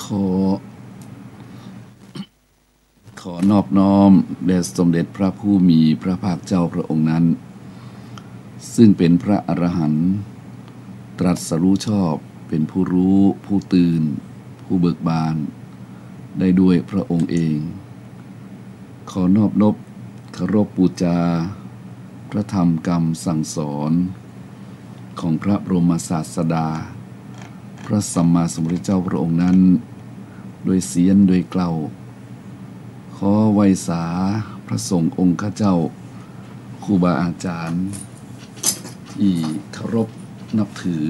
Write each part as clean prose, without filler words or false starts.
ขอนอบน้อมแด่สมเด็จพระผู้มีพระภาคเจ้าพระองค์นั้นซึ่งเป็นพระอรหันต์ตรัสรู้ชอบเป็นผู้รู้ผู้ตื่นผู้เบิกบานได้ด้วยพระองค์เองขอนอบนบเคารพบูชาพระธรรมคำสั่งสอนของพระบรมศาสดาพระสัมมาสัมพุทธเจ้าพระองค์นั้นโดยเสียงโดยเกล่าวขอไวยสาพระสงฆ์องค์ข้าเจ้าครูบาอาจารย์ที่เคารพนับถือ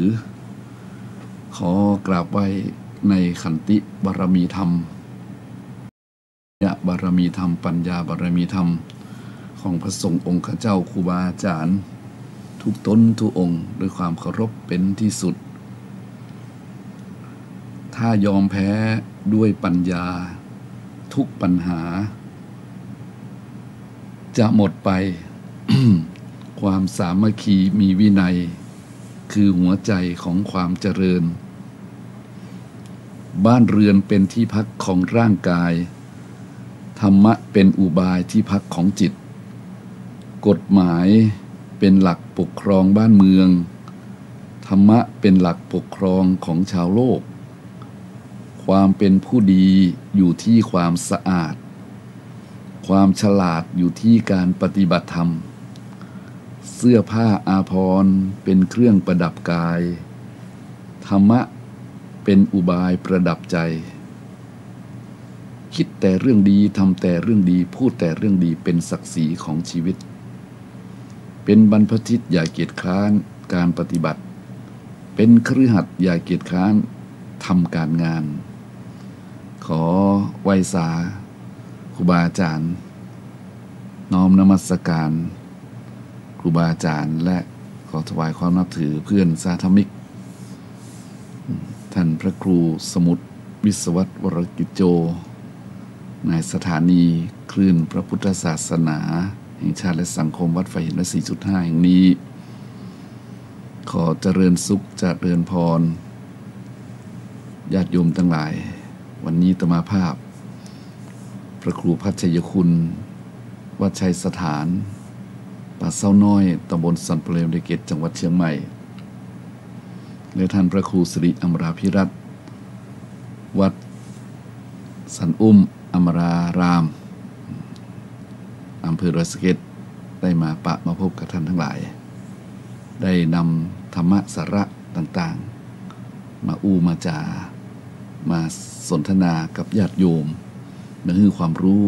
ขอกราบไหว้ในขันติบารมีธรรมบารมีธรรมปัญญาบารมีธรรมของพระสงฆ์องค์ข้าเจ้าครูบาอาจารย์ทุกตนทุกองค์ด้วยความเคารพเป็นที่สุดถ้ายอมแพ้ด้วยปัญญาทุกปัญหาจะหมดไป ความสามัคคีมีวินัยคือหัวใจของความเจริญบ้านเรือนเป็นที่พักของร่างกายธรรมะเป็นอุบายที่พักของจิตกฎหมายเป็นหลักปกครองบ้านเมืองธรรมะเป็นหลักปกครองของชาวโลกความเป็นผู้ดีอยู่ที่ความสะอาดความฉลาดอยู่ที่การปฏิบัติธรรมเสื้อผ้าอาภรณ์เป็นเครื่องประดับกายธรรมะเป็นอุบายประดับใจคิดแต่เรื่องดีทำแต่เรื่องดีพูดแต่เรื่องดีเป็นศักดิ์ศรีของชีวิตเป็นบรรพชิตอย่าเกียจคร้านการปฏิบัติเป็นคฤหัสถ์อย่าเกียจคร้านทำการงานขอไหว้สาครูบาอาจารย์น้อมนมัสการครูบาอาจารย์และขอถวายความนับถือเพื่อนสาธมิกท่านพระครูสมุทรวิศวัตวรกิจโจในสถานีคลื่นพระพุทธศาสนาแห่งชาติและสังคมวัดไฟเห็นและ 4.5 แห่งนี้ขอเจริญสุขเจริญพรญาติโยมทั้งหลายวันนี้อาตมาภาพพระครูพัชยคุณวัดชัยสถานป่าเศร้าน้อยตำบลสันเปลวในเขตจังหวัดเชียงใหม่และท่านพระครูสิริอมราภิรัตน์วัดสันอุ้มอมรารามอำเภอดอยสะเก็ดได้มามาพบกับท่านทั้งหลายได้นำธรรมะสาระต่างๆมามาจามาสนทนากับญาติโยมนั่นคือความรู้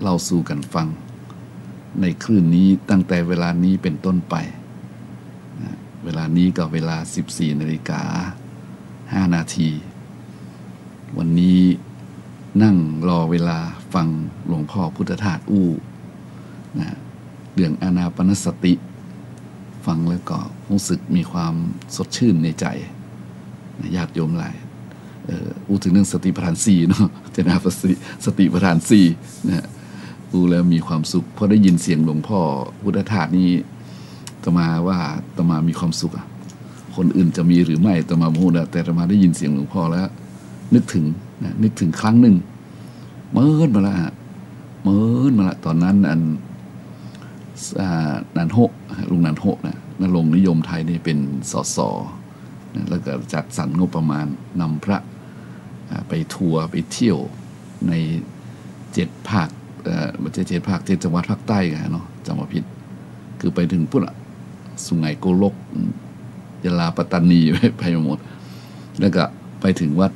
เล่าสู่กันฟังในคลื่นนี้ตั้งแต่เวลานี้เป็นต้นไปเวลานี้ก็เวลา 14:05 นาทีวันนี้นั่งรอเวลาฟังหลวงพ่อพุทธทาสเรื่องอานาปานสติฟังแล้วก็รู้สึกมีความสดชื่นในใจญาติโยมหลายถึงเรื่องสติปัฏฐาน4เนาะจะนาสติปัฏฐาน4นะแล้วมีความสุขเพราะได้ยินเสียงหลวงพ่อพุทธทาสนี้อาตมาว่าอาตมามีความสุขคนอื่นจะมีหรือไม่อาตมาพูดแต่อาตมาได้ยินเสียงหลวงพ่อแล้วนึกถึงครั้งหนึ่งเมื่อมาละตอนนั้นนันโฮลุงนันโฮนะนรงค์นิยมไทยนี่เป็นสสแล้วก็จัดสรรงบประมาณนำพระไปทัวร์ไปเที่ยวใน7 ภาคไม่ใช่7 ภาค7 จังหวัดภาคใต้กันเนาะจำว่าผิดคือไปถึงพุ่นสุไหงโกลกยะลาปัตตานีไปหมดแล้วก็ไปถึงวัด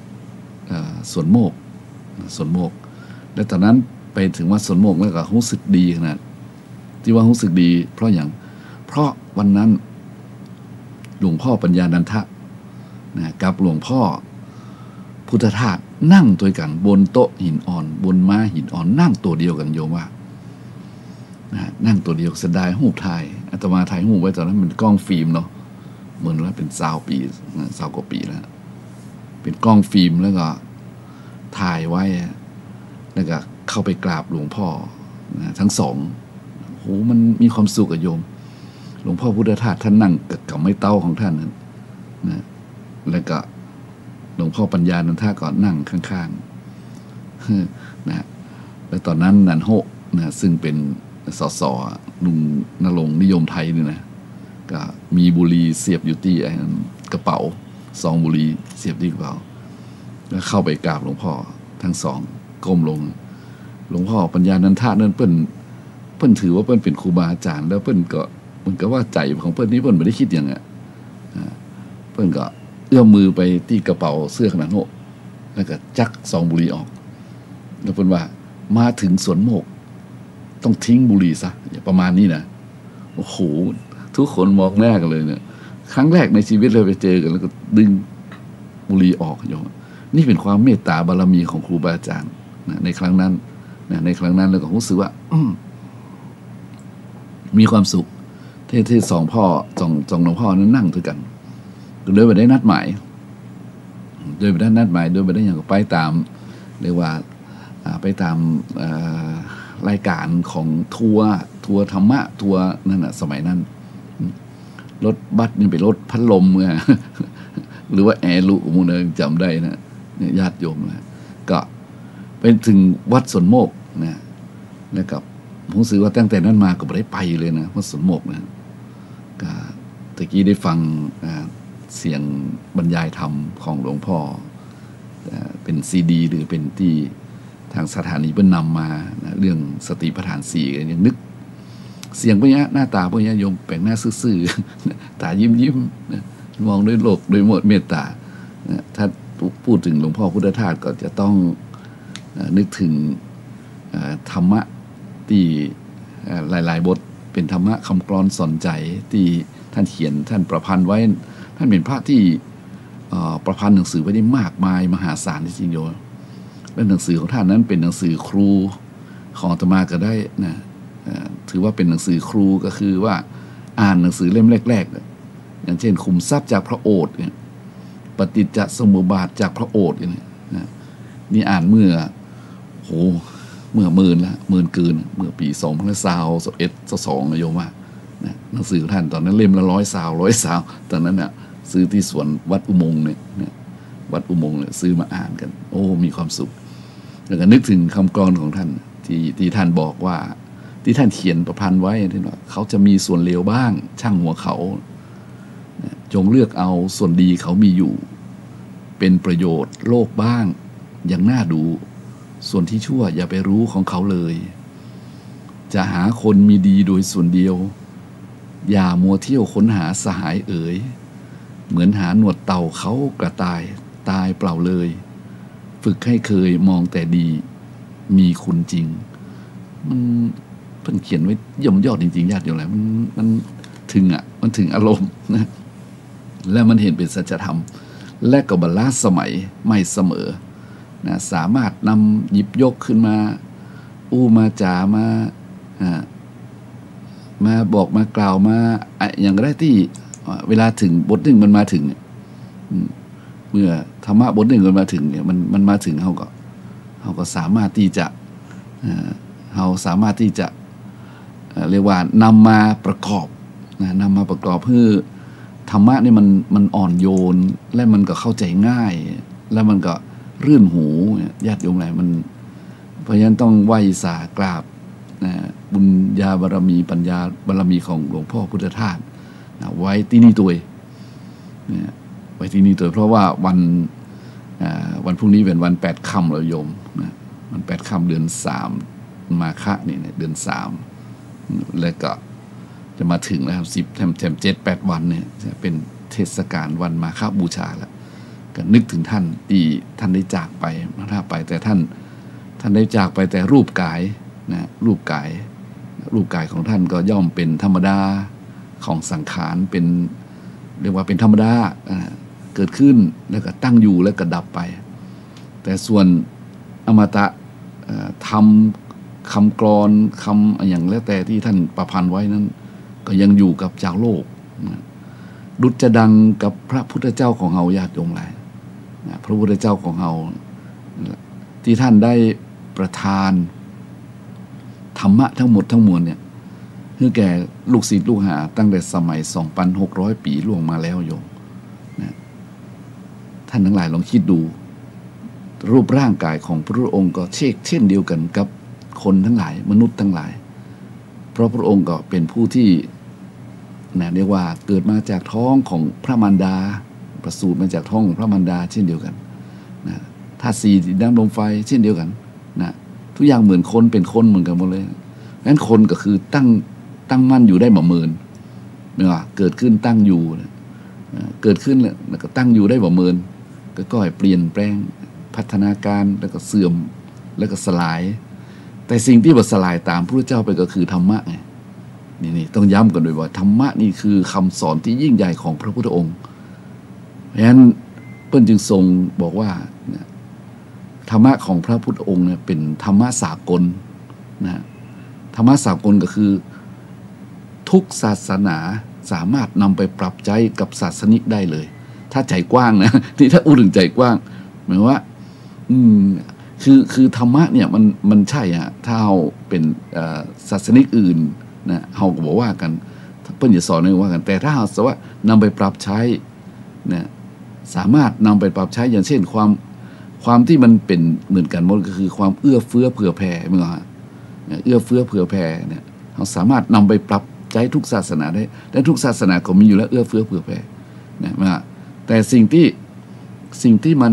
สวนโมกแล้วตอนนั้นไปถึงวัดสวนโมกแล้วก็รู้สึกดีขนาดที่ว่ารู้สึกดีเพราะวันนั้นหลวงพ่อปัญญานันทะกับหลวงพ่อพุทธทาสนั่งตัวกันบนโต๊ะหินอ่อนบนม้าหินอ่อนนั่งตัวเดียวกันโยมว่านั่งตัวเดียวเสียดายรูปถ่ายอาตมาถ่ายรูปไว้ตอนนั้นมันกล้องฟิล์มเนาะเหมือนว่าเป็น20 ปี20 กว่าปีแล้วเป็นกล้องฟิล์มแล้วก็ถ่ายไว้แล้วก็เข้าไปกราบหลวงพ่อทั้งสองโหมันมีความสุขกับโยมหลวงพ่อพุทธทาสท่านนั่งกับไม้เต้าของท่านนะแล้วก็ หลวงพ่อปัญญานันทาก็นั่งข้างๆนะแล้วตอนนั้นนันโฮนะซึ่งเป็นสสลุงณรงค์นิยมไทยนี่นะก็มีบุหรี่เสียบอยู่ที่กระเป๋าซองบุหรี่เสียบที่กระเป๋าแล้วเข้าไปกราบหลวงพ่อทั้งสองก้มลงหลวงพ่อปัญญานันทานั้นเปิ้นถือว่าเปิ้นเป็นครูบาอาจารย์แล้วเปิ้นก็ว่าใจของเปิ้นนี่เปิ้นไม่ได้คิดอย่างอ่ะเปิ้นก็เอื้อมมือไปที่กระเป๋าเสื้อขนาดโหแล้วก็จักซองบุหรี่ออกแล้วเปิ้นว่ามาถึงสวนโมกต้องทิ้งบุหรี่ซะประมาณนี้นะโอ้โหทุกคนมองหน้ากันเลยเนี่ยครั้งแรกในชีวิตเลยไปเจอกันแล้วก็ดึงบุหรี่ออกโยมนี่เป็นความเมตตาบารมีของครูบาอาจารย์นะในครั้งนั้นนะในครั้งนั้นเราก็รู้สึกว่ามีความสุขที่สองพ่อสองหลวงพ่อนั้นนั่งด้วยกันโดยไม่ได้นัดหมายโดยไม่ได้อย่างไปตามเรียกว่าไปตามรายการของทัวร์ธรรมะทัวร์นั่นน่ะสมัยนั้นรถบัสนี่เป็นรถพัดลมไงหรือว่าแอร์ลุมูเนอจำได้นะเนี่ยญาติโยมนะก็เป็นถึงวัดสวนโมกนะแล้วกับผมรู้สึกว่าตั้งแต่นั้นมาก็ไม่ได้ไปเลยนะวัดสวนโมกนะก็ตะกี้ได้ฟังเสียงบรรยายธรรมของหลวงพ่อเป็นซีดีหรือเป็นที่ทางสถานีเพิ่นนำมานะเรื่องสติปัฏฐาน4กันยังนึกเสียงพวกนี้หน้าตาพวกนี้โยมแปลงหน้าซื่อๆตายิ้มนะมองด้วยโลกด้วยหมดเมตตานะถ้าพูดถึงหลวงพ่อพุทธทาสก็จะต้องนึกถึงธรรมะที่หลายๆบทเป็นธรรมะคำกลอนสอนใจที่ท่านเขียนท่านประพันธ์ไว้ท่านเป็นพระที่ประพันธ์หนังสือไว้ได้มากมายมหาศาลจริงๆโยมและหนังสือของท่านนั้นเป็นหนังสือครูของอาตมาก็ได้นะถือว่าเป็นหนังสือครูก็คือว่าอ่านหนังสือเล่มแรกๆอย่างเช่นขุมทรัพย์จากพระโอษฐ์ปฏิจจสมุปบาทจากพระโอษฐ์นี่อ่านเมื่อหมื่นเกินเมื่อปี2021-22โยมว่าหนังสือท่านตอนนั้นเล่มละ100 ซาวตอนนั้นน่ะซื้อที่สวนวัดอุโมงค์เนี่ยวัดอุโมงค์เนี่ยซื้อมาอ่านกันโอ้มีความสุขแล้วก็นึกถึงคำกลอนของท่านที่ท่านบอกว่าที่ท่านเขียนประพันธ์ไว้ที่ว่าเขาจะมีส่วนเลวบ้างช่างหัวเขาจงเลือกเอาส่วนดีเขามีอยู่เป็นประโยชน์โลกบ้างอย่างน่าดูส่วนที่ชั่วอย่าไปรู้ของเขาเลยจะหาคนมีดีโดยส่วนเดียวอย่ามัวเที่ยวค้นหาสหายเอ๋ยเหมือนหาหนวดเต่าเขากระต่ายตายเปล่าเลยฝึกให้เคยมองแต่ดีมีคุณจริงมันเพิ่นเขียนไว้ย่อมยอดจริงๆญาติโยมแหละมันถึงมันถึงอารมณ์นะและมันเห็นเป็นสัจธรรมและก็บรรลัสมัยไม่เสมอนะสามารถนำหยิบยกขึ้นมามาจ่ามาบอกมากล่าวมาอย่างไรที่เวลาถึงบทหนึ่งมันมาถึงเมื่อธรรมะบทหนึ่งมันมาถึงเนี่ยมันมาถึงเขาก็สามารถที่จะเรียกว่านำมาประกอบนำมาประกอบเพื่อธรรมะนี่มันอ่อนโยนและมันก็เข้าใจง่ายและมันก็รื่นหูญาติโยมหลายมันเพราะฉะนั้นต้องไหว้สากราบบุญญาบารมีปัญญาบารมีของหลวงพ่อพุทธทาสไว้ที่นี่ตัวไว้ที่นี่ตัวเพราะว่าวันพรุ่งนี้เป็นวัน8 ค่ำเราโยมวัน8 ค่ำเดือน3มาฆะนี่เดือน3แล้วก็จะมาถึงแล้ว7-8 วันเนี่ยจะเป็นเทศกาลวันมาฆบูชาแล้วก็นึกถึงท่านที่ท่านได้จากไปแต่ท่านได้จากไปแต่รูปกายนะรูปกายของท่านก็ย่อมเป็นธรรมดาของสังขารเป็นเรียกว่าเป็นธรรมดาเกิดขึ้นแล้วก็ตั้งอยู่แล้วก็ดับไปแต่ส่วนอมตะทำคำกลอนคำอย่างแล้วแต่ที่ท่านประพันธ์ไว้นั้นก็ยังอยู่กับชาวโลกดุจจะดังกับพระพุทธเจ้าของเฮาญาติโยมหลายพระพุทธเจ้าของเฮาที่ท่านได้ประทานธรรมะทั้งหมดทั้งมวลเนี่ยคือแก่ลูกศิษย์ลูกหาตั้งแต่สมัย 2,600 ปีล่วงมาแล้วโยมนะ านทั้งหลายลองคิดดูรูปร่างกายของพระองค์ก็เช่นเดียวกันกับคนทั้งหลายมนุษย์ทั้งหลายเพราะพระองค์ก็เป็นผู้ที่เรียกว่าเกิดมาจากท้องของพระมารดาประสูติมาจากท้องของพระมารดาเช่นเดียวกันนะธาตุสี่ดินน้ำลมไฟเช่นเดียวกันนะทุกอย่างเหมือนคนเป็นคนเหมือนกันหมดเลยงั้นคนก็คือตั้งมั่นอยู่ได้บ่เมินเนี่ยเกิดขึ้นตั้งอยู่เกิดขึ้นแล้วก็ตั้งอยู่ได้บ่เมินก็เปลี่ยนแปลงพัฒนาการแล้วก็เสื่อมแล้วก็สลายแต่สิ่งที่บ่สลายตามพระเจ้าไปก็คือธรรมะไงนี่ต้องย้ำกันด้วยว่าธรรมะนี่คือคำสอนที่ยิ่งใหญ่ของพระพุทธองค์เพราะฉะนั้นเพิ่นจึงทรงบอกว่าธรรมะของพระพุทธองค์เนี่ยเป็นธรรมะสากลนะธรรมะสากลก็คือทุกศาสนาสามารถนำไปปรับใจกับศาสนิกได้เลยถ้าใจกว้างนะที่ถ้าพูดถึงใจกว้างหมายว่าคือธรรมะเนี่ยมันใช่อะถ้าเราเป็นศาสนิกอื่นนะเราก็บอกว่ากันเพิ่นจะสอนให้ว่ากันแต่ถ้าเราสว่านำไปปรับใช้นะสามารถนำไปปรับใช้อย่างเช่นความที่มันเป็นเหมือนกันหมดก็คือความเอื้อเฟื้อเผื่อแผ่เมื่อเอื้อเฟื้อเผื่อแผ่เนี่ยเราสามารถนำไปปรับใช้ทุกศาสนาได้และทุกศาสนาก็มีอยู่แล้วเอื้อเฟื้อเผื่อแผ่นะแต่สิ่งที่มั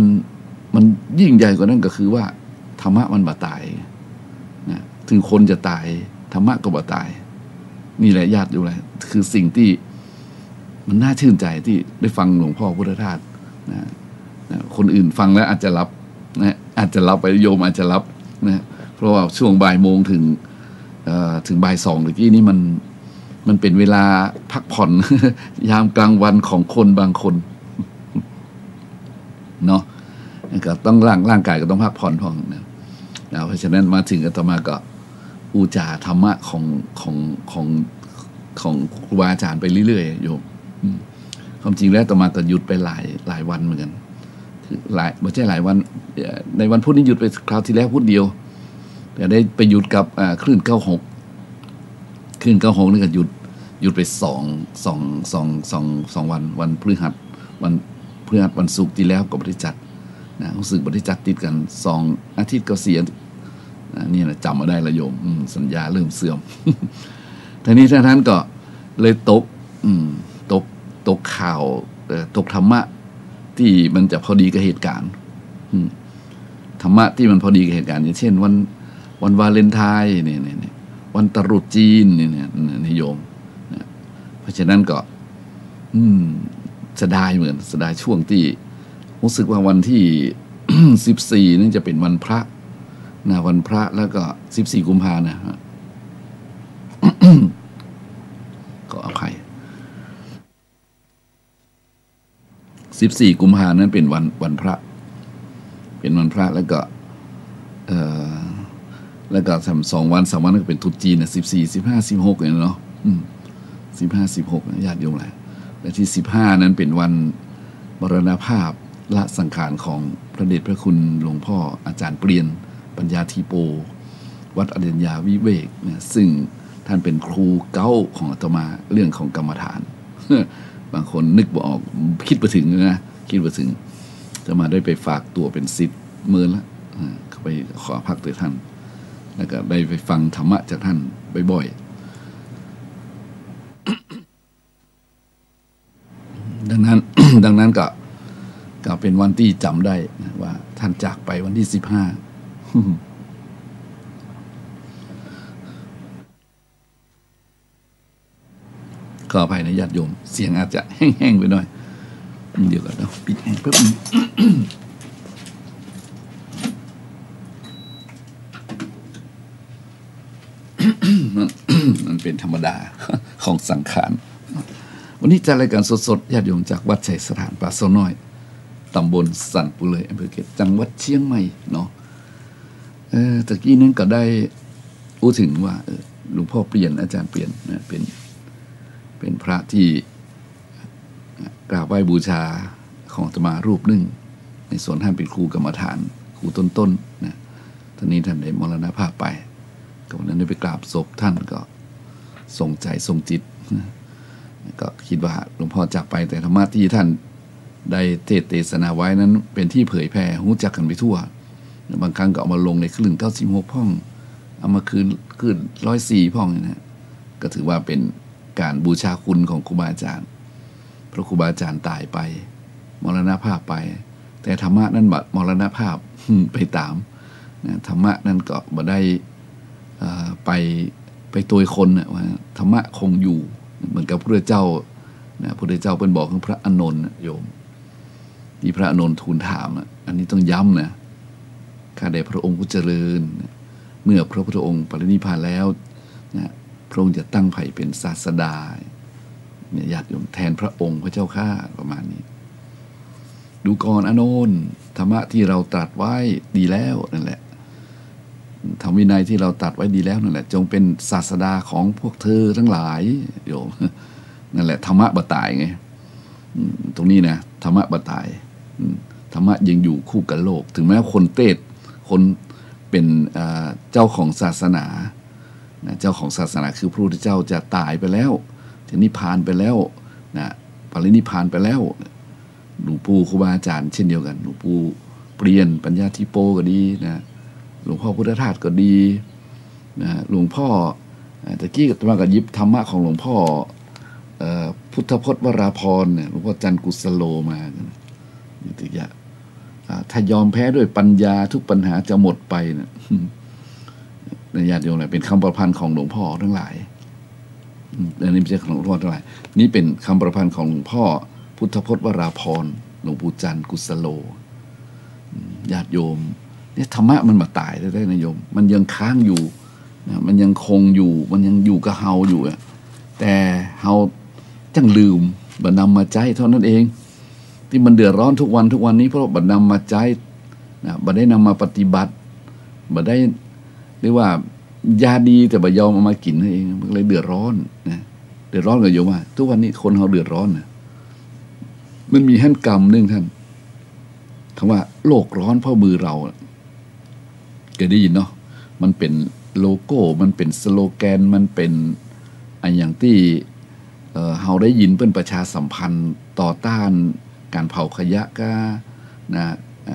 นยิ่งใหญ่กว่านั้นก็คือว่าธรรมะมันบ่ตายนะถึงคนจะตายธรรมะก็บ่ตายนี่แหละญาติอยู่เลยคือสิ่งที่มันน่าชื่นใจที่ได้ฟังหลวงพ่อพุทธทาสนะคนอื่นฟังแล้วอาจจะรับนะอาจจะรับไปโยมอาจจะรับนะเพราะว่าช่วงบ่ายโมงถึงบ่ายสองเมื่อกี้นี้มันเป็นเวลาพักผ่อน ยามกลางวันของคนบางคนเนาะก็ต้องร่างกายก็ต้องพักผ่อนพอนะเพราะฉะนั้นมาถึงอาตมาก็อุจาธรรมะของครูบาอาจารย์ไปเรื่อยๆโยมความจริงแล้วอาตมาก็หยุดไปหลายวันเหมือนกันคือไม่ใช่หลายวันในวันพุธนี้หยุดไปคราวที่แล้วพุธเดียวแต่ได้ไปหยุดกับคลื่น96นี่ก็หยุดไปสองวันพฤหัสวันศุกร์ที่แล้วก็บริจัดนะรู้สึกบริจัดติดกัน2 อาทิตย์ก็เสียนี่นะจำมาได้ละโยมสัญญาเริ่มเสื่อม ทีนี้ท่านก็เลยตกข่าวตกธรรมะที่มันจะพอดีกับเหตุการณ์ธรรมะที่มันพอดีกับเหตุการณ์อย่างเช่นวันวาเลนไทน์เนี่ยวันตรุษจีนเนี่ยโยมเพราะฉะนั้นก็เสียดายช่วงที่รู้สึกว่าวันที่14นี่จะเป็นวันพระนะวันพระแล้วก็14กุมภานะฮะ ก็อภัย14กุมภานั้นเป็นวันพระเป็นวันพระแล้วก็2 วัน3 วันก็เป็นตรุษจีนนะ14 15 16เนี่ยเนาะ15 16ญาติโยมแหละและที่15นั้นเป็นวันมรณภาพละสังขารของพระเดชพระคุณหลวงพ่ออาจารย์เปลี่ยนปัญญาธีโปวัดอเดญญาวิเวกเนี่ยซึ่งท่านเป็นครูเก้าของอาตมาเรื่องของกรรมฐาน บางคนนึกบ่ออกคิดไปถึงนะคิดไปถึงจะมาได้ไปฝากตัวเป็นศิษย์เมื่อละเขาไปขอพักตัวท่านแล้วก็ได้ไปฟังธรรมะจากท่านบ่อยๆ ดังนั้นก็เป็นวันที่จำได้ว่าท่านจากไปวันที่15ขออภัยนะญาติโยมเสียงอาจจะแห้งๆไปหน่อยเดี๋ยวก่อนนะปิดแห้งเพิ่ม มันเป็นธรรมดาของสังขารวันนี้จัดรายการสดๆญาติโยมจากวัดชัยสถานป่าโซน้อยตำบลสันปุเลยอำเภอเกษจังหวัดเชียงใหม่เนาะตะกี้นั้นก็ได้พูดถึงว่าหลวงพ่อเปลี่ยนอาจารย์เปลี่ยนนะเป็นพระที่กราบไหว้บูชาของอาตมารูปหนึ่งในส่วนท่านเป็นครูกรรมฐานครูต้นๆนะตอนนี้ท่านได้มรณภาพไปก็วันนั้นได้ไปกราบศพท่านก็ทรงใจทรงจิตนะก็คิดว่าหลวงพ่อจากไปแต่ธรรมะที่ท่าน ได้เทศนาไว้นั้นเป็นที่เผยแพร่รู้จักกันไปทั่วบางครั้งก็เอามาลงในคลื่น96 พ่องเอามาคืน104 พ่องนะก็ถือว่าเป็นการบูชาคุณของครูบาอาจารย์เพราะครูบาอาจารย์ตายไปมรณภาพไปแต่ธรรมะนั้นบัดมรณภาพไปตามนะธรรมะนั้นก็บ่ได้ไปตัวคนนะว่าธรรมะคงอยู่เหมือนกับพระเจ้านะพระเจ้าเป็นบอกของพระอานนท์โยมที่พระอานนท์ทูลถามอันนี้ต้องย้ำนะข้าแต่พระองค์ผู้เจริญเมื่อพระพุทธองค์ปรินิพพานแล้วนะพระองค์จะตั้งไผ่เป็นศาสดาเนี่ยญาติโยมแทนพระองค์พระเจ้าข้าประมาณนี้ดูก่อนอานนท์ธรรมะที่เราตรัสไว้ดีแล้วนั่นแหละธรรมวินัยที่เราตรัสไว้ดีแล้วนั่นแหละจงเป็นศาสดาของพวกเธอทั้งหลายโยมนั่นแหละธรรมะบ่ตายไงตรงนี้นะธรรมะบ่ตายธรรมะยังอยู่คู่กับโลกถึงแม้คนคนเป็นเจ้าของศาสนาเจ้าของศาสนาคือพระพุทธเจ้าจะตายไปแล้วจะนิพพานไปแล้วนะปรินิพพานไปแล้วหลวงปู่ครูบาอาจารย์เช่นเดียวกันหลวงปู่เปลี่ยนปัญญาธิโปก็ดีนะหลวงพ่อพุทธทาสก็ดีนะหลวงพ่อตะกี้ก็มากับยิบธรรมะของหลวงพ่อพุทธพจน์วราพรเนี่ยหลวงพ่อจันทร์กุสโลมานี่ถึงจะถ้ายอมแพ้ด้วยปัญญาทุกปัญหาจะหมดไปนะในญาติโยมเนี่ยเป็นคำประพันธ์ของหลวงพ่อทั้งหลายอันนี้ไม่ใช่ของหลวงพ่อทั้งหลายนี่เป็นคำประพันธ์ของหลวงพ่อพุทธพจน์วราพรหลวงปู่จันทร์กุสโลญาติโยมเนี่ยธรรมะมันมาตายได้นะโยมมันยังค้างอยู่นะมันยังคงอยู่มันยังอยู่กับเฮาอยู่แต่เฮาจังลืมบัดนำมาใจเท่านั้นเองที่มันเดือดร้อนทุกวันนี้เพราะบัดนำมาใจนะบัดได้นำมาปฏิบัติบัดได้เรียกว่ายาดีแต่บัดยอมเอามากินนั่นเองมันเลยเดือดร้อนนะเดือดร้อนกับโยมว่าทุกวันนี้คนเฮาเดือดร้อนนะมันมีหั่นกรรมนึงท่านคำว่าโลกร้อนเพราะมือเราเคยได้ยินเนาะมันเป็นโลโก้มันเป็นสโลแกนมันเป็นอันอย่างที่เฮาได้ยินเปิ้นประชาสัมพันธ์ต่อต้านการเผาขยะก็นะ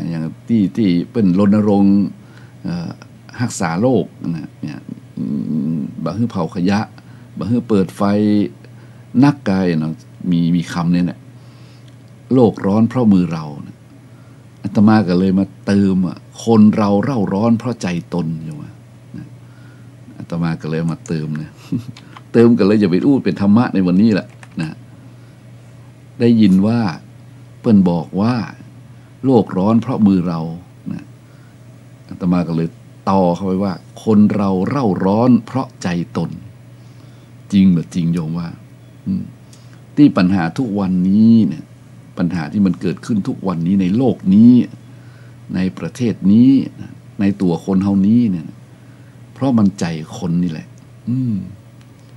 อย่างที่เปิ้นรณรงค์รักษาโลกนะเนี่ยบ่ฮื้อเผาขยะบ่ฮื้อเปิดไฟนักกายเนาะมีคำเนี่ยแหละโลกร้อนเพราะมือเราอาตมาก็เลยมาเติมคนเราเร่าร้อนเพราะใจตนอยู่ว่าอาตมาก็เลยมาเติมเนี่ยเติมกันเลยอย่าไปอู้เป็นธรรมะในวันนี้แหละนะได้ยินว่าเปิ้นบอกว่าโลกร้อนเพราะมือเรานะอาตมาก็เลยต่อเข้าไปว่าคนเราเร่าร้อนเพราะใจตนจริงหรือจริงโยมว่าที่ปัญหาทุกวันนี้เนี่ยปัญหาที่มันเกิดขึ้นทุกวันนี้ในโลกนี้ในประเทศนี้ในตัวคนเฮานี้เนี่ยเพราะมันใจคนนี่แหละ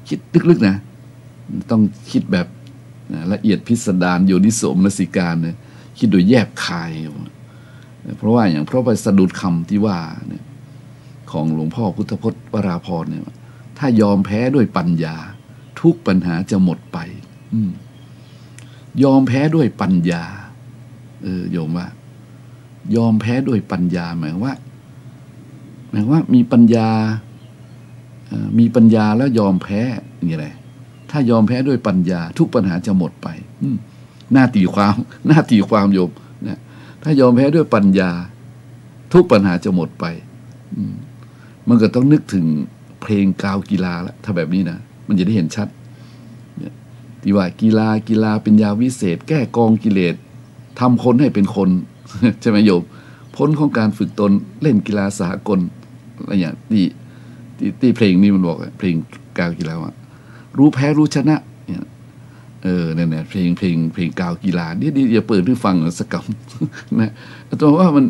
คิดลึกๆนะต้องคิดแบบละเอียดพิสดารโยนิโสมนสิการเนี่ยคิดโดยแยบคายเพราะว่าอย่างเพราะไปสะดุดคำที่ว่าเนี่ยของหลวงพ่อพุทธพจน์วราพรเนี่ยถ้ายอมแพ้ด้วยปัญญาทุกปัญหาจะหมดไปยอมแพ้ด้วยปัญญาโยมว่ายอมแพ้ด้วยปัญญาหมายว่ามีปัญญาแล้วยอมแพ้อย่างไรถ้ายอมแพ้ด้วยปัญญาทุกปัญหาจะหมดไปหน้าตีความโยมนะถ้ายอมแพ้ด้วยปัญญาทุกปัญหาจะหมดไปมันก็ต้องนึกถึงเพลงกาวกีฬาแล้วถ้าแบบนี้นะมันจะได้เห็นชัดที่ว่ากีฬาเป็นยาวิเศษแก้กองกิเลสทำคนให้เป็นคน ใช่ไหมโยมพ้นของการฝึกตนเล่นกีฬาสากลอะไรอย่างที่เพลงนี้มันบอกเพลงกาวกีฬาว่ารู้แพ้รู้ชนะเนี่ยเนี่ยเพลงกาวกีฬานี่อย่าเปิดให้ฟังสักคำนะตัวว่ามัน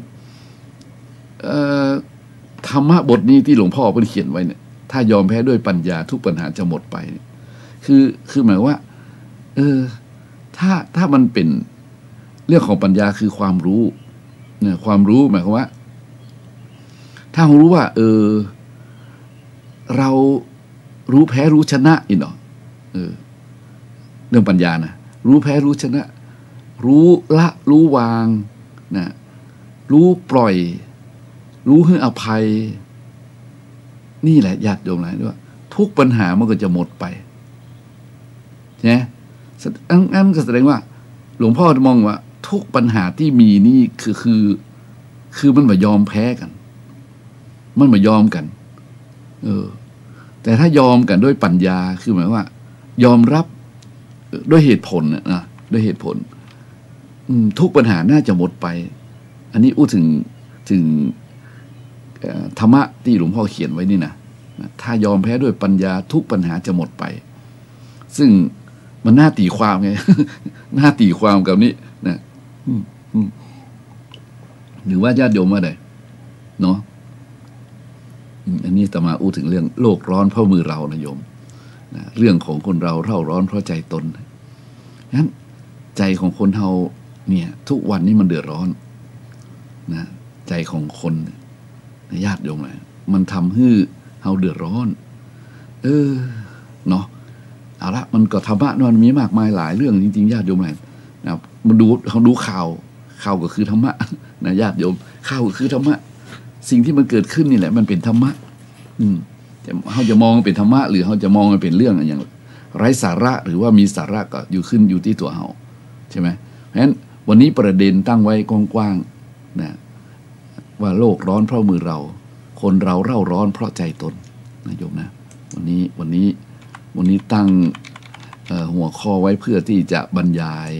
ธรรมะบทนี้ที่หลวงพ่อเพิ่นเขียนไว้เนี่ยถ้ายอมแพ้ด้วยปัญญาทุกปัญหาจะหมดไปคือหมายว่าถ้ามันเป็นเรื่องของปัญญาคือความรู้เนี่ยความรู้หมายความว่าถ้าเรารู้ว่าเรารู้แพ้รู้ชนะอีกเนาะเรื่องปัญญานะรู้แพ้รู้ชนะ รู้ละรู้วางนะรู้ปล่อยรู้ให้อภัยนี่แหละญาติโยมหลายด้วยทุกปัญหามันก็จะหมดไปใช่ไหมอันก็แสดงว่าหลวงพ่อมองว่าทุกปัญหาที่มีนี่คือมันไม่ยอมแพ้กันมันไม่ยอมกันแต่ถ้ายอมกันด้วยปัญญาคือหมายว่ายอมรับด้วยเหตุผลนะด้วยเหตุผลทุกปัญหาน่าจะหมดไปอันนี้อู้ถึงธรรมะที่หลวงพ่อเขียนไว้นี่นะถ้ายอมแพ้ด้วยปัญญาทุกปัญหาจะหมดไปซึ่งมันน่าตีความไง น่าตีความกับนี้นะหรือว่าญาติโยมว่าไงเนาะอันนี้อาตมาอู้ถึงเรื่องโลกร้อนเพราะมือเรานะโยมนะเรื่องของคนเราเร่าร้อนเพราะใจตนงั้นใจของคนเราเนี่ยทุกวันนี้มันเดือดร้อนนะใจของคนญาติโยมเลยมันทำให้เราเดือดร้อนเนาะเอาละมันก็ธรรมะมันมีมากมายหลายเรื่องจริงๆญาติโยมเลยนะมันดูข่าวก็คือธรรมะนะญาติโยมข่าวก็คือธรรมะสิ่งที่มันเกิดขึ้นนี่แหละมันเป็นธรรมะเขาจะมองเป็นธรรมะหรือเขาจะมองมันเป็นเรื่องอย่างไร้สาระหรือว่ามีสาระก็อยู่ที่ตัวเขาใช่ไหมเพราะฉะนั้นวันนี้ประเด็นตั้งไว้กว้างๆนะว่าโลกร้อนเพราะมือเราคนเราเร่าร้อนเพราะใจตนนะโยมนะวันนี้ตั้งหัวข้อไว้เพื่อที่จะบรรยาย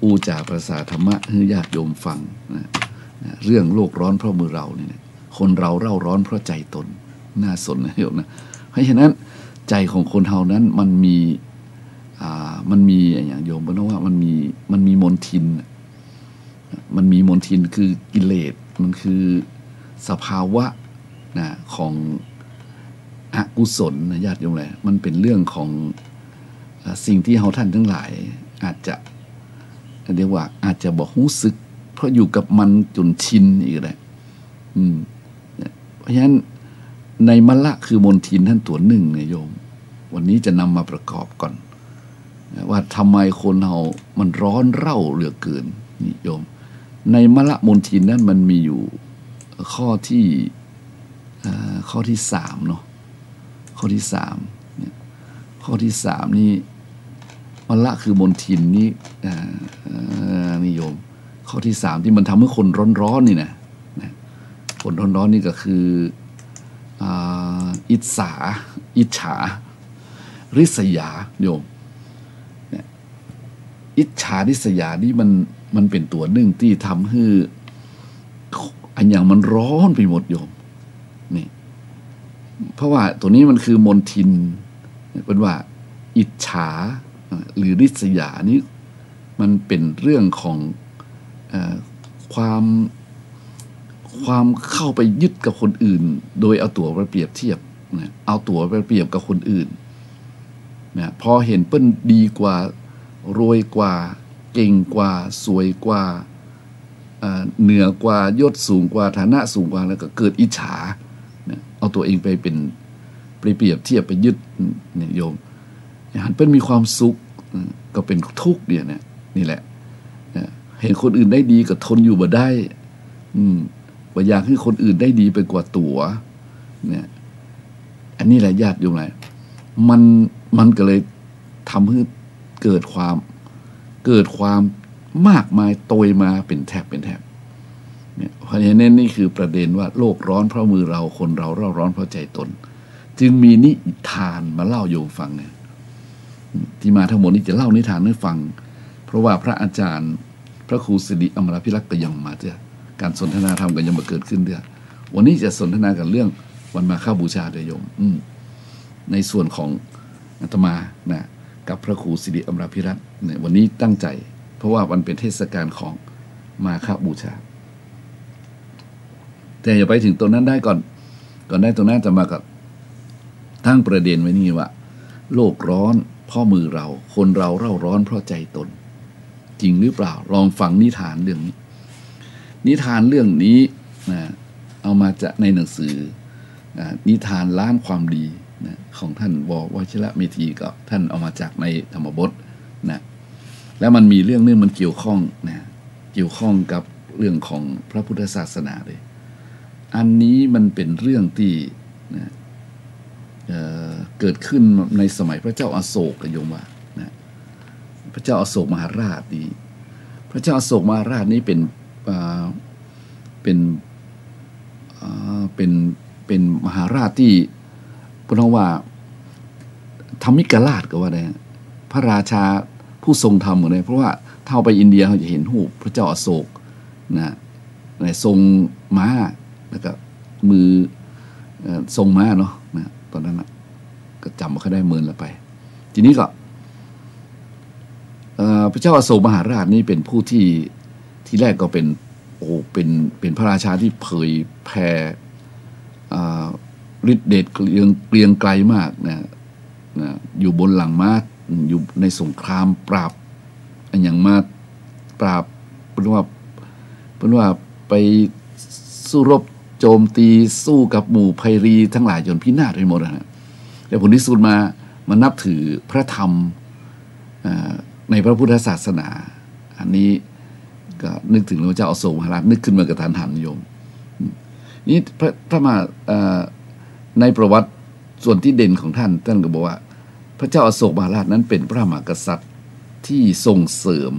อูจาประสาธรรมะให้ญาติโยมฟังนะเรื่องโลกร้อนเพราะมือเราเนี่ยคนเราเร่าร้อนเพราะใจตนน่าสนนะโยมนะเพราะฉะนั้นใจของคนเฮานั้นมันมีอย่างโยมบอกว่ามันมีมลทินคือกิเลสมันคือสภาวะนะของอกุศลนะญาติโยมเลยมันเป็นเรื่องของสิ่งที่เฮาท่านทั้งหลายอาจจะเรียกว่าอาจจะบอกรู้สึกเพราะอยู่กับมันจนชินอีกเลยเพราะฉะนั้นในมละคือมลทินท่านตัวหนึ่งเนี่ยโยมวันนี้จะนำมาประกอบก่อนว่าทำไมคนเรามันร้อนเร่าเหลือเกินนี่โยมในมละมลทินนั้นมันมีอยู่ข้อที่สามเนาะข้อที่สามเนี่ยข้อที่สามนี่มละคือมลทินนี่นิยมข้อที่สามที่มันทำให้คนร้อนๆนี่นะคนร้อนๆนี่ก็คืออิจฉาริษยาโยมอิจฉาริษยานี่มันเป็นตัวหนึ่งที่ทำให้อันอย่างมันร้อนไปหมดโยมนี่เพราะว่าตัวนี้มันคือมลทินเป็นว่าอิจฉาหรือริษยานี่มันเป็นเรื่องของความเข้าไปยึดกับคนอื่นโดยเอาตัวไปเปรียบเทียบนะเอาตัวไปเปรียบกับคนอื่นนะพอเห็นเปิ้นดีกว่ารวยกว่าเก่งกว่าสวยกว่าเหนือกว่ายศสูงกว่าฐานะสูงกว่าแล้วก็เกิดอิจฉานะเอาตัวเองไปเป็นเปรียบเทียบไปยึดเนี่ยโยมหันเปิ้นมีความสุขก็เป็นทุกข์เนี่ยนี่แหละเห็นคนอื่นได้ดีก็ทนอยู่บ่ได้ว่าอยากให้คนอื่นได้ดีไปกว่าตัวเนี่ยอันนี้แหละญาติโยมอะไรมันก็เลยทำให้เกิดความมากมายโตยมาเป็นแถบเนี่ยเพราะฉะนั้นนี่คือประเด็นว่าโลกร้อนเพราะมือเราคนเราเร่าร้อนเพราะใจตนจึงมีนิทานมาเล่าโยมฟังเนี่ยที่มาทั้งหมดนี้จะเล่านิทานให้ฟังเพราะว่าพระอาจารย์พระครูสิริอมรพิรักษ์ก็ยังมาเถอะการสนทนาธรรมก็ยังมาเกิดขึ้นเถอะวันนี้จะสนทนากันเรื่องวันมาฆบูชาเดโยมในส่วนของอาตมานะกับพระครูสิริอมรพิรักษ์เนี่ยวันนี้ตั้งใจเพราะว่ามันเป็นเทศกาลของมาฆบูชาแต่อย่าไปถึงตรงนั้นได้ก่อนได้ตรงนั้นจะมากับตั้งประเด็นไว้นี่ว่าโลกร้อนเพราะมือเราคนเราเร่าร้อนเพราะใจตนจริงหรือเปล่าลองฟังนิทานเรื่องนี้นิทานเรื่องนี้นะเอามาจากในหนังสือนิทานล้านความดีนะของท่านวชิระเมธีกับท่านเอามาจากในธรรมบทนะ แล้วมันมีเรื่องนึงมันเกี่ยวข้องนะเกี่ยวข้องกับเรื่องของพระพุทธศาสนาเลยอันนี้มันเป็นเรื่องที่นะเกิดขึ้นในสมัยพระเจ้าอโศกโยมว่านะพระเจ้าอโศกมหาราชนี้พระเจ้าอโศกมหาราชนี้เป็นมหาราชที่เพราะว่าธรรมิกราชก็ว่าได้พระราชาผู้ทรงธรรมเลยเพราะว่าถ้าไปอินเดียเราจะเห็นรูปพระเจ้าอโศกนะทรงม้าแล้วก็มือทรงม้าเนาะนะตอนนั้นนะก็จำไม่ค่อยได้เมินแล้วไปทีนี้ก็พระเจ้าอโศกมหาราชนี่เป็นผู้ที่แรกก็เป็นพระราชาที่เผยแผ่ฤทธิเดชเกรียงไกลมากนะอยู่บนหลังม้าอยู่ในสงครามปราบอย่างมาปราบเป็นว่าไปสู้รบโจมตีสู้กับหมู่ไพรีทั้งหลายจนพินาศไปหมดนะแต่ผลที่สุดมานับถือพระธรรมในพระพุทธศาสนาอันนี้ก็นึกถึงพระเจ้าอโศกมหาราชนึกขึ้นมากระทันหันโยมนี่พระมาในประวัติส่วนที่เด่นของท่านก็บอกว่าพระเจ้าอโศกมหาราชนั้นเป็นพระมหากษัตริย์ที่ส่งเสริม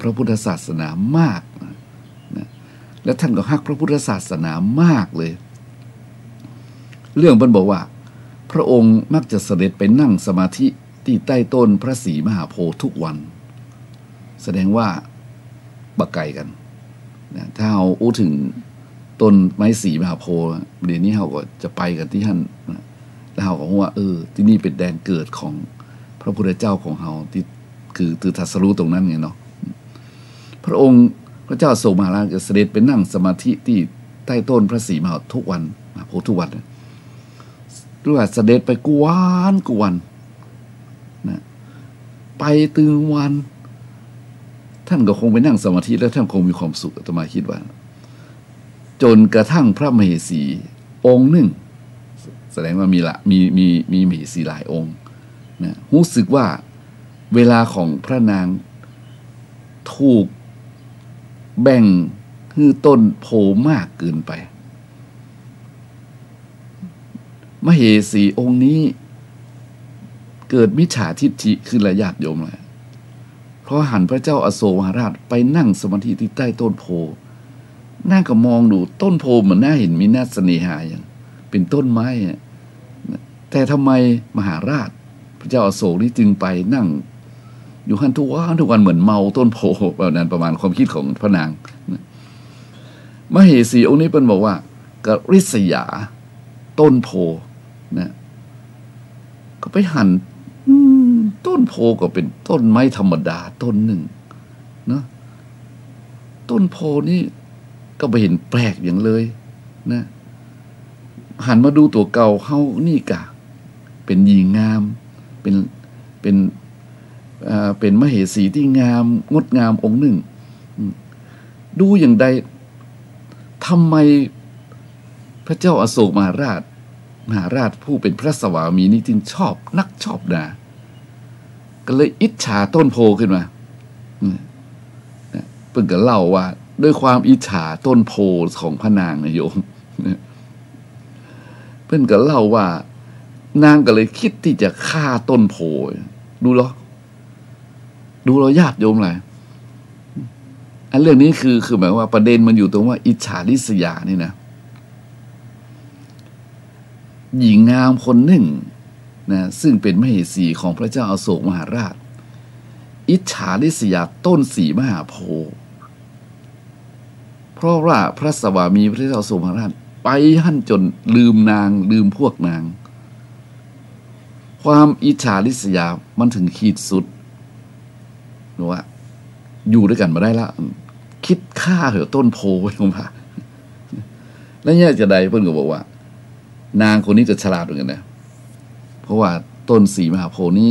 พระพุทธศาสนามากนะและท่านก็ฮักพระพุทธศาสนามากเลยเรื่องมันบอกว่าพระองค์มักจะเสด็จไปนั่งสมาธิที่ใต้ต้นพระศรีมหาโพธิ์ทุกวันแสดงว่าบักไกลกันนะถ้าเราอู้ถึงต้นไม้ศรีมหาโพธิ์เดี๋ยวนี้เราก็จะไปกันที่ท่านนะแล้วเราก็ว่าที่นี่เป็นแดนเกิดของพระพุทธเจ้าของเราที่คือตรัสรู้ตรงนั้นไงเนาะพระองค์พระเจ้าอโศกมหาราชจะเสด็จไปนั่งสมาธิที่ใต้ต้นพระศรีมหาโพธิ์ทุกวันนะด้วยเสด็จไปกวนนะไปตึงวันท่านก็คงไปนั่งสมาธิแล้วท่านคงมีความสุขอาตมาคิดว่าจนกระทั่งพระมเหสีองค์หนึ่งแสดงว่ามีมเหสีหลายองค์นะรู้สึกว่าเวลาของพระนางถูกแบ่งคือต้นโพมากเกินไปมเหสีองค์นี้เกิดมิจฉาทิฏฐิขึ้นละญาติโยมเลยเพราะหันพระเจ้าอโศกมหาราชไปนั่งสมาธิที่ใต้ต้นโพน่าก็มองดูต้นโพเหมือนน่าเห็นมีน่าเสน่หาอย่างเป็นต้นไม้แต่ทำไมมหาราชพระเจ้าอโศกนี้จึงไปนั่งอยู่ขั้นทุกวันเหมือนเมาต้นโพแบบนั้นประมาณความคิดของพระนางมเหสีองค์นี้เป็นบอกว่ากริษยาต้นโพนะก็ไปหันต้นโพก็เป็นต้นไม้ธรรมดาต้นหนึ่งนะต้นโพนี่ก็ไปเห็นแปลกอย่างเลยนะหันมาดูตัวเก่าเขานี่กะเป็นหญิงงามเป็นมเหสีที่งามงดงามองค์หนึ่งดูอย่างใดทำไมพระเจ้าอโศกมหาราชผู้เป็นพระสวามีนี่จึงชอบนาก็เลยอิจฉาต้นโพขึ้นมาเพิ่งก็เล่าว่าด้วยความอิจฉาต้นโพของพระนางนะโยมเพิ่งก็เล่าว่านางก็เลยคิดที่จะฆ่าต้นโพดูเราญาติโยมเลยอันเรื่องนี้คือหมายว่าประเด็นมันอยู่ตรงว่าอิจฉาริษยานี่นะหญิงงามคนหนึ่งนะซึ่งเป็นมเหสีของพระเจ้าอโศกมหาราชอิจฉาริษยาต้นศรีมหาโพธิ์เพราะว่าพระสวามีพระเจ้าอโศกมหาราชไปหั่นจนลืมนางลืมพวกนางความอิจฉาริษยามันถึงขีดสุดหรือว่าอยู่ด้วยกันมาได้ละคิดฆ่าเหอะต้นโพไว้ลงมาแล้วเนี่ยจะใดเพื่อนก็บอกว่านางคนนี้จะฉลาดเหมือนกันนะเพราะว่าต้นศรีมหาโพธิ์นี้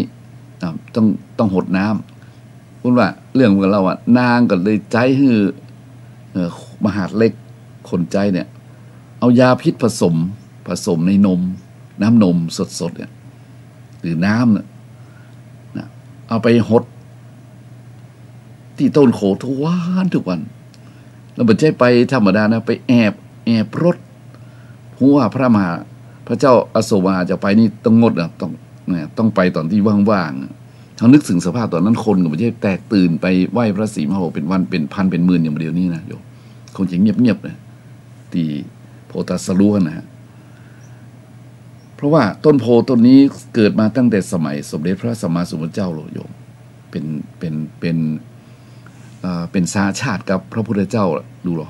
ต้องหดน้ำพูดว่าเรื่องของเรานางก็เลยใจให้มหาดเล็กคนใจเนี่ยเอายาพิษผสมในน้ำนมสดๆเนี่ยหรือน้ำเนี่ยเอาไปหด ที่ต้นโขทุกวันเราไม่ใช่ไปธรรมดานะไปแอบรถเพราะว่าพระเจ้าอโศกมหาจะไปนี่ต้องงดนะต้องไปตอนที่ว่างๆเขานึกถึงสภาพตอนนั้นคนก็ไม่ใช่แตกตื่นไปไหว้พระศรีมหาโพธิ์เป็นวันเป็นพันเป็นหมื่นอย่างเดียวนี้นะโยมคงจะเงียบๆนะที่โพธิสัตว์นะฮะเพราะว่าต้นโพต้นนี้เกิดมาตั้งแต่สมัยสมเด็จพระสัมมาสัมพุทธเจ้าโยมเป็นสาชาติกับพระพุทธเจ้าดูหรอ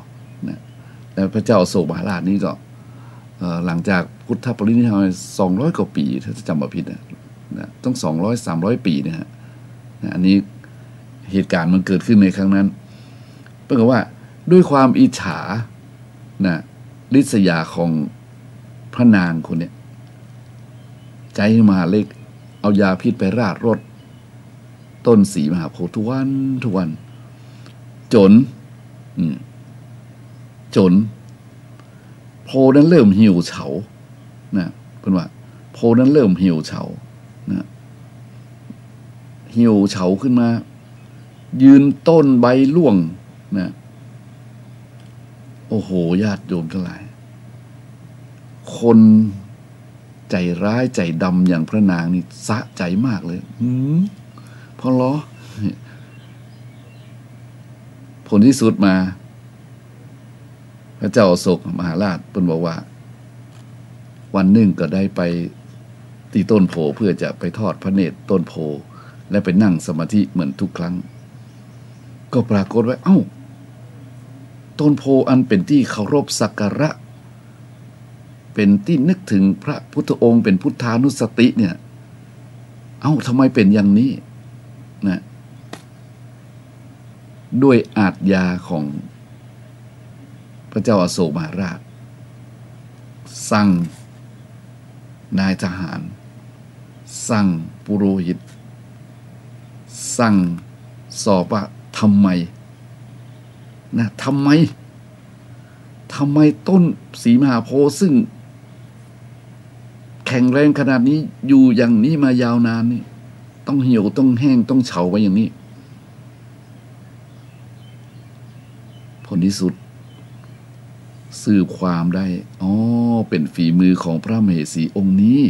นะแล้วพระเจ้าอโศกมหาราชนี่ก็หลังจากพุทธปรินิพพาน200 กว่าปีถ้าจะจำไม่ผิดนะต้อง200-300 ปีนะฮะอันนี้เหตุการณ์มันเกิดขึ้นในครั้งนั้นปรากฏว่าด้วยความอิจฉานะริษยาของพระนางคนเนี้ยใจมาเล็กเอายาพิษไปราดรถต้นศรีมหาโพธิ์ทุกวันจนโพนั้นเริ่มเหี่ยวเฉานะเป็นว่าโพนั้นเริ่มเหี่ยวเฉานะเหี่ยวเฉาขึ้นมายืนต้นใบร่วงนะโอ้โหญาติโยมทั้งหลายคนใจร้ายใจดำอย่างพระนางนี่สะใจมากเลยพอล้อผลที่สุดมาพระเจ้าอโศกมหาราชเพิ่นบอกว่าวันหนึ่งก็ได้ไปที่ต้นโพเพื่อจะไปทอดพระเนตรต้นโพและไปนั่งสมาธิเหมือนทุกครั้งก็ปรากฏว่าต้นโพอันเป็นที่เคารพสักการะเป็นที่นึกถึงพระพุทธองค์เป็นพุทธานุสติเนี่ยทำไมเป็นอย่างนี้นะด้วยอาทยาของพระเจ้าอโศกมหาราชสั่งนายทหารสั่งปุโรหิตสั่งสอบว่าทำไมต้นศรีมหาโพธิ์ซึ่งแข็งแรงขนาดนี้อยู่อย่างนี้มายาวนานนี่ต้องเหี่ยวต้องแห้งต้องเฉาไว้อย่างนี้ผลที่สุดสืบความได้เป็นฝีมือของพระมเหสีองค์นี้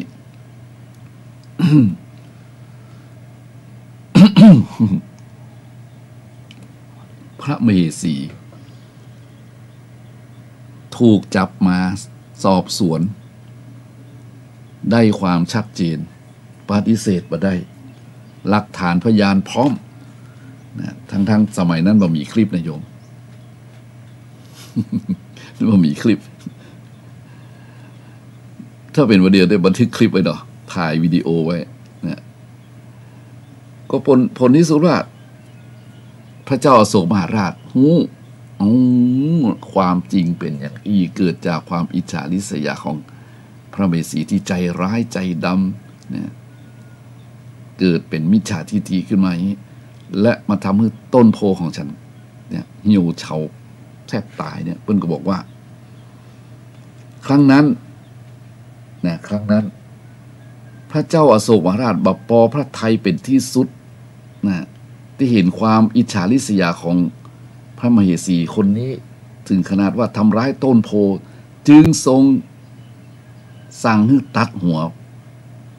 พระมเหสีถูกจับมาสอบสวนได้ความชัดเจนปฏิเสธมาได้หลักฐานพยานพร้อมนะทั้งสมัยนั้นบ่มีคลิปนะโยม บ่มีคลิปถ้าเป็นวันเดียวได้บันทึกคลิปไว้เนาะถ่ายวิดีโอไว้นะก็ผลที่สุดว่าพระเจ้าอโศกมหาราชความจริงเป็นอย่างนี้เกิดจากความอิจฉาริษยาของพระมเหสีที่ใจร้ายใจดำเนี่ยเกิดเป็นมิจฉาทิฏฐิขึ้นมาอย่างนี้และมาทำให้ต้นโพของฉันเนี่ยเหี่ยวเฉาแทบตายเนี่ยเพิ่นก็บอกว่าครั้งนั้นพระเจ้าอโศกมหาราชบัพปอพระทัยเป็นที่สุดนะที่เห็นความอิจฉาริษยาของพระมเหสีคนนี้ถึงขนาดว่าทำร้ายต้นโพจึงทรงสั่งให้ตัดหัว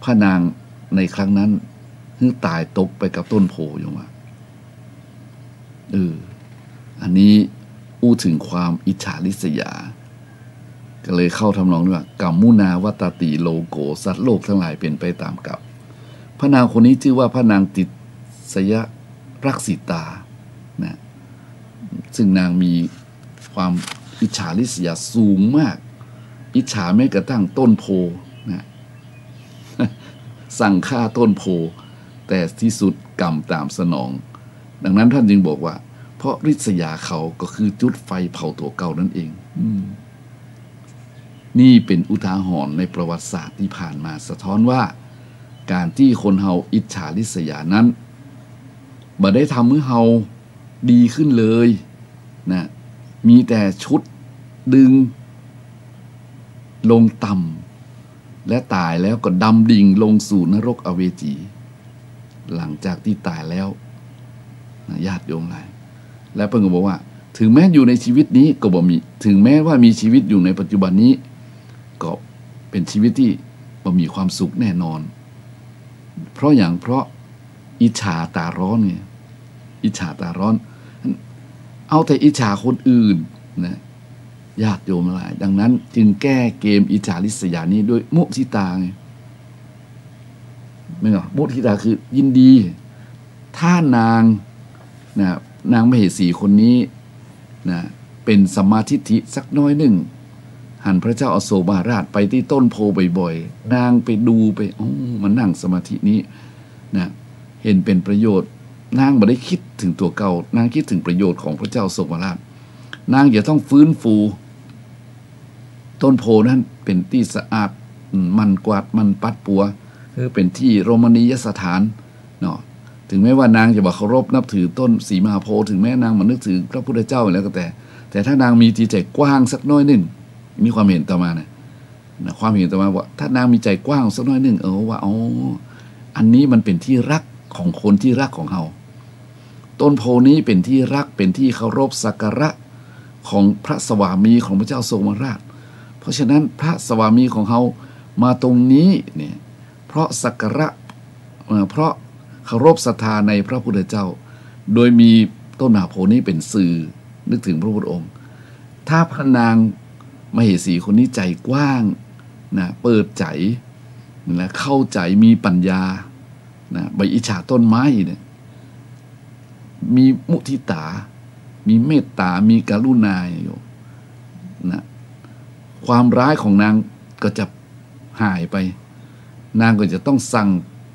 พระนางในครั้งนั้นให้ตายตกไปกับต้นโพอย่างว่าอันนี้อู้ถึงความอิจฉาริษยาก็เลยเข้าทำนองว่ากัมมุนาวัตติโลโกสัตว์โลกทั้งหลายเป็นไปตามกรรมพระนางคนนี้ชื่อว่าพระนางติสยรักษิตานะซึ่งนางมีความอิจฉาริษยาสูงมากอิจฉาแม้กระทั่งต้นโพนะสั่งฆ่าต้นโพแต่ที่สุดกรรมตามสนองดังนั้นท่านจึงบอกว่าเพราะริษยาเขาก็คือจุดไฟเผาตัวเก่านั่นเองนี่เป็นอุทาหรณ์ในประวัติศาสตร์ที่ผ่านมาสะท้อนว่าการที่คนเฮาอิจฉาริษยานั้นบ่ได้ทำให้เฮาดีขึ้นเลยนะมีแต่ชุดดึงลงต่ำและตายแล้วก็ดำดิ่งลงสู่นรกอเวจีหลังจากที่ตายแล้วญาติโยมหลาย และเพิ่นก็บอกว่าถึงแม้อยู่ในชีวิตนี้ก็บ่มีถึงแม้ว่ามีชีวิตอยู่ในปัจจุบันนี้ก็เป็นชีวิตที่บ่มีความสุขแน่นอนเพราะอิจฉาตาร้อนไงอิจฉาตาร้อนเอาแต่อิจฉาคนอื่นนะญาติโยมหลายดังนั้นจึงแก้เกมอิจฉาริษยานี้ด้วยมุทิตาไงไม่หรอมุทิตาคือยินดีถ้านางนางมเหสีคนนี้นะเป็นสัมมาทิฏฐิสักน้อยหนึ่งหันพระเจ้าอโศกมหาราชไปที่ต้นโพบ่อยๆนางไปดูไปมันนั่งสมาธินี้นะเห็นเป็นประโยชน์นางไม่ได้คิดถึงตัวเก่านางคิดถึงประโยชน์ของพระเจ้าอโศกมหาราชนางอย่าต้องฟื้นฟูต้นโพนั้นเป็นที่สะอาดมันกวาดมันปัดปัวคือเป็นที่โรมณียสถานเนาะถึงแม้ว่านางจะบอกเคารพนับถือต้นสีมหาโพธิ์ถึงแม้นางมันนึกถึงพระพุทธเจ้าแล้วก็แต่ถ้านางมีจิตใจกว้างสักน้อยหนึ่งมีความเห็นต่อมานะความเห็นต่อมาว่าถ้านางมีใจกว้างสักน้อยหนึ่งว่าอันนี้มันเป็นที่รักของคนที่รักของเราต้นโพนี้เป็นที่รักเป็นที่เคารพสักการะของพระสวามีของพระเจ้าทรงมหาราชเพราะฉะนั้นพระสวามีของเรามาตรงนี้เนี่ยเพราะสักการะเพราะเคารพศรัทธาในพระพุทธเจ้าโดยมีต้นมหาโพธิ์นี้เป็นสื่อนึกถึงพระพุทธองค์ถ้าพระนางมเหสีคนนี้ใจกว้างนะเปิดใจนะเข้าใจมีปัญญานะใบอิจฉาต้นไม้เนี่ยมีมุทิตามีเมตตามีกรุณาอยู่นะความร้ายของนางก็จะหายไปนางก็จะต้องสั่ง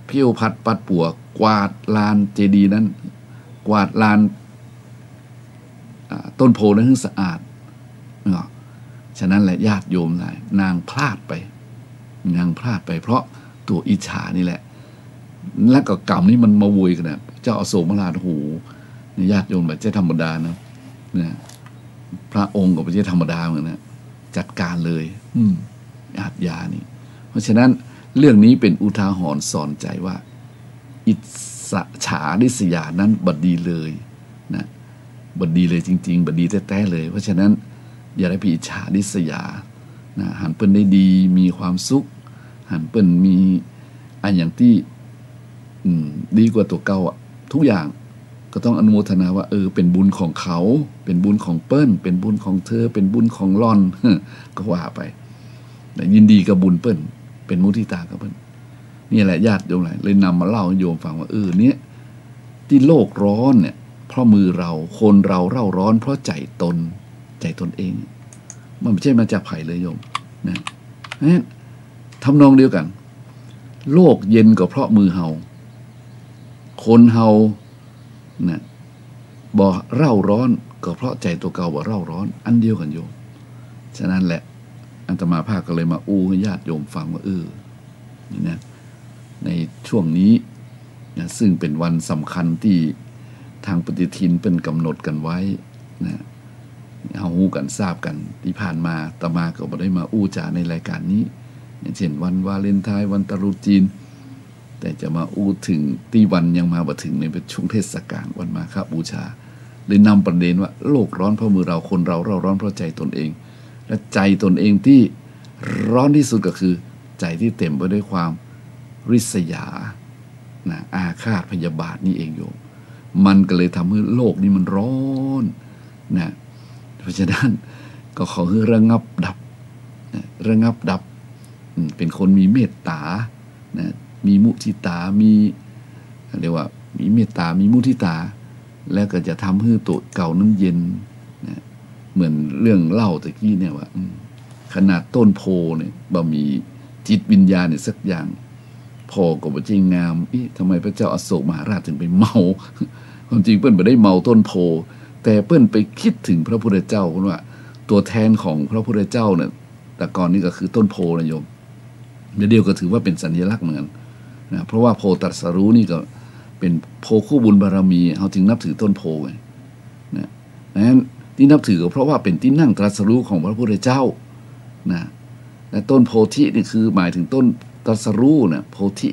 เพี้ยวพัดปัดปัวกวาดลานเจดีย์นั้นกวาดลานต้นโพนั้นให้สะอาดฉะนั้นแหละญาติโยมหลายนางพลาดไปเพราะตัวอิจฉานี่แหละและก็กรรมนี้มันมาวุ่ยกันนะเจ้าอโศกมหาราชโหญาติโยมแบบเจ้าธรรมดานะพระองค์ก็ไม่ใช่ธรรมดาเหมือนนะจัดการเลยอาทยานี่เพราะฉะนั้นเรื่องนี้เป็นอุทาหรณ์สอนใจว่าอิจฉาริษยานั้นบดีเลยนะบดีเลยจริงๆบดีแท้ๆเลยเพราะฉะนั้นอย่าได้ไปอิจฉาริษยานะหันเปิ้นได้ดีมีความสุขหันเปิ้นมีอันอย่างที่ดีกว่าตัวเก่าทุกอย่างก็ต้องอนุโมทนาว่าเป็นบุญของเขาเป็นบุญของเปิ้นเป็นบุญของเธอเป็นบุญของร่อนก็ว่าไปยินดีกับบุญเปิ้นเป็นมุทิตากับเปิ้นนี่แหละญาติโยมหลายเลยนำมาเล่าให้โยมฟังว่าเนี่ยที่โลกร้อนเนี่ยเพราะมือเราคนเราเร่าร้อนเพราะใจตนเองมันไม่ใช่มาจากไผ่เลยโยมนะนั่นทำนองเดียวกันโลกเย็นก็เพราะมือเฮาคนเฮานะบ่เร่าร้อนก็เพราะใจตัวเก่าบ่เร่าร้อนอันเดียวกันโยมฉะนั้นแหละอาตมาภาคก็เลยมาให้ญาติโยมฟังว่านี่นะในช่วงนี้นะซึ่งเป็นวันสำคัญที่ทางปฏิทินเป็นกำหนดกันไว้นะเอาฮู้กันทราบกันที่ผ่านมาอาตมาก็บ่ได้มาจาในรายการนี้อย่างเช่นวันวาเลนไทน์วันตรุษจีนแต่จะมาถึงที่วันยังมาบ่ถึงในช่วงเทศกาลวันมาฆบูชาเลยนำประเด็นว่าโลกร้อนเพราะมือเราคนเราเร่าร้อนเพราะใจตนเองและใจตนเองที่ร้อนที่สุดก็คือใจที่เต็มไปด้วยความริษยานะอาฆาตพยาบาทนี่เองโยมมันก็เลยทำให้โลกนี้มันร้อนนะเพราะฉะนั้นก็ขอให้ระงับดับเป็นคนมีเมตตานะมีมุทิตามีเรียกว่ามีเมตตามีมุทิตาแล้วก็จะทำให้ตัวเก่านั้นเย็นนะเหมือนเรื่องเล่าตะกี้เนี่ยว่าขนาดต้นโพเนี่ยบ่มีจิตวิญญาณเนี่ยสักอย่างพอก็บ่จริงงามทำไมพระเจ้าอโศกมหาราชถึงไปเมาความจริงเปิ้นบ่ได้เมาต้นโพแต่เปิ้นไปคิดถึงพระพุทธเจ้าว่าตัวแทนของพระพุทธเจ้าเนี่ยแต่ก่อนนี้ก็คือต้นโพนะโยมเดียวก็ถือว่าเป็นสัญลักษณ์เหมือนนะเพราะว่าโพตรัสรู้นี่ก็เป็นโพคู่บุญบารมีเขาจึงนับถือต้นโพไงนะนั้นที่นับถือก็เพราะว่าเป็นที่นั่งตรัสรู้ของพระพุทธเจ้านะและต้นโพธินี่คือหมายถึงต้นตรัสรู้นะโพธิ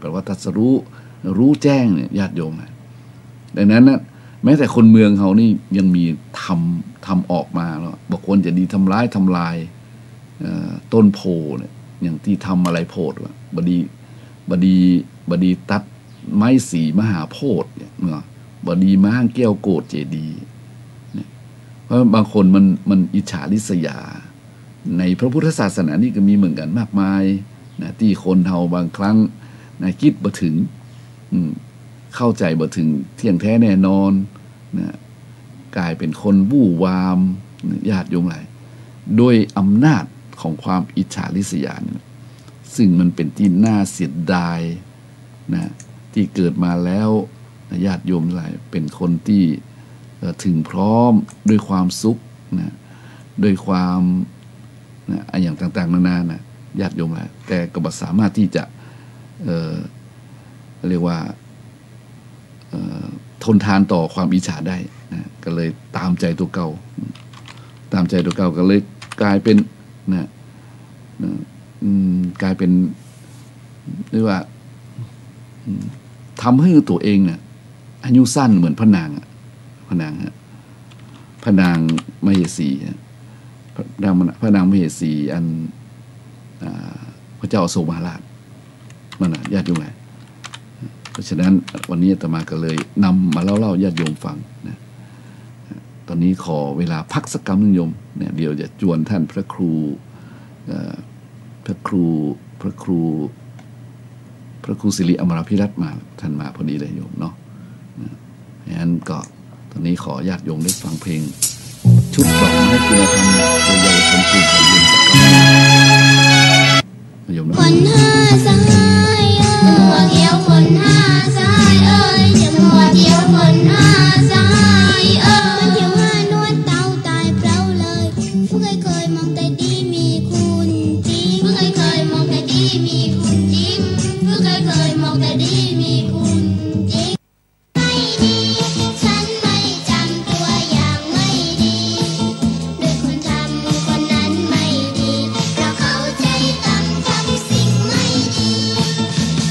แปลว่าตรัสรู้แจ้งเนี่ยญาติโยมดังนั้นนะ แม้แต่คนเมืองเขานี่ยังมีทำออกมาแล้วบอกควรจะดีทำลายต้นโพเนี่ยอย่างที่ทำอะไรโพดว่าบดีตัดไม้สีมหาโพธิ์เนี่ยเนาะบดีมห้างแก้วโกฏเจดีเนี่ยเพราะบางคนมันอิจฉาริษยาในพระพุทธศาสนานี่ก็มีเหมือนกันมากมายนะที่คนเฮาบางครั้งนะคิดบ่ถึงเข้าใจบ่ถึงเที่ยงแท้แน่นอนนะกลายเป็นคนบู้วามญาติโยมหลายด้วยอำนาจของความอิจฉาริษยาเนี่ยซึ่งมันเป็นที่น่าเสียดายนะที่เกิดมาแล้วญาติโยมหลายเป็นคนที่ถึงพร้อมด้วยความสุขนะด้วยความนะอย่างต่างๆนานานะญาติโยมหลายแต่ก็บ่สามารถที่จะเรียกว่าทนทานต่อความอิจฉาได้นะก็เลยตามใจตัวเก่าก็เลยกลายเป็นนะกลายเป็นเรียกว่าทำให้ตัวเองเนี่ยอายุสั้นเหมือนพระนางพระนางมเหสีพระนางมเหสีอันพระเจ้าอโศกมหาราชมันญาติโยมเพราะฉะนั้นวันนี้อาตมาก็เลยนำมาเล่าญาติโยมฟังนะตอนนี้ขอเวลาพักสักกำหนึ่งโยมเนี่ยเดี๋ยวจะจวนท่านพระครูศิริอมรพิรัตน์มาท่านมาพอดีเลยโยมเนาะงั้นก็ตอนนี้ขอญาติโยมได้ฟังเพลงชุดดอกไม้คุณธรรมตัวเยาวชนกลุ่มของโยมสักกำโยมเนาะคนห้าสายหัวเขียวคนห้าสายจะหัวเขียวคนห้าสายมันเที่ยวห้านวดเต่าตายเปล่าเลยเพิ่งเคยมองแต่ดีมีคุณจริงเพิ่งเคยมองแต่ดีมีคุณจริงเพิ่งเคยมองแต่ดีมีคุณจริงไม่ดีฉันไม่จำตัวอย่างไม่ดีด้วยคนทำคนนั้นไม่ดีเพราะเขาใจต่ำทำสิ่งไม่ดี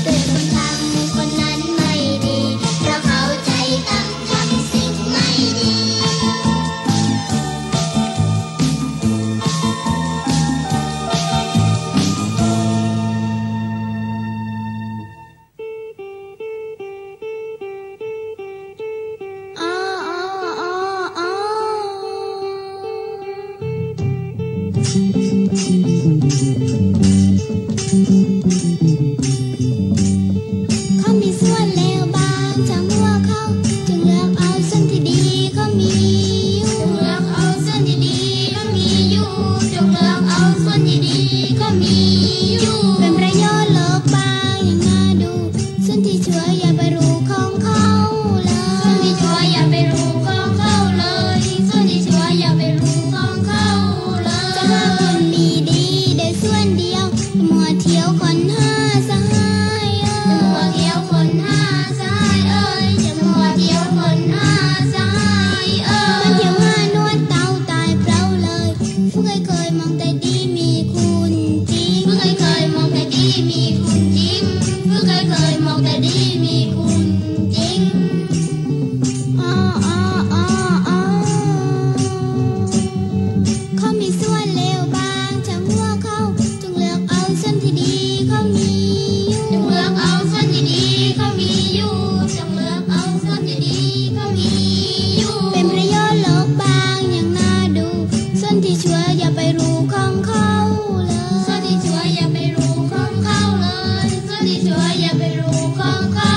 ด้วยคนทำคนนั้นไม่ดีเพราะเขาใจต่ำทำสิ่งไม่ดี อ้ออ้ออ้ออ้อ เขามีส่วนเลวบางจากหัวเขาจึงเลือกเอาส่วนที่ดีก็มีอยู่จงเลือกเอาส่วนที่ดีก็มีอยู่จงเลือกเอาส่วนที่ดีก็มีอยู่เป็นประโยชน์โลกบางอย่างน่าดูส่วนที่ชั่วอย่าไปรู้ของเขาเลยส่วนที่ชั่วอย่าไปรู้ของเขาเลยส่วนที่ชั่วอย่าไปรู้ของเขาเลยจะหาคนมีดีได้ส่วนเดียวมัวเที่ยวคนห้าสหายจะมัวเที่ยวคนห้าสหายจะมัวเที่ยวคนห้าสหายมันเที่ยวห้านวดเต่าตายเปล่าเลยเพิ่งเคยมองแต่ดีมีคุณจริงเพิ่งเคยมองแต่ดีมีคุณจริงเพิ่งเคยมองแต่ดีมีคุณจริงอ้ออ้ออ้ออ้อ เขามีส่วนเลวบางจากหัวเขาจงเลือกเอาส่วนที่ดีเขามีอยู่จงเลือกเอาส่วนที่ดีเขามีอยู่จงเลือกเอาส่วนที่ดีเขามีอยู่เป็นประโยชน์โลกบางอย่างน่าดูส่วนที่ชั่วอย่าไปรู้ของเขาเลยส่วนที่ชั่วอย่าไปรู้ของเขาเลยส่วนที่ชั่วอย่าไปรู้ของเขา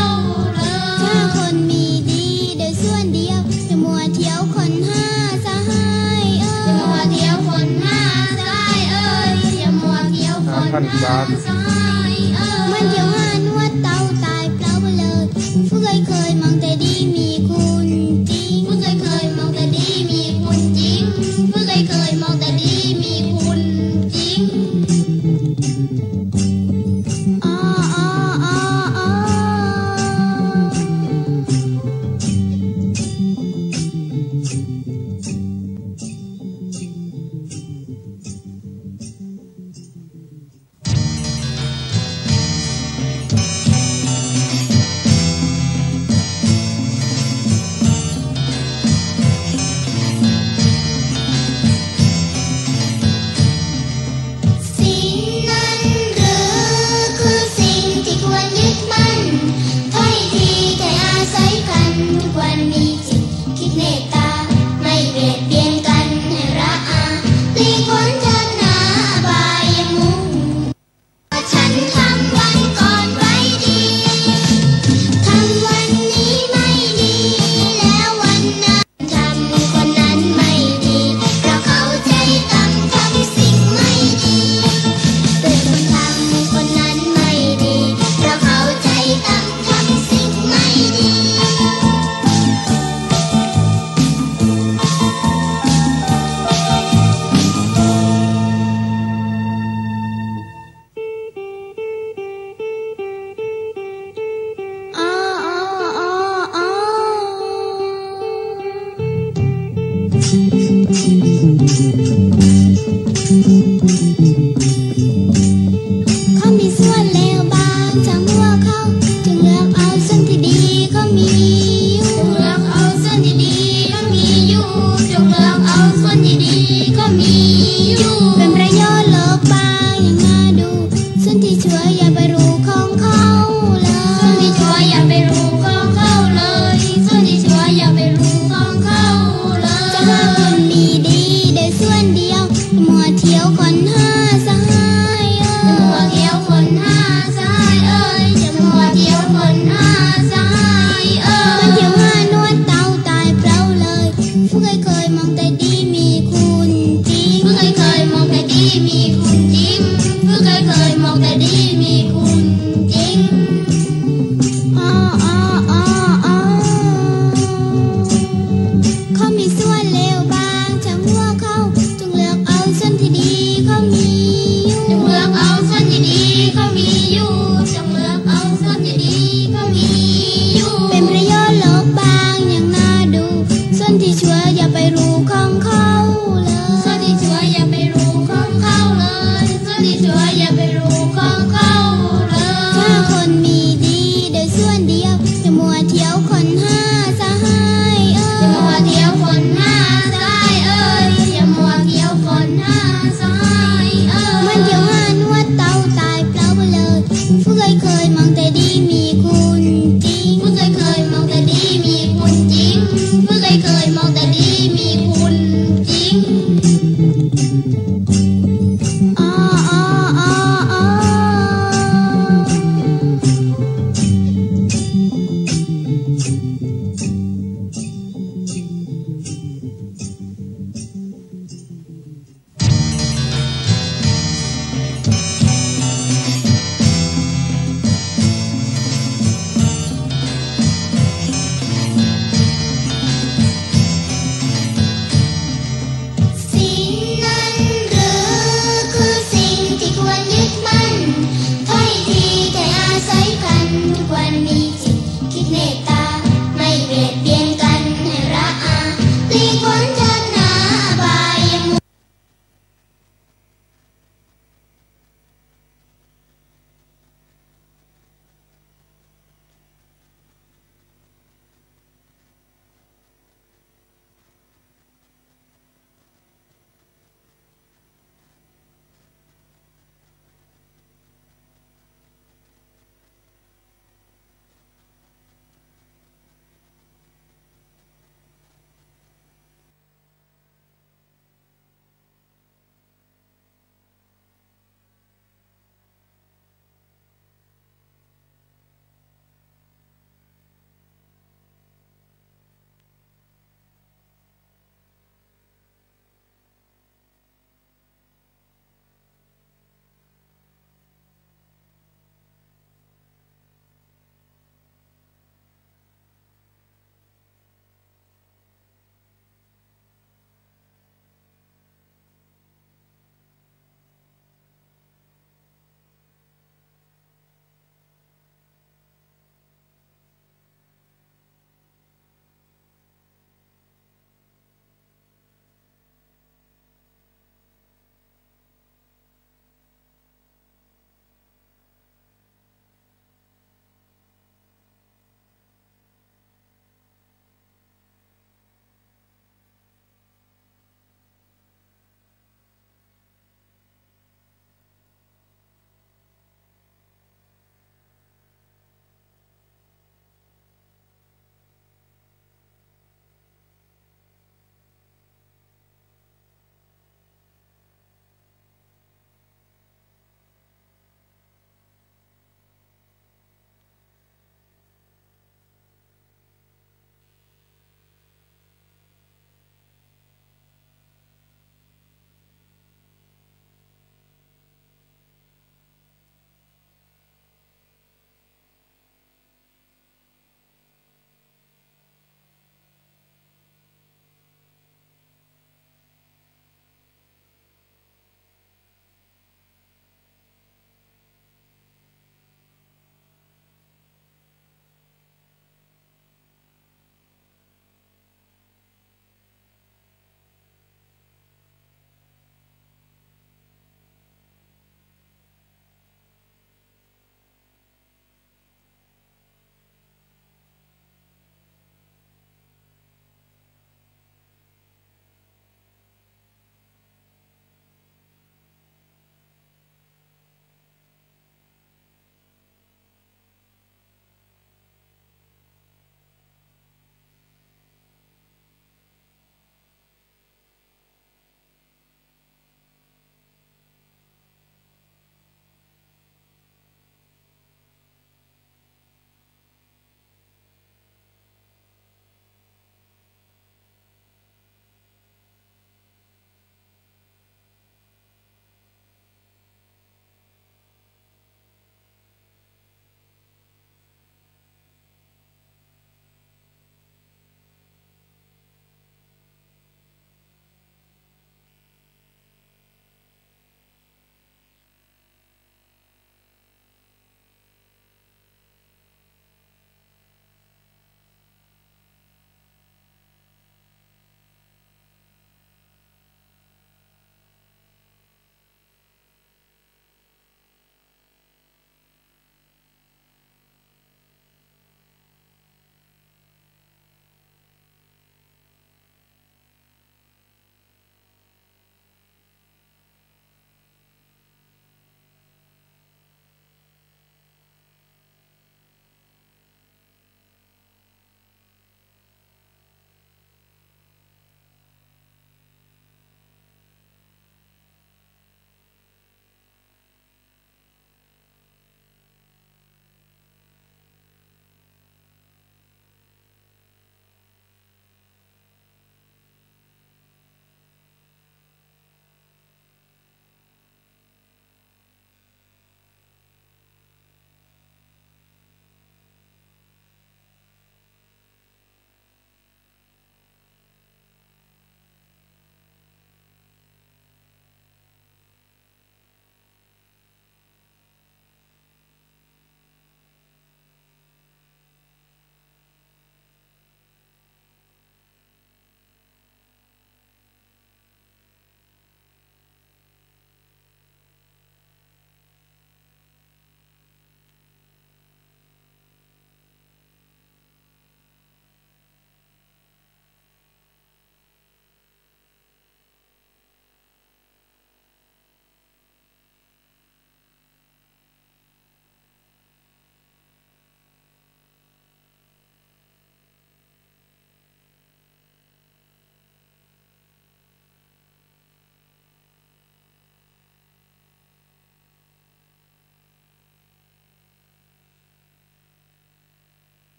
เลยถ้าคนมีดีได้ส่วนเดียวจะมัวเที่ยวคนห้าสหายจะมัวเที่ยวคนห้าสหายจะมัวเที่ยวคนห้าสหายมันเที่ยวห้านวดเต่าตายเปล่าเลยเพิ่งเคยมองแต่ดีมีคุณจริงเพิ่งเคยมองแต่ดีมีคุณจริงเพิ่งเคยมองแต่ดีมีคุณจริงอ้ออ้ออ้ออ้อ เขามีส่วนเลวบางจากหัวเขาจึงเลือกเอาส่วนที่ดีก็มีอยู่จึงเลือกเอาส่วนที่ดีก็มีอยู่จงเลือกเอาส่วนที่ดีก็มีอยู่เป็นประโยชน์โลกบางอย่างน่าดูส่วนที่ชั่วอย่าไปรู้ของเขาเลยส่วนที่ชั่วอย่าไปรู้ของเขาเลยส่วนที่ชั่วอย่าไปรู้ของเขาเลยจะหาคนมีดีได้ส่วนเดียวมัวเที่ยวคนหาสหายจะมัวเที่ยวคนหาสหายเอ้ยจะมัวเที่ยวคนหาสหายเอ้ยมันเที่ยวหานวดเต่าตายเปล่าเลยผู้เคยมองแต่ดีมีคุณจริงผู้เคยมองแต่ดีมีคุณจริงผู้เคยมองแต่ดีมีคุณจริงอ้ออ้ออ้ออ้อเขามีส่วนเลวบางจากหัวเขาจงเลือกเอาส่วนที่ดีเขามีอยู่จงเลือกเอาส่วนที่ดีเขามีอยู่จงเลือกเอาส่วนที่ดีเขามีอยู่เป็นประโยชน์โลกบางอย่างน่าดูส่วนที่ชั่วอย่าไปรู้ของเขา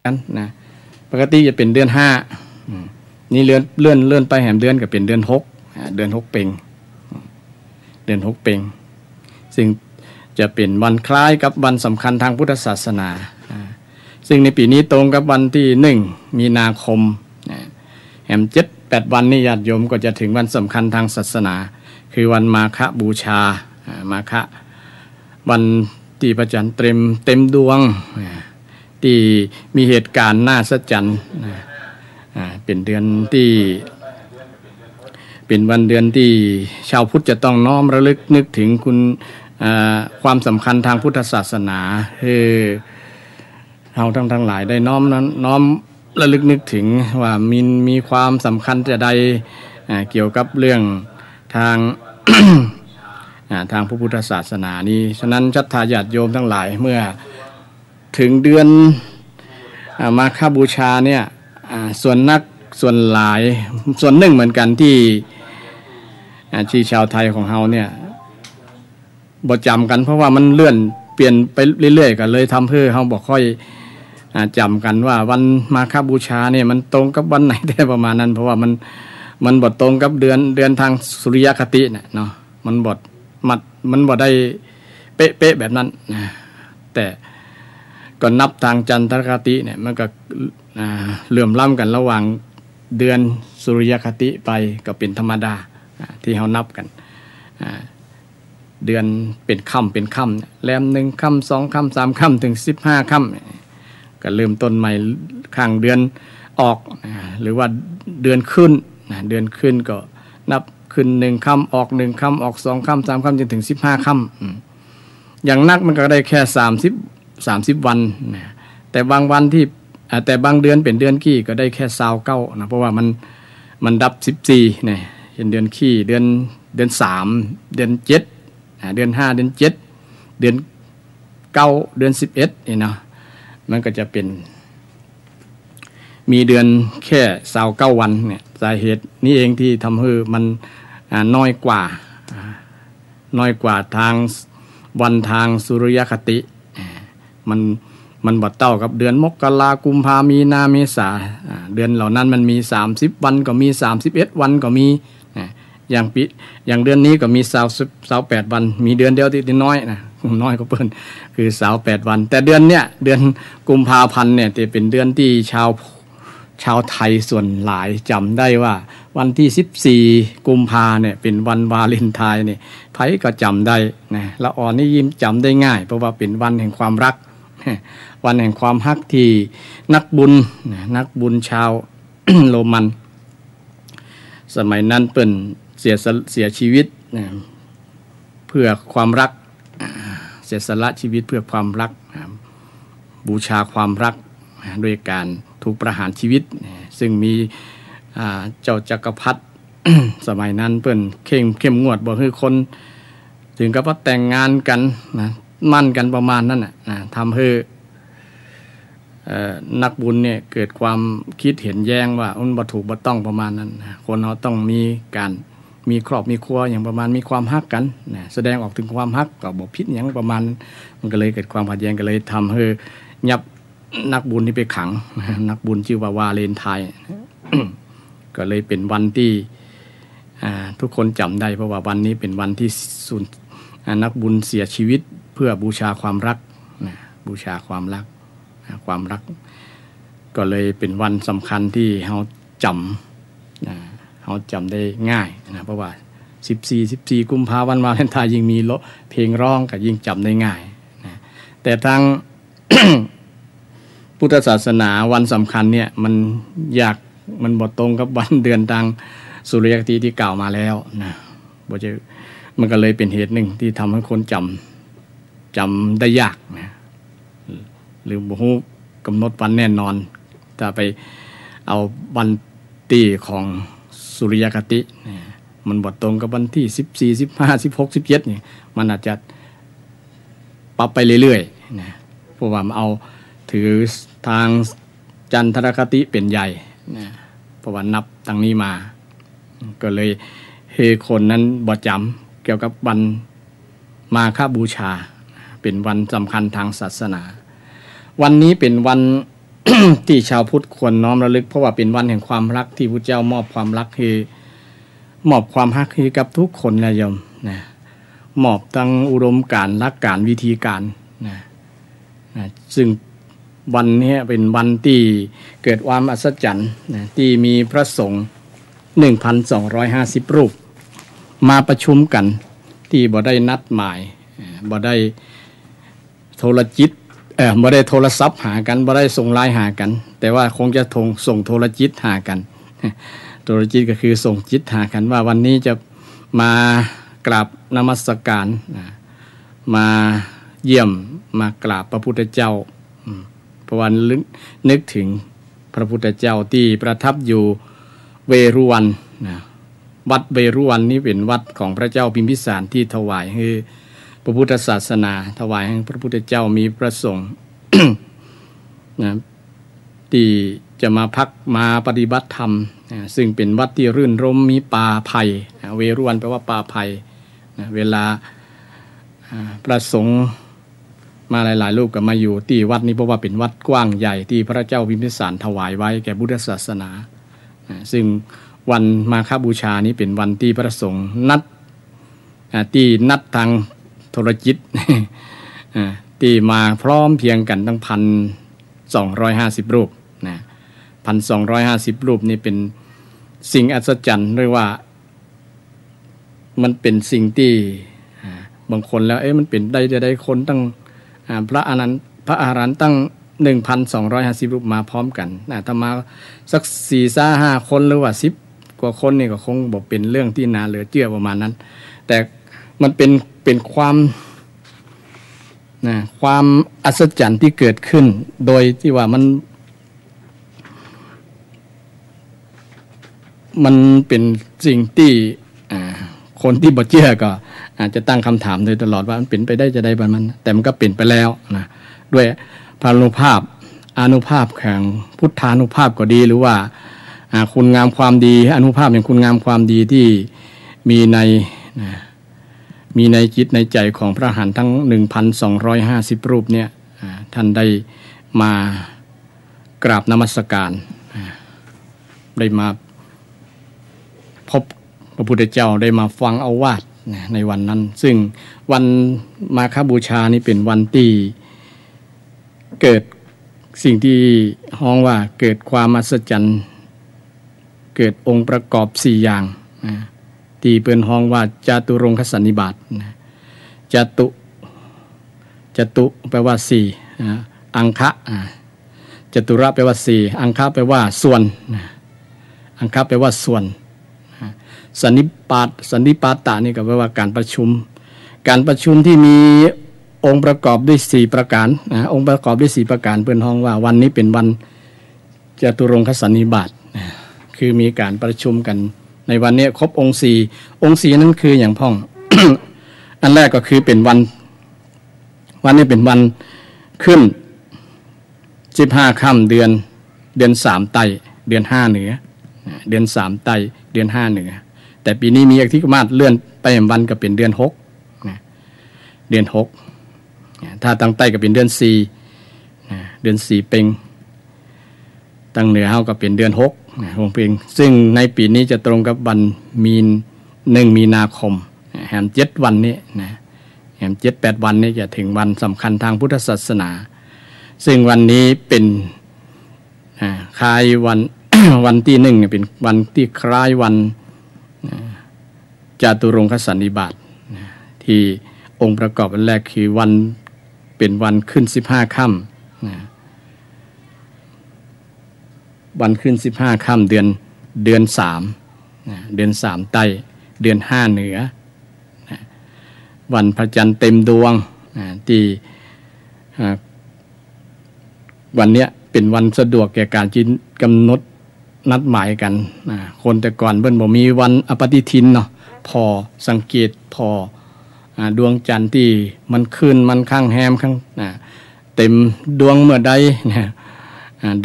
กันนะปกติจะเป็นเดือนห้านี่เลื่อนไปแหมเดือนก็เป็นเดือนหกเดือนหกเพ็งเดือนหกเพ็งซึ่งจะเป็นวันคล้ายกับวันสำคัญทางพุทธศาสนาซึ่งในปีนี้ตรงกับวันที่1 มีนาคมแหม7-8 วันนี้ญาติโยมก็จะถึงวันสำคัญทางศาสนาคือวันมาฆบูชามาฆวันที่พระจันทร์เต็มดวงที่มีเหตุการณ์น่าสัศจรรย์เป็นเดือนที่เป็นวันเดือนที่ชาวพุทธจะต้องน้อมระลึกนึกถึงคุณความสำคัญทางพุทธศาสนาคือเราทั้งหลายได้น้อมระลึกนึกถึงว่ามีความสำคัญจะใดเกี่ยวกับเรื่องทาง ทางพระพุทธศาสนานี้ฉะนั้นศรัทธาญาติโยมทั้งหลายเมื่อถึงเดือนมาฆบูชาเนี่ยส่วนหลายส่วนหนึ่งเหมือนกันที่ชาวไทยของเราเนี่ยบ่จำกันเพราะว่ามันเลื่อนเปลี่ยนไปเรื่อยๆกันเลยทำให้เราบ่ค่อยจำกันว่าวันมาฆบูชาเนี่ยมันตรงกับวันไหนได้ประมาณนั้นเพราะว่ามันบ่ตรงกับเดือนทางสุริยคติเนี่ยเนาะมันบ่ได้เป๊ะแบบนั้นนะแต่ก็นับทางจันทรคติเนี่ยมันก็เหลื่อมล้ำกันระหว่างเดือนสุริยคติไปก็เป็นธรรมดาที่เขานับกันเดือนเป็นค่ำแรม1 ค่ำ 2 ค่ำ 3 ค่ำถึง15 ค่ำก็เริ่มต้นใหม่ข้างเดือนออกหรือว่าเดือนขึ้นเดือนขึ้นก็นับขึ้น1 ค่ำออก1 ค่ำออก2 ค่ำ 3 ค่ำจนถึง15 ค่ำอย่างนักมันก็ได้แค่30 วันแต่บางวันที่แต่บางเดือนเป็นเดือนขี้ก็ได้แค่29นะเพราะว่ามันดับ14เนี่ยเช่นเดือนขี้เดือน3เดือน7เดือน5เดือน7เดือน9เดือน11นี่เนาะมันก็จะเป็นมีเดือนแค่29 วันเนี่ยสาเหตุนี้เองที่ทำให้มันน้อยกว่าทางวันทางสุริยคติมันบ่เท่ากับเดือนมกรากุมภามีนาเมษาเดือนเหล่านั้นมันมี30 วันก็มี31 วันก็มีอย่างเดือนนี้ก็มี28 วันมีเดือนเดียวที่น้อยก็เพิ่นคือ28 วันแต่เดือนเนี้ยเดือนกุมภาพันธ์เนี่ยจะเป็นเดือนที่ชาวไทยส่วนหลายจำได้ว่าวันที่14 กุมภาเนี่ยเป็นวันวาเลนไทน์เนี่ยไผก็จำได้นะละอ่อนนี่ยิ้มจำได้ง่ายเพราะว่าเป็นวันแห่งความรักวันแห่งความฮักที่นักบุญชาว โรมันสมัยนั้นเปิ้นเสียชีวิตเพื่อความรักเสียสละชีวิตเพื่อความรักบูชาความรักด้วยการถูกประหารชีวิตซึ่งมีเจ้าจักรพรรดิ สมัยนั้นเปิ้นเข้มงวดบ่ให้คนถึงกับว่าแต่งงานกันนะมั่นกันประมาณนั้นทำให้นักบุญเนี่ยเกิดความคิดเห็นแย้งว่ามันบ่ถูกบ่ต้องประมาณนั้นคนเราต้องมีครอบมีครัวอย่างประมาณมีความฮักกันแสดงออกถึงความฮักก็บ่ผิดหยังประมาณมันก็เลยเกิดความขัดแย้งก็เลยทำให้ยับนักบุญที่ไปขังนักบุญชื่อว่าวาเลนไทน์ ก็เลยเป็นวันที่ทุกคนจำได้เพราะว่าวันนี้เป็นวันที่นักบุญเสียชีวิตเพื่อบูชาความรักบูชาความรักก็เลยเป็นวันสำคัญที่เราจำได้ง่ายนะเพราะว่า14 กุมภาพันธ์วาเลนไทน์ยิ่งมีเพลงร้องก็ยิ่งจำได้ง่ายนะแต่ทาง พุทธศาสนาวันสำคัญเนี่ยมันบ่ตรงกับวันเดือนทางสุริยคติที่กล่าวมาแล้วนะมันก็เลยเป็นเหตุหนึ่งที่ทำให้คนจำได้ยากนะหรือบ่ฮู้กำหนดวันแน่นอนถ้าไปเอาวันตีของสุริยคติมันบ่ตรงกับวันที่14 15 16 17นี่มันอาจจะปรับไปเรื่อยๆนะเพราะว่าเอาถือทางจันทรคติเป็นใหญ่นะเพราะว่านับตั้งนี้มาก็เลยคนนั้นบ่จำเกี่ยวกับวันมาฆบูชาเป็นวันสำคัญทางศาสนาวันนี้เป็นวัน ที่ชาวพุทธควรน้อมระลึกเพราะว่าเป็นวันแห่งความรักที่พระเจ้ามอบความรักคือมอบความรักให้กับทุกคนนะโยมนะมอบทั้งอุดมการณ์หลักการวิธีการนะซึ่งวันนี้เป็นวันที่เกิดความอัศจรรย์นะที่มีพระสงฆ์ 1,250 รูปมาประชุมกันที่บ่ได้นัดหมายบ่ได้โทรจิตบ่ได้โทรศัพท์หากันบ่ได้ส่งไลน์หากันแต่ว่าคงจะส่งโทรจิตหากันโทรจิตก็คือส่งจิตหากันว่าวันนี้จะมากราบนมัสการมาเยี่ยมมากราบพระพุทธเจ้าเพราะวันนึกถึงพระพุทธเจ้าที่ประทับอยู่เวรุวันวัดเวรุวันนี้เป็นวัดของพระเจ้าพิมพิสารที่ถวายให้พระพุทธศาสนาถวายให้พระพุทธเจ้ามีประสงค์ นะที่จะมาพักมาปฏิบัติธรรมซึ่งเป็นวัดที่รื่นรมมีป่าไผ่เวรุวันแปลว่าป่าไผ่เวลาประสงค์มาหลายๆรูปก็มาอยู่ที่วัดนี้เพราะว่าเป็นวัดกว้างใหญ่ที่พระเจ้าพิมพิสารถวายไว้แก่พุทธศาสนาซึ่งวันมาฆบูชานี้เป็นวันที่พระสงฆ์นัดทางโทรจิต ที่มาพร้อมเพียงกันตั้ง 1,250 รูปนะ 1,250 รูปนี่เป็นสิ่งอัศจรรย์เรียกว่ามันเป็นสิ่งที่บางคนแล้วมันเป็นได้คนตั้งพระอรหันต์ตั้ง 1,250 รูปมาพร้อมกันถ้ามาสัก 4-5 คนหรือว่า10กว่าคนนี่ก็คงบอกเป็นเรื่องที่น่าเหลือเชื่อประมาณนั้นแต่มันเป็นความอัศจรรย์ที่เกิดขึ้นโดยที่ว่ามันเป็นสิ่งที่คนที่บ่เชื่อก็อาจจะตั้งคำถามโดยตลอดว่ามันเป็นไปได้จะได้ประมาณนั้นแต่มันก็เป็นไปแล้วนะด้วยพานุภาพอานุภาพแห่งพุทธานุภาพก็ดีหรือว่าคุณงามความดีอนุภาพแห่งคุณงามความดีที่มีในจิตในใจของพระอรหันต์ทั้ง 1,250 รูปเนี่ยท่านได้มากราบนมัสการได้มาพบพระพุทธเจ้าได้มาฟังโอวาทในวันนั้นซึ่งวันมาฆบูชานี่เป็นวันที่เกิดสิ่งที่ฮ้องว่าเกิดความอัศจรรย์เกิดองค์ประกอบ4อย่างที่เปิ้นฮ้องว่าจตุรงคสันนิบาตจตุแปลว่า4อังคะจตุระแปลว่า4อังคะแปลว่าส่วนอังคะแปลว่าส่วนสันนิปาตะนี่ก็แปลว่าการประชุมที่มีองค์ประกอบด้วย4ประการองค์ประกอบด้วย4ประการเปิ้นฮ้องว่าวันนี้เป็นวันจตุรงคสันนิบาตคือมีการประชุมกันในวันนี้ครบองค์4นั้นคืออย่างพ่อง อันแรกก็คือเป็นวันนี้เป็นวันขึ้น15ค่ำเดือน3ไต่เดือน5เหนือเดือน3ไต่เดือน5เหนือแต่ปีนี้มีอธิกมาศเลื่อนไปวันก็เป็นเดือน6เดือน6ถ้าตั้งใต้ก็เป็นเดือน4เดือน4เพ็งตั้งเหนือเฮาก็เป็นเดือน6วงเพ็งซึ่งในปีนี้จะตรงกับวัน1 มีนาคมแหม7วันนี้แหม7-8 วันนี้จะถึงวันสำคัญทางพุทธศาสนาซึ่งวันนี้เป็นคล้ายวัน วันที่1เนี่ยเป็นวันที่คล้ายวันจตุรงคสันนิบาตที่องค์ประกอบอันแรกคือวันเป็นวันขึ้น15ค่ำวันขึ้น15ค่ำเดือน3เดือน3ใต้เดือน5เหนือวันพระจันทร์เต็มดวงที่วันเนี้ยเป็นวันสะดวกแก่การกำหนดนัดหมายกันคนแต่ก่อนเพิ่นบ่มีวันอปฏิทินเนาะพอสังเกตพอดวงจันทร์ที่มันขึ้นมันข้างแฮมข้างเต็มดวงเมื่อใด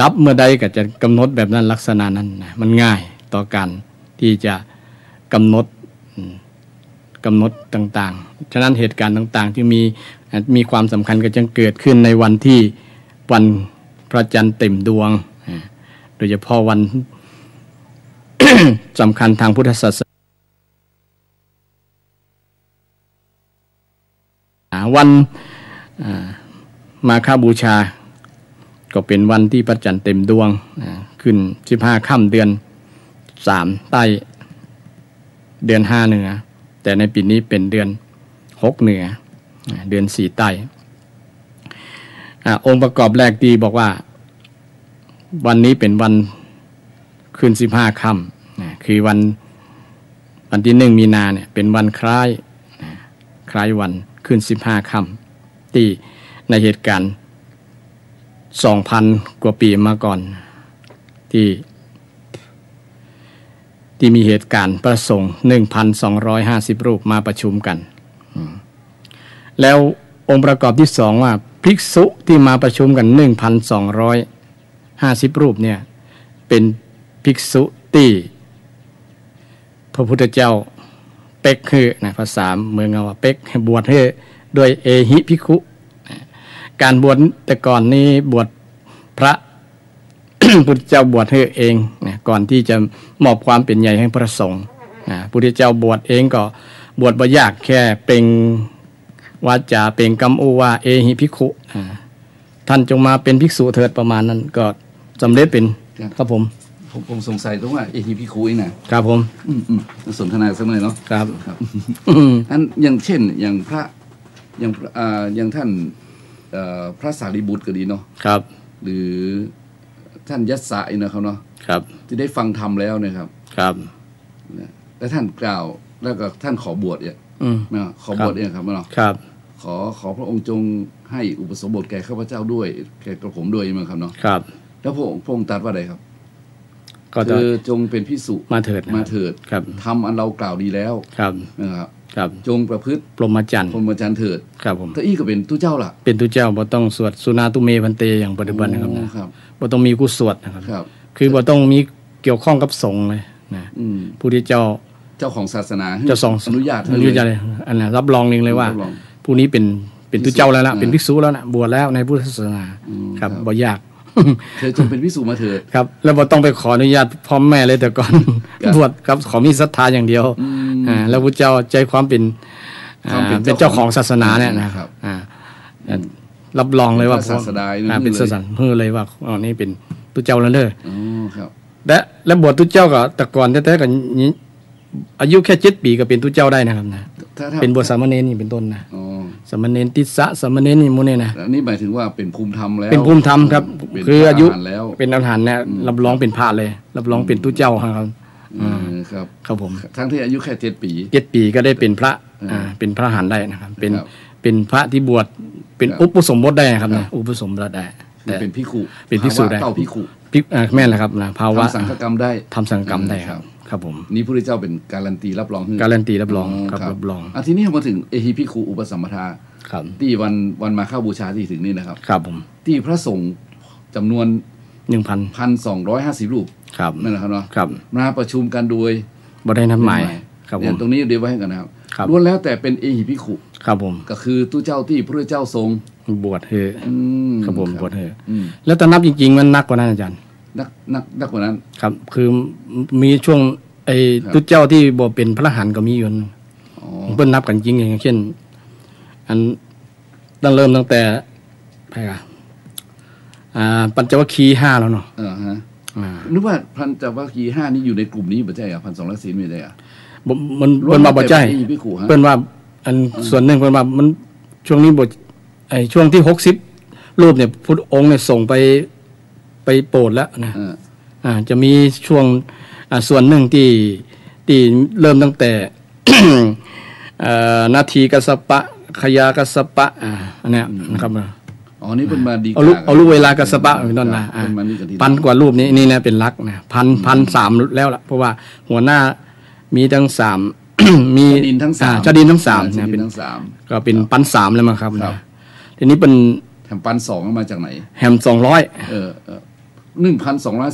ดับเมื่อใดก็จะกำหนดแบบนั้นลักษณะนั้นมันง่ายต่อการที่จะกำหนดต่างๆฉะนั้นเหตุการณ์ต่างๆที่มีความสำคัญก็จะเกิดขึ้นในวันที่วันพ ระจันทร์เต็มดวงโดยเฉพาะวัน สำคัญทางพุทธศาสนาวันมาฆบูชาก็เป็นวันที่พระจันทร์เต็มดวงขึ้น15 ค่ำเดือน3ใต้เดือน5เหนือแต่ในปีนี้เป็นเดือน6เหนือเดือน4ใต้องค์ประกอบแรกที่บอกว่าวันนี้เป็นวันขึ้น15 ค่ำคือวันที่1 มีนาเนี่ยเป็นวันคล้ายวันขึ้น15 ค่ำที่ในเหตุการณ์ 2,000 กว่าปีมาก่อนที่มีเหตุการณ์ประสงค์ 1,250 รูปมาประชุมกันแล้วองค์ประกอบที่2ว่าภิกษุที่มาประชุมกัน 1,250 รูปเนี่ยเป็นภิกษุที่พระพุทธเจ้าเป๊กคือนะภาษาเมืองว่าเป๊กบวชให้ด้วยเอหิภิกขุการบวชแต่ก่อนนี้บวชพระ พุทธเจ้าบวชให้เองนะก่อนที่จะมอบความเป็นใหญ่ให้พระสงฆ์พุทธเจ้าบวชเองก็บวชบ่ยากแค่เปล่งวาจาเปล่งคำโอวาเอหิภิกขุท่านจงมาเป็นภิกษุเถิดประมาณนั้นก็สำเร็จเป็นครับผมสงสัยตรงว่าเอหิภิกขุนี่นะครับผมสนทนาสักหน่อยเนาะครับอันอย่างเช่นอย่างพระอย่างท่านพระสารีบุตรก็ดีเนาะครับหรือท่านยัสสะนะครับเนาะครับที่ได้ฟังธรรมแล้วนะครับครับแล้วท่านกล่าวแล้วก็ท่านขอบวชเนี่ยขอบวชเนี่ยครับเนาะครับขอพระองค์จงให้อุปสมบทแก่ข้าพเจ้าด้วยแก่กระผมด้วยมั้งครับเนาะครับแล้วพระองค์ตรัสว่าอะไรครับคือจงเป็นภิกษุมาเถิดครับทำอันเรากล่าวดีแล้วครับนะครับจงประพฤติพรหมจรรย์เถิดครับผมถ้าอี้ก็เป็นตุเจ้าล่ะเป็นตุเจ้าบ่ต้องสวดสุนาตุเมพันเตอย่างปัจจุบันนะครับนะครับบ่ต้องมีกุศลนะครับคือบ่ต้องมีเกี่ยวข้องกับสงฆ์เลยนะผู้ที่เจ้าของศาสนาเจ้าอนุญาตเลยอันนั้นรับรองเลยว่าผู้นี้เป็นตุเจ้าแล้วนะเป็นภิกษุแล้วนะบวชแล้วในพุทธศาสนาครับบ่ยากเธอจงเป็นภิกษุมาเถิดครับแล้วบ่ต้องไปขออนุญาตพ่อแม่เลยแต่ก่อนบวชครับขอมีศรัทธาอย่างเดียวแล้วพระเจ้าใจความเป็นเจ้าของศาสนาเนี่ยนะครับรับรองเลยว่าศาสดาเป็นศาสนาเพื่อเลยว่านี่เป็นตุเจ้าแล้วเด้อครับและบวชตุเจ้าก็แต่ก่อนแท้ๆก็อายุแค่7 ปีก็เป็นตุเจ้าได้นะครับนะเป็นบวชสามเณรนี่เป็นต้นนะสามเณรติสสะสามเณรนี่มุนี่นะนี่หมายถึงว่าเป็นภูมิธรรมแล้วเป็นภูมิธรรมครับคืออายุเป็นอรหันต์เนี่ยรับรองเป็นพระเลยรับรองเป็นตุเจ้าครับครับผมทั้งที่อายุแค่7 ปีก็ได้เป็นพระเป็นพระอรหันต์ได้นะครับเป็นพระที่บวชเป็นอุปสมบทได้ครับนะอุปสมบทได้เป็นภิกขุได้เต่าภิกขุแม่นแหละครับนะภาวะทำสังฆกรรมได้ทำสังฆกรรมได้ครับผมนี่พระพุทธเจ้าเป็นการันตีรับรองการันตีรับรองครับรับรองทีนี้มาถึงเอหิภิกขุอุปสัมปทาที่วันมาเข้าบูชาที่ถึงนี่นะครับครับผมที่พระสงฆ์จำนวน 1,250 รูปนั่นแหละครับเนาะมาประชุมกันโดยบ่ได้นัดหมายครับผมตรงนี้เดี๋ยวไว้ให้กันนะครับล้วนแล้วแต่เป็นเอหิภิกขุครับผมก็คือตู้เจ้าที่พระเจ้าทรงบวชเฮ้ครับผมบวชเฮ้แล้วแต่นับจริงๆมันนักกว่านั้นอาจารย์นักกว่านั้นครับคือมีช่วงไอ้ตู้เจ้าที่บวชเป็นพระอรหันต์ก็มีอยู่เพิ่นนับกันจริงอย่างเช่นอันเริ่มตั้งแต่ใครอ่ะปัญจวัคคีย์5แล้วเนาะนึกว่าปัญจวัคคีย์5นี่อยู่ในกลุ่มนี้บ่ใช่อ่ะ1,200 ศีลไม่ได้อ่ะมันเพิ่นว่าบ่ใช่เพิ่นว่าอันส่วนหนึ่งเพิ่นว่ามันช่วงนี้บทไอ้ช่วงที่60รูปเนี่ยพุทธองค์เนี่ยส่งไปโปรดแล้วนะจะมีช่วงส่วนหนึ่งที่เริ่มตั้งแต่นาทีกัสสปะขยากัสสปะอันเนี้ยนะครับนี่เป็นมาดีเอารูปเวลากัสสปะเป็นต้นนะพันกว่ารูปนี้นะเป็นลักนะ1,300แล้วล่ะเพราะว่าหัวหน้ามีทั้ง3มีดินทั้ง3ชาดินทั้ง3เนี่ยเป็นก็เป็น1,300แล้วมั้งครับทีนี้เป็นแฮม1,200มาจากไหนแฮม1,200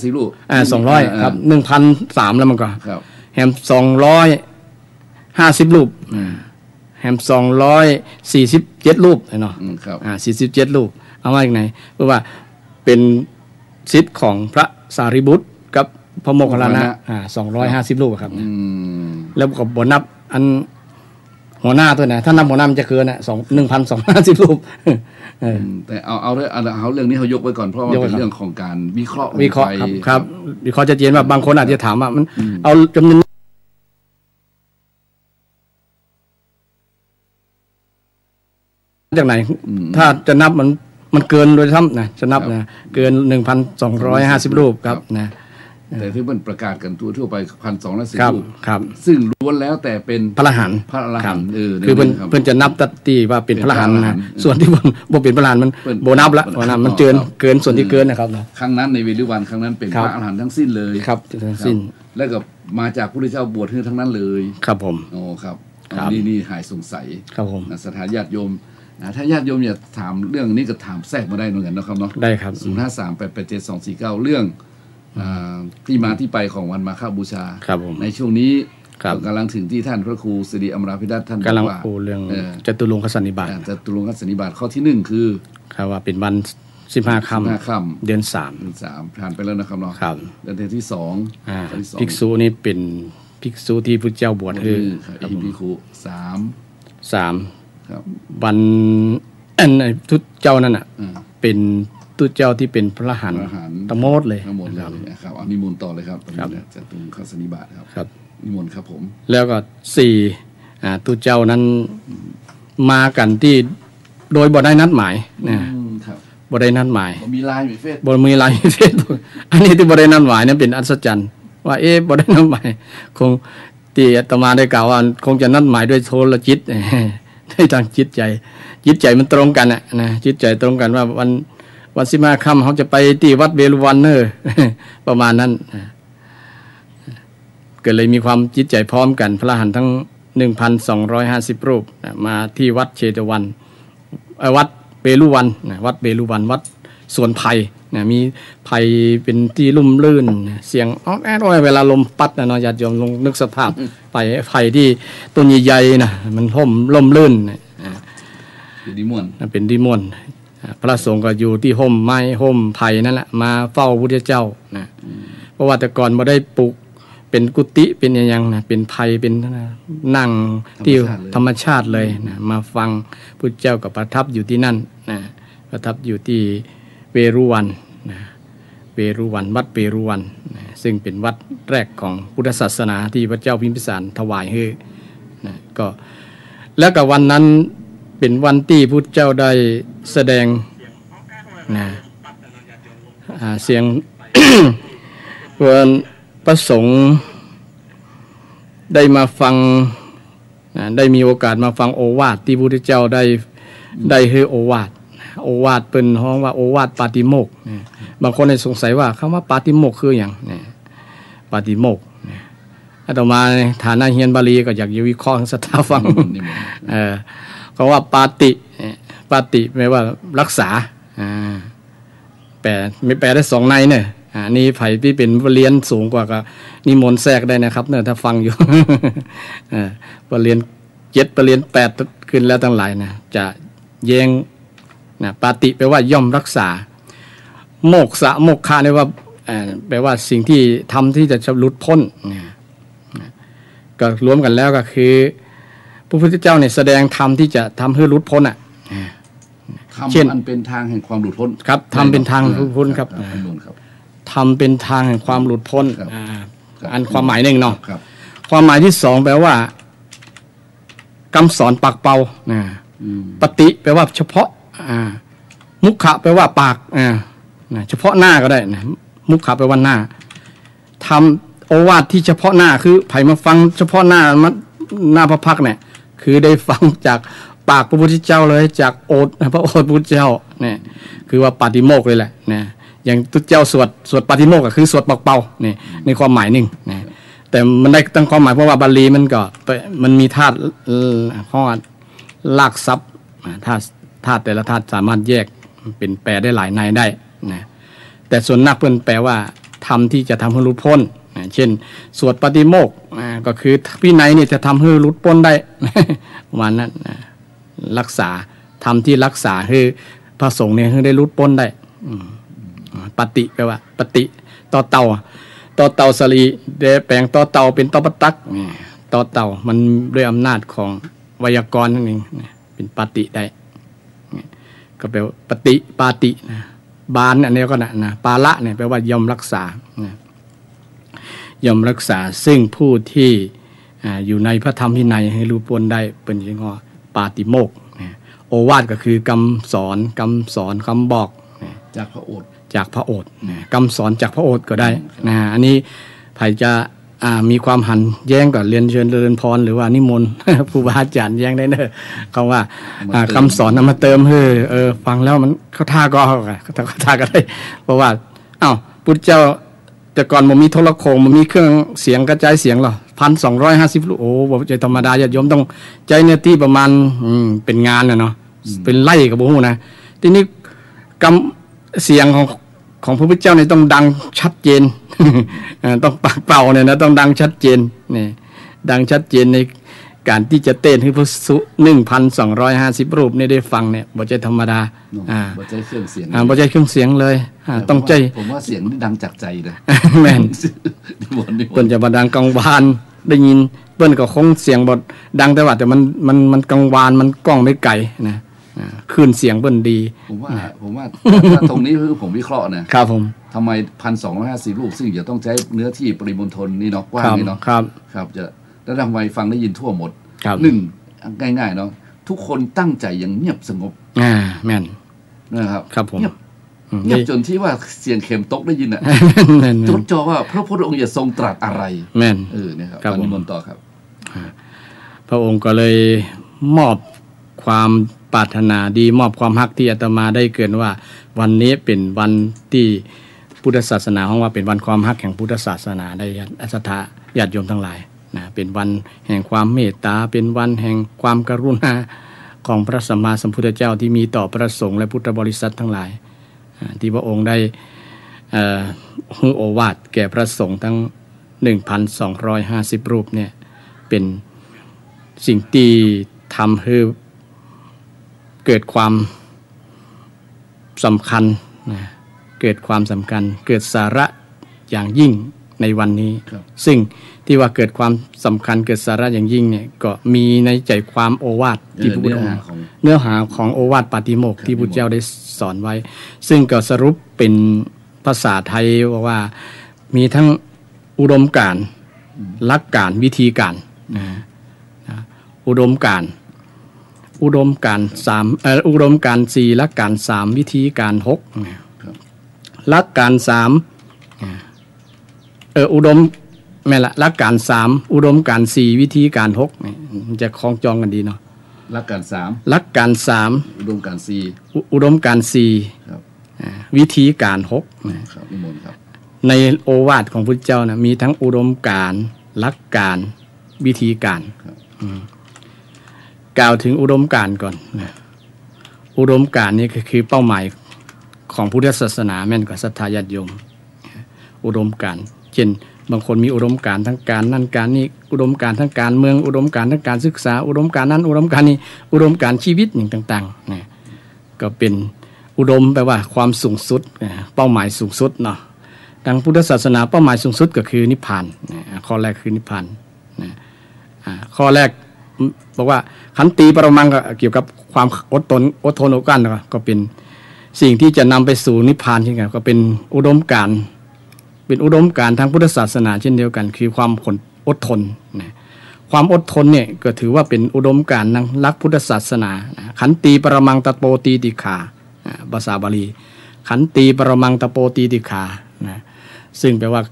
4 รูป200ครับ1,300แล้วมันก็แฮม250 รูปแฮม247 รูปเนาะ47 รูปเอามาจากไหนเพราะว่าเป็น ศิษย์ของพระสารีบุตรกับพระโมคคัลลานะ250 รูปครับแล้วก็บ่นับอันหัวหน้าตัวไหนถ้านับหัวหน้ามันจะเกินน่ะ1,250 รูปแต่เอาเรื่องนี้เขายกไว้ก่อนเพราะว่าเป็นเรื่องของการวิเคราะห์ครับวิเคราะห์จะเจนว่าบางคนอาจจะถามว่ามันเอาจำนวนจากไหนถ้าจะนับมันเกินโดยซ้ำนะจะนับนะเกิน 1,250 รูปครับนะแต่ที่มันประกาศกันทั่วไป 1,210 รูปครับซึ่งล้วนแล้วแต่เป็นพระอรหันต์คือเพิ่นจะนับตัดตีว่าเป็นพระอรหันต์นะส่วนที่บ่เป็นพระอรหันต์มันโบนับละมันเกินส่วนที่เกินนะครับครั้งนั้นในเวรุวันครั้งนั้นเป็นพระอรหันต์ทั้งสิ้นเลยครับทั้งสิ้นแล้วก็มาจากพระพุทธเจ้าบวชให้ทั้งนั้นเลยครับผมโอ้ครับนี่หายสงสัยครับผมสถานญาติโยมถ้าญาติโยมอยากถามเรื่องนี้ก็ถามแทรกมาได้เหมือนกันนะครับเนาะได้ครับ053887249เรื่องที่มาที่ไปของวันมาฆบูชาในช่วงนี้กำลังถึงที่ท่านพระครูสิริอมราภิรัตน์ท่านกำลังพูดเรื่องจตุรงคสันนิบาตข้อที่1คือว่าเป็นวัน15 ค่ำเดือน 3ผ่านไปแล้วนะครับเนาะเดือนที่2ภิกษุนี่เป็นภิกษุที่พระเจ้าบวชคือภิกษุ3ครับวันทุกเจ้านั่นน่ะเป็นตุเจ้าที่เป็นพระอรหันต์ทั้งหมดเลยครับนิมนต์ต่อเลยครับจตุรงคสันนิบาตครับนิมนต์ครับผมแล้วก็4ตุเจ้านั้นมากันที่โดยบ่ได้นัดหมายนะครับบ่ได้นัดหมายบ่มีไลน์มีเฟซอันนี้ที่บ่ได้นัดหมายนั้นเป็นอัศจรรย์ว่าบ่ได้นัดหมายคงที่อาตมาได้กล่าวว่าคงจะนัดหมายด้วยโทรจิตให้ทางจิตใจมันตรงกันนะจิตใจตรงกันว่าวัน15 ค่ำเขาจะไปที่วัดเวรุวันประมาณนั้นก็เลยมีความจิตใจพร้อมกันพระอรหันต์ทั้ง 1,250 รูปมาที่วัดเชตวันวัดเวรุวันวัดเวรุวันวัดสวนไผ่มีไผ่เป็นที่ลุ่มลื่นเสียงอ้อแอดเวลาลมพัดนะเนาะญาติโยมลองนึกสภาพไผ่ที่ต้นใหญ่ๆนะมันล่มลื่นเป็นดิม่วนพระสงฆ์ก็อยู่ที่ห่มไม้ห่มไผ่นั่นแหละมาเฝ้าพระพุทธเจ้านะเพราะว่าแต่ก่อนบ่ได้ปลูกเป็นกุฏิเป็นอย่างนะเป็นไผ่เป็นนั่งที่ธรรมชาติเลยนะมาฟังพุทธเจ้าก็ประทับอยู่ที่นั่นนะประทับอยู่ที่เวรุวันนะเวรุวันวัดเวรุวันนะซึ่งเป็นวัดแรกของพุทธศาสนาที่พระเจ้าพิมพิสารถวายให้นะก็แล้วก็วันนั้นเป็นวันที่พุทธเจ้าได้แสดงนะเสียง พระสงฆ์ได้มาฟังได้มีโอกาสมาฟังโอวาทที่พระพุทธเจ้าได้ให้โอวาทเป็นห้องว่าโอวาทปาติโมกข์บางคนสงสัยว่าคำว่าปาติโมกข์คืออย่างปาติโมกข์อาตมาในฐานะเรียนบาลีก็อยากจะวิเคราะห์ให้ศรัทธาฟังเขาว่าปาติแปลว่ารักษาแปลได้2ในเนี่ยนี่ไผ่ที่เป็นเรียนสูงกว่าก็นิมนต์แทรกได้นะครับเนี่ยถ้าฟังอยู่เรียน7เรียน8ขึ้นแล้วทั้งหลายนะจะแย้งนะปาติแปลว่าย่อมรักษาโมกษะโมกขะเนี่ยว่าแปลว่าสิ่งที่ทำที่จะหลุดพ้นก็รวมกันแล้วก็คือพระพุทธเจ้าเนี่ยแสดงธรรมที่จะทำให้หลุดพ้นเช่นอันเป็นทางแห่งความหลุดพ้นครับทำเป็นทางหลุดพ้นครับทำเป็นทางแห่งความหลุดพ้นอันความหมายหนึ่งเนาะความหมายที่2แปลว่าคำสอนปากเป่าปฏิแปลว่าเฉพาะมุขะแปลว่าปากเฉพาะหน้าก็ได้นะมุขะแปลว่าหน้าทำโอวาทที่เฉพาะหน้าคือไผ่มาฟังเฉพาะหน้าพระพักเนี่ยคือได้ฟังจากปากพระพุทธเจ้าเลยจากโอษฐ์พระโอษฐ์พุทธเจ้าเนี่ยคือว่าปาติโมกข์เลยแหละนะอย่างพุทธเจ้าสวดปาติโมกข์ก็คือสวดปากเป่านี่ในความหมายหนึ่งนะแต่มันได้ตั้งความหมายเพราะว่าบาลีมันมีธาตุข้อลากศัพท์ธาตุแต่ละธาตุสามารถแยกเป็นแปลได้หลายในได้นะแต่ส่วนนักเพิ่นแปลว่าทำที่จะทำให้หลุดพ้นเช่นสวดปาติโมกข์ก็คือพินัยนี่จะทำให้หลุดพ้นได้ประมาณนั้นรักษาทำที่รักษาให้พระสงฆ์เนี่ยให้ได้หลุดพ้นได้ ปฏิแปลว่าปฏิต่อเต่าต่อเต่าสลีเดแปลงต่อเต่าเป็นต่อปตักต่อเต่ามันด้วยอำนาจของไวยากรณ์นั่นเองเป็นปฏิได้ก็แปลว่าปฏิปาตินะบานอันนี้ก็นะปาละเนี่ยแปลว่ายอมรักษายอมรักษาซึ่งผู้ที่อยู่ในพระธรรมวินัยให้รู้ปนได้เป็นอย่างว่าปาติโมกข์โอวาทก็คือคำสอนคำบอกจากพระโอษฐ์คำสอนจากพระโอษฐ์ก็ได้นะอันนี้ใครจะมีความหันแย้งกับเรียนเชิญเจริญพรหรือว่านิมนต์ครูบาอาจารย์แย้งได้เนอะเขาว่าคำสอนนำมาเติมฟังแล้วมันเข้าท่าก็เข้าท่าก็ได้เพราะว่าพุทธเจ้าแต่ก่อนมันมีโทรโขงมันมีเครื่องเสียงกระจายเสียงหรอ1,250 ลูกโอ้บ่ใจธรรมดาญาติโยมต้องใจเนื้อที่ประมาณเป็นงานเนาะเป็นไล่กับบ่ฮู้นะทีนี้กำเสียงของพระพุทธเจ้าเนี่ยต้องดังชัดเจน ต้องปากเป่าเนี่ยนะต้องดังชัดเจนนี่ดังชัดเจนในการที่จะเต้นให้พระสุ 1,250 รูปนี่ได้ฟังเนี่ยบ่ใจธรรมดาบ่ใจเครื่องเสียงบ่ใจเครื่องเสียงเลยต้องใจผมว่าเสียงนี่ดังจากใจเลยแม่นเพิ่นจะบ่ดังกังวานได้ยินเพิ่นก็คงเสียงบ่ดังแต่ว่าแต่มันกังวานมันก้องไม่ไกลนะคลื่นเสียงเพิ่นดีผมว่าตรงนี้คือผมวิเคราะห์นะครับผมทำไม 1,250 รูปซึ่งจะต้องใช้เนื้อที่ปริมณฑลนี่เนาะกว้างนี่เนาะครับจะแล้วทำไมฟังได้ยินทั่วหมด1ง่ายๆเนาะทุกคนตั้งใจอย่างเงียบสงบแม่นนะครับครับผมเงียบจนที่ว่าเสียงเข็มตกได้ยินอ่ะจดจ่อว่าพระพุทธองค์จะทรงตรัสอะไรแม่นเนี่ยครับนิมนต์ต่อครับพระองค์ก็เลยมอบความปรารถนาดีมอบความฮักที่อาตมาได้เกินว่าวันนี้เป็นวันที่พุทธศาสนาของว่าเป็นวันความฮักแห่งพุทธศาสนาได้ศรัทธาญาติโยมทั้งหลายนะเป็นวันแห่งความเมตตาเป็นวันแห่งความกรุณาของพระสัมมาสัมพุทธเจ้าที่มีต่อพระสงฆ์และพุทธบริษัททั้งหลายที่พระองค์ได้ให้โอวาทแก่พระสงฆ์ทั้ง 1,250 รูปเนี่ยเป็นสิ่งที่ทำให้เกิดความสำคัญเกิดความสำคัญเกิดสาระอย่างยิ่งในวันนี้ซึ่งที่ว่าเกิดความสำคัญเกิดสาระอย่างยิ่งเนี่ยก็มีในใจความโอวาทที่พระพุทธองค์เนื้อหาของโอวาทปาติโมกข์ที่พุทธเจ้าได้สอนไว้ซึ่งก็สรุปเป็นภาษาไทยว่ามีทั้งอุดมการณ์หลักการวิธีการอุดมการณ์3อุดมการณ์4หลักการ3วิธีการ6หลักการ3อุดมแม่ละหลักการ3อุดมการณ์4วิธีการ6นี่มันจะคล้องจองกันดีเนาะหลักการ3หลักการ3อุดมการณ์4อุดมการณ์4ครับวิธีการ6ครับนิมนต์ครับในโอวาทของพุทธเจ้านะมีทั้งอุดมการณ์หลักการวิธีการกล่าวถึงอุดมการณ์ก่อนอุดมการณ์นี่ก็คือเป้าหมายของพุทธศาสนาแม่นกว่าศรัทธาญาติโยมอุดมการณ์เช่นบางคนมีอุดมการณ์ทั้งการนั่นการนี่อุดมการณ์ทั้งการเมืองอุดมการณ์ทั้งการศึกษาอุดมการณ์นั้นอุดมการณ์นี้อุดมการณ์ชีวิตอย่างต่างๆนะก็เป็นอุดมแปลว่าความสูงสุดเป้าหมายสูงสุดเนาะทางพุทธศาสนาเป้าหมายสูงสุดก็คือนิพพานข้อแรกคือนิพพานข้อแรกบอกว่าขันติปรมังก็เกี่ยวกับความอดทนอดกลั้นก็เป็นสิ่งที่จะนำไปสู่นิพพานเช่นกันก็เป็นอุดมการณ์เป็นอุดมการณ์ทางพุทธศาสนาเช่นเดียวกันคือความอดทนความอดทนเนี่ยก็ถือว่าเป็นอุดมการณ์ทางหลักพุทธศาสนาขันติปรมังตะโปตีติขาภาษาบาลีขันติปรมังตะโปตีติขาซึ่งแปลว่า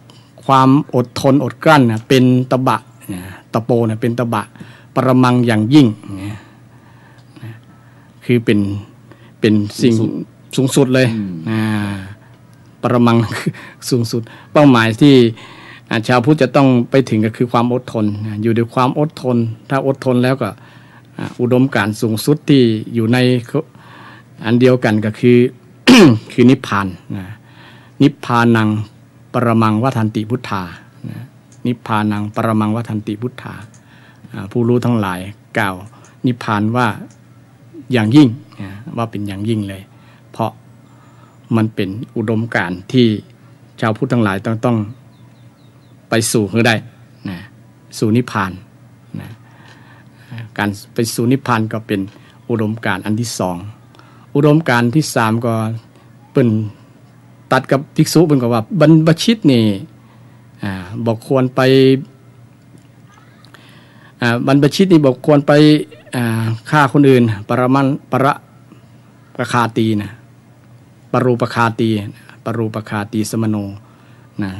ความอดทนอดกลั้นเป็นตบะตะโปเป็นตบะปรมังอย่างยิ่งคือเป็นสิ่งสูงสุดเลยปรมังสูงสุดเป้าหมายที่ชาวพุทธจะต้องไปถึงก็คือความอดทนอยู่ด้วยความอดทนถ้าอดทนแล้วก็อุดมการณ์สูงสุดที่อยู่ในอันเดียวกันก็คือ คือนิพพานนิพพานังปรมังวัฏันติพุทธานิพพานังปรมังวัฏันติพุทธาผู้รู้ทั้งหลายกล่าวนิพพานว่าอย่างยิ่งว่าเป็นอย่างยิ่งเลยเพราะ มันเป็นอุดมการณ์ที่ชาวพุทธทั้งหลายต้องไปสู่ให้ได้นะสู่นิพพานนะการไปสู่นิพพานก็เป็นอุดมการณ์อันที่สองอุดมการณ์ที่สามก็เป็นตัดกับภิกษุเป็นก็ว่าบรรพชิตนี่บอกควรไปบรรพชิตนี่บอกควรไปฆ่าคนอื่นประคาตีนะปรูปคาตีสมโนนะ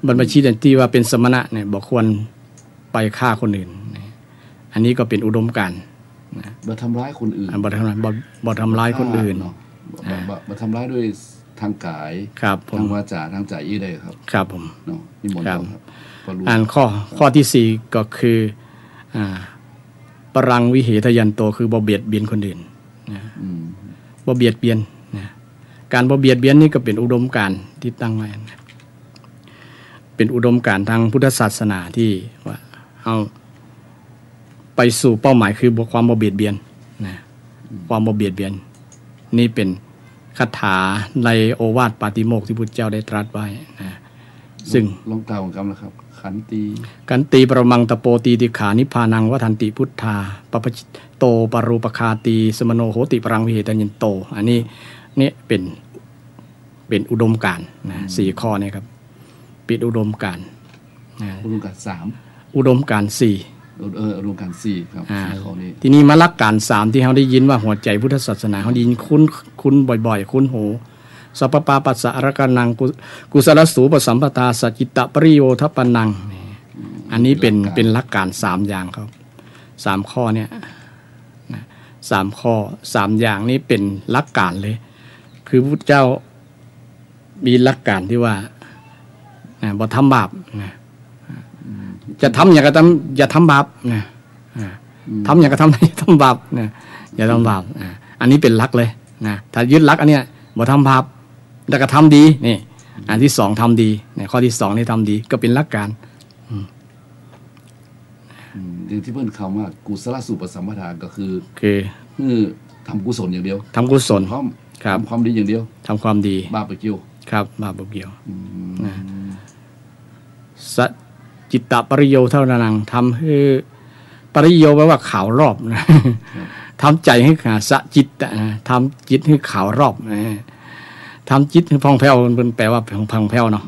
บรรพชิตที่ว่าเป็นสมณะเนี่ยบอกควรไปฆ่าคนอื่นอันนี้ก็เป็นอุดมการณ์บ่ทำร้ายคนอื่นบ่ทำร้ายคนอื่นบ่ทำร้ายด้วยทางกายทางวาจาทางใจอีได้ครับครับผมเนาะนิมนต์ครับอันข้อที่สี่ก็คือปรังวิเหทยันโตคือบ่เบียดเบียนคนอื่นบ่เบียดเบียนการบ่เบียดเบียนนี่ก็เป็นอุดมการณ์ที่ตั้งไว้เป็นอุดมการณ์ทางพุทธศาสนาที่ว่าเอาไปสู่เป้าหมายคือความบ่เบียดเบียนนะความบ่เบียดเบียนนี่เป็นคาถาในโอวาทปาติโมกข์ที่พุทธเจ้าได้ตรัสไว้นะซึ่งลองกล่าวของคำนะครับขันติประมังตะโปตีติขานิพพานังวัฏันติพุทธาปปชิโตปรูปคาตีสมโนโหติปรังวิเหตัญญโตอันนี้เนี่ยเป็นอุดมการณ์นะสี่ข้อนี้ครับปิดอุดมการณ์อุดมการณ์3อุดมการณ์4อุดมการณ์4ครับข้อนี้ทีนี้มาลักการ3ที่เฮาได้ยินว่าหัวใจพุทธศาสนาเฮาได้ยินคุ้นบ่อยๆคุ้นหูสัพพปาปัสสะอรกนังกุศลสูปสัมปทาสัจจิตะปริโยทปนังอันนี้เป็นหลักการ3อย่างครับ3ข้อเนี่ย3ข้อ3อย่างนี้เป็นหลักการเลยคือพุทธเจ้ามีหลักการที่ว่าบ่ทำบาปจะทำอย่างก็อย่าทำบาปทำอย่างก็ทำบาปอย่าทำบาปอันนี้เป็นหลักเลยนะถ้ายึดหลักอันเนี้ยบ่ทำบาปแล้วก็ทำดีนี่อันที่2ทำดีเนี่ยข้อที่2นี่ทำดีก็เป็นหลักการอย่างที่เพิ่นคำว่ากุศลสูปสัมปทานก็คือทำกุศลอย่างเดียวทำกุศลทำความดีอย่างเดียวทำความดีบาปบ่เกี่ยวครับบาปบ่เกี่ยวสัจจิตตปริโยเท่านั้นทำให้ปริโยแปลว่าขาวรอบทำใจให้สัจจิตทำจิตให้ขาวรอบทำจิตให้พองแผ้วเป็นแปลว่าพองแผ้วเนาะ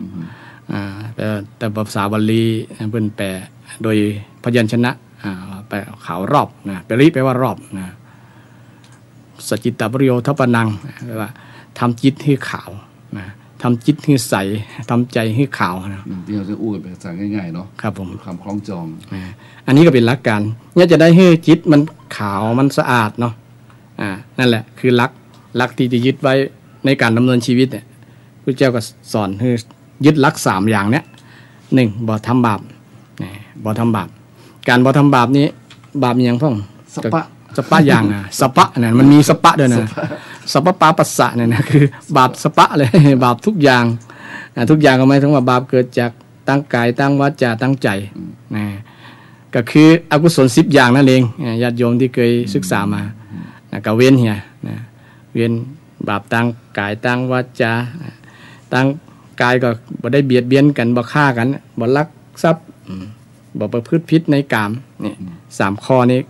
แต่ภาษาบาลีเป็นแปลโดยพยัญชนะแปลขาวรอบนะปริแปลว่ารอบนะสัจจิตตปริโยทัปนังแปลว่าทำจิตให้ขาวนะทำจิตให้ใสทำใจให้ขาวนะที่เราจะอู้เป็นภาษาง่ายๆเนาะครับผมความคล้องจองอันนี้ก็เป็นหลักการเนี่ยจะได้ให้จิตมันขาวมันสะอาดเนาะนั่นแหละคือหลักที่จะยึดไว้ในการดำเนินชีวิตเนี่ยพระเจ้าก็สอนให้ยึดหลัก3อย่างเนี้ย1บ่ทำบาปบ่ทำบาปการบ่ทำบาปนี้บาปอย่างพ่องสปะอย่างสปะเนี่ยมันมีสปะด้วยนะสัพพปาปัสสะเนี่ยนะคือบาปสปะเลยบาปทุกอย่างทุกอย่างก็หมายถึงว่าบาปเกิดจากตั้งกายตั้งวาจาตั้งใจนะก็คืออกุศล10อย่างนั่นเองญาติโยมที่เคยศึกษามาก็เว้นเฮียนะเว้นบาปตั้งกายตั้งวาจาตั้งกายก็บ่ได้เบียดเบียนกันบ่ฆ่ากันบ่ลักทรัพย์บ่ประพฤติผิดในกามนี่3ข้อนี้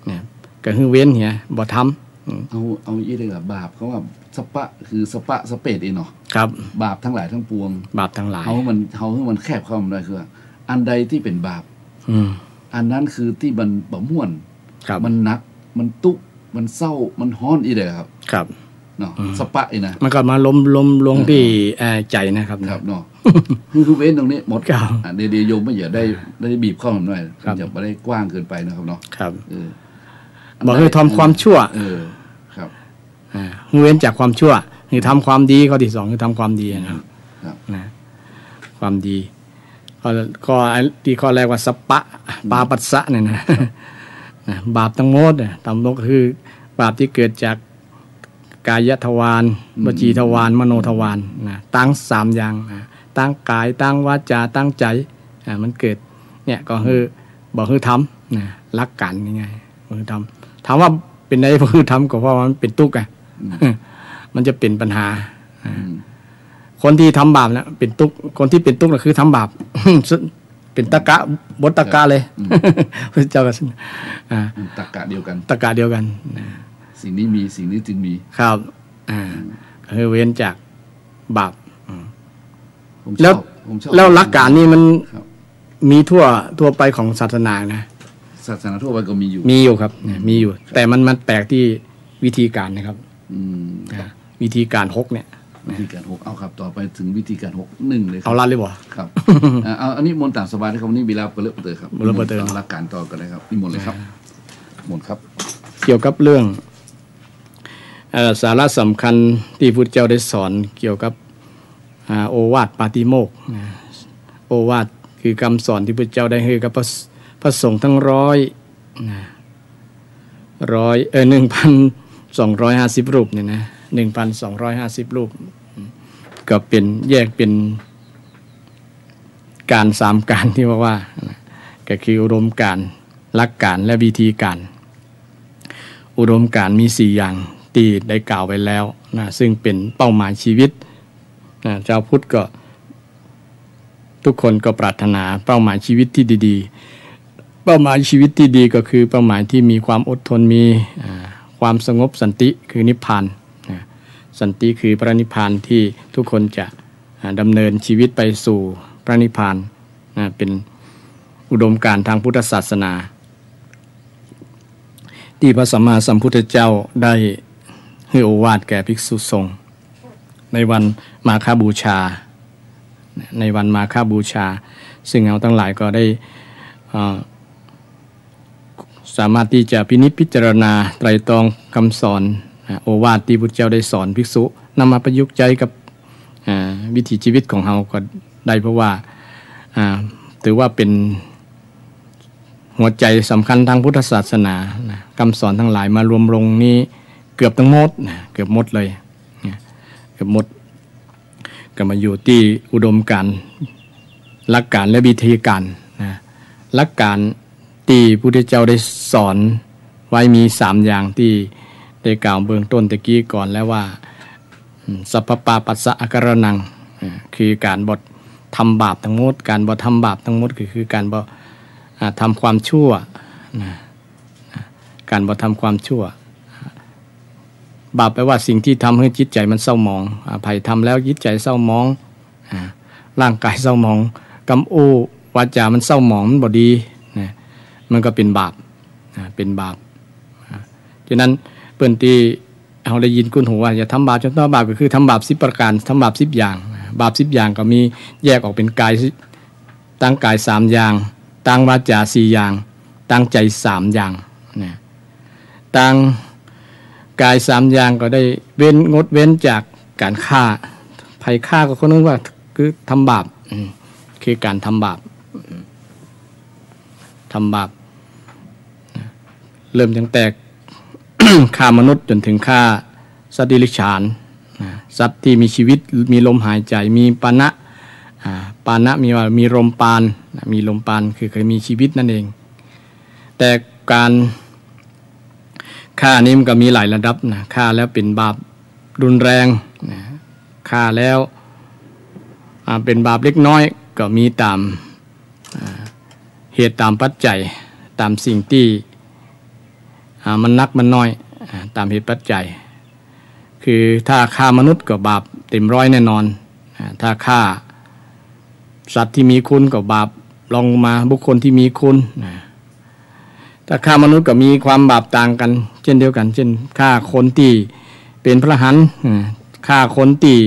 เนี่ยก็คือเว้นเฮียบ่ทำเอาอีกเลยบาปเขาว่าสปะคือสปะสเปดเองเนาะครับบาปทั้งหลายทั้งปวงบาปทั้งหลายเขามันแคบเข้ามาได้คืออันใดที่เป็นบาปอันนั้นคือที่มันบ่ม่วนมันหนักมันตุกมันเศร้ามันฮ้อนอีเลยครับครับเนาะสปะอีนะมันก็มาล้มลงที่ใจนะครับครับเนาะคือเว้นตรงนี้หมดเดี๋ยวโยมไม่อย่าได้บีบเข้าหน่อยอย่าไปได้กว้างเกินไปนะครับเนาะครับบอกให้ทำความชั่วครับเว้นจากความชั่วคือทำความดีข้อที่2คือทำความดีนะครับนะความดีข้อที่ข้อแรกว่าสปะปาปัสสะเนี่ยนะบาปทั้งหมดตามลงก็คือบาปที่เกิดจากกายทวารวจีทวารมโนทวารนะตั้ง3อย่างตั้งกายตั้งวาจาตั้งใจมันเกิดเนี่ยก็คือบอกคือทำนะรักกันยังไงคือทำถามว่าเป็นไงคือทำก็เพราะว่ามันเป็นทุกข์มันจะเป็นปัญหา คนที่ทำบาปนะเป็นตุกคนที่เป็นตุกนะคือทำบาป เป็นตะกะบทตะกะเลยพระเจ้าก็ตะกะเดียวกันตะกะเดียวกันสิ่งนี้มีสิ่งนี้จึงมีครับคือเว้นจากบาปแล้วหลักการนี้มันมีทั่วไปของศาสนานะศาสนาทั่วไปก็มีอยู่ครับมีอยู่แต่มันแปลกที่วิธีการนะครับวิธีการ6เนี่ยวิธีการ6เอาครับต่อไปถึงวิธีการ6 1เลยเอาลัดเลยบ่ครับเอาอันนี้มนต์ต่างสบายนะครับวันนี้มีลาเปลือกเตอครับเปลือกเตอหลักการต่อกันเลยครับนี่มนต์เลยครับมนต์ครับเกี่ยวกับเรื่องสาระสำคัญที่พุทธเจ้าได้สอนเกี่ยวกับโอวาทปาติโมกข์โอวาทคือคำสอนที่พุทธเจ้าได้ให้กับพระสงฆ์ทั้ง1,250 รูปเนี่ยนะ 1,250 รูปก็เป็นแยกเป็นการ3การที่ว่าก็คืออุดมการหลักการและวิธีการอุดมการมี4อย่างที่ได้กล่าวไว้แล้วนะซึ่งเป็นเป้าหมายชีวิตนะชาวพุทธก็ทุกคนก็ปรารถนาเป้าหมายชีวิตที่ดีๆเป้าหมายชีวิตที่ดีก็คือเป้าหมายที่มีความอดทนมีความสงบสันติคือนิพพานสันติคือพระนิพพานที่ทุกคนจะดำเนินชีวิตไปสู่พระนิพพานเป็นอุดมการณ์ทางพุทธศาสนาที่พระสัมมาสัมพุทธเจ้าได้ให้โอวาทแก่ภิกษุสงฆ์ในวันมาฆบูชาซึ่งเราทั้งหลายก็ได้สามารถที่จะพินิจพิจารณาไตรตรองคำสอนโอวาทที่พุทธเจ้าได้สอนภิกษุนำมาประยุกต์ใช้กับวิถีชีวิตของเราก็ได้เพราะว่าถือว่าเป็นหัวใจสำคัญทางพุทธศาสนาคำสอนทั้งหลายมารวมลงนี้เกือบทั้งหมดเกือบหมดเลยเกือบหมดก็มาอยู่ที่อุดมการณ์หลักการและวิธีการหลักการที่พระพุทธเจ้าได้สอนไว้มี3อย่างที่ได้กล่าวเบื้องต้นตะกี้ก่อนแล้วว่าสัพพปาปัสสะอาการนังคือการบ่ทำบาปทั้งหมดการบ่ทำบาปทั้งหมดคือการบ่ทำความชั่วการบ่ทำความชั่วบาปแปลว่าสิ่งที่ทำให้จิตใจมันเศร้าหมองภัยทำแล้วจิตใจเศร้าหมองร่างกายเศร้าหมองกำอู้วาจามันเศร้าหมองมันบ่ดีมันก็เป็นบาปเป็นบาปฉะนั้นเปิ้นที่เราได้ยินคุณหูว่าอย่าทำบาปจนต้องบาปก็คือทำบาป10ประการทำบาป10อย่างบาป10อย่างก็มีแยกออกเป็นกายตั้งกาย3อย่างตั้งวาจา4อย่างตั้งใจ3อย่างตั้งกาย3อย่างก็ได้งดเว้นจากการฆ่าภัยฆ่าก็คนนึงว่าคือทำบาปคือการทำบาปเริ่มตั้งแต่ฆ่ามนุษย์จนถึงฆ่าสัตว์เดรัจฉานสัตว์ที่มีชีวิตมีลมหายใจมีปานะมีลมปานคือเคยมีชีวิตนั่นเองแต่การฆ่านี้มันก็มีหลายระดับนะฆ่าแล้วเป็นบาปรุนแรงฆ่าแล้วเป็นบาปเล็กน้อยก็มีตามเหตุตามปัจจัยตามสิ่งที่มันนักมันน้อยตามเหตุปัจจัยคือถ้าฆ่ามนุษย์ก็บาปเต็มร้อยแน่นอนถ้าฆ่าสัตว์ที่มีคุณก็บาปลองมาบุคคลที่มีคุณถ้าฆ่ามนุษย์ก็มีความบาปต่างกันเช่นเดียวกันเช่นฆ่าคนที่เป็นพระหันฆ่าคนที่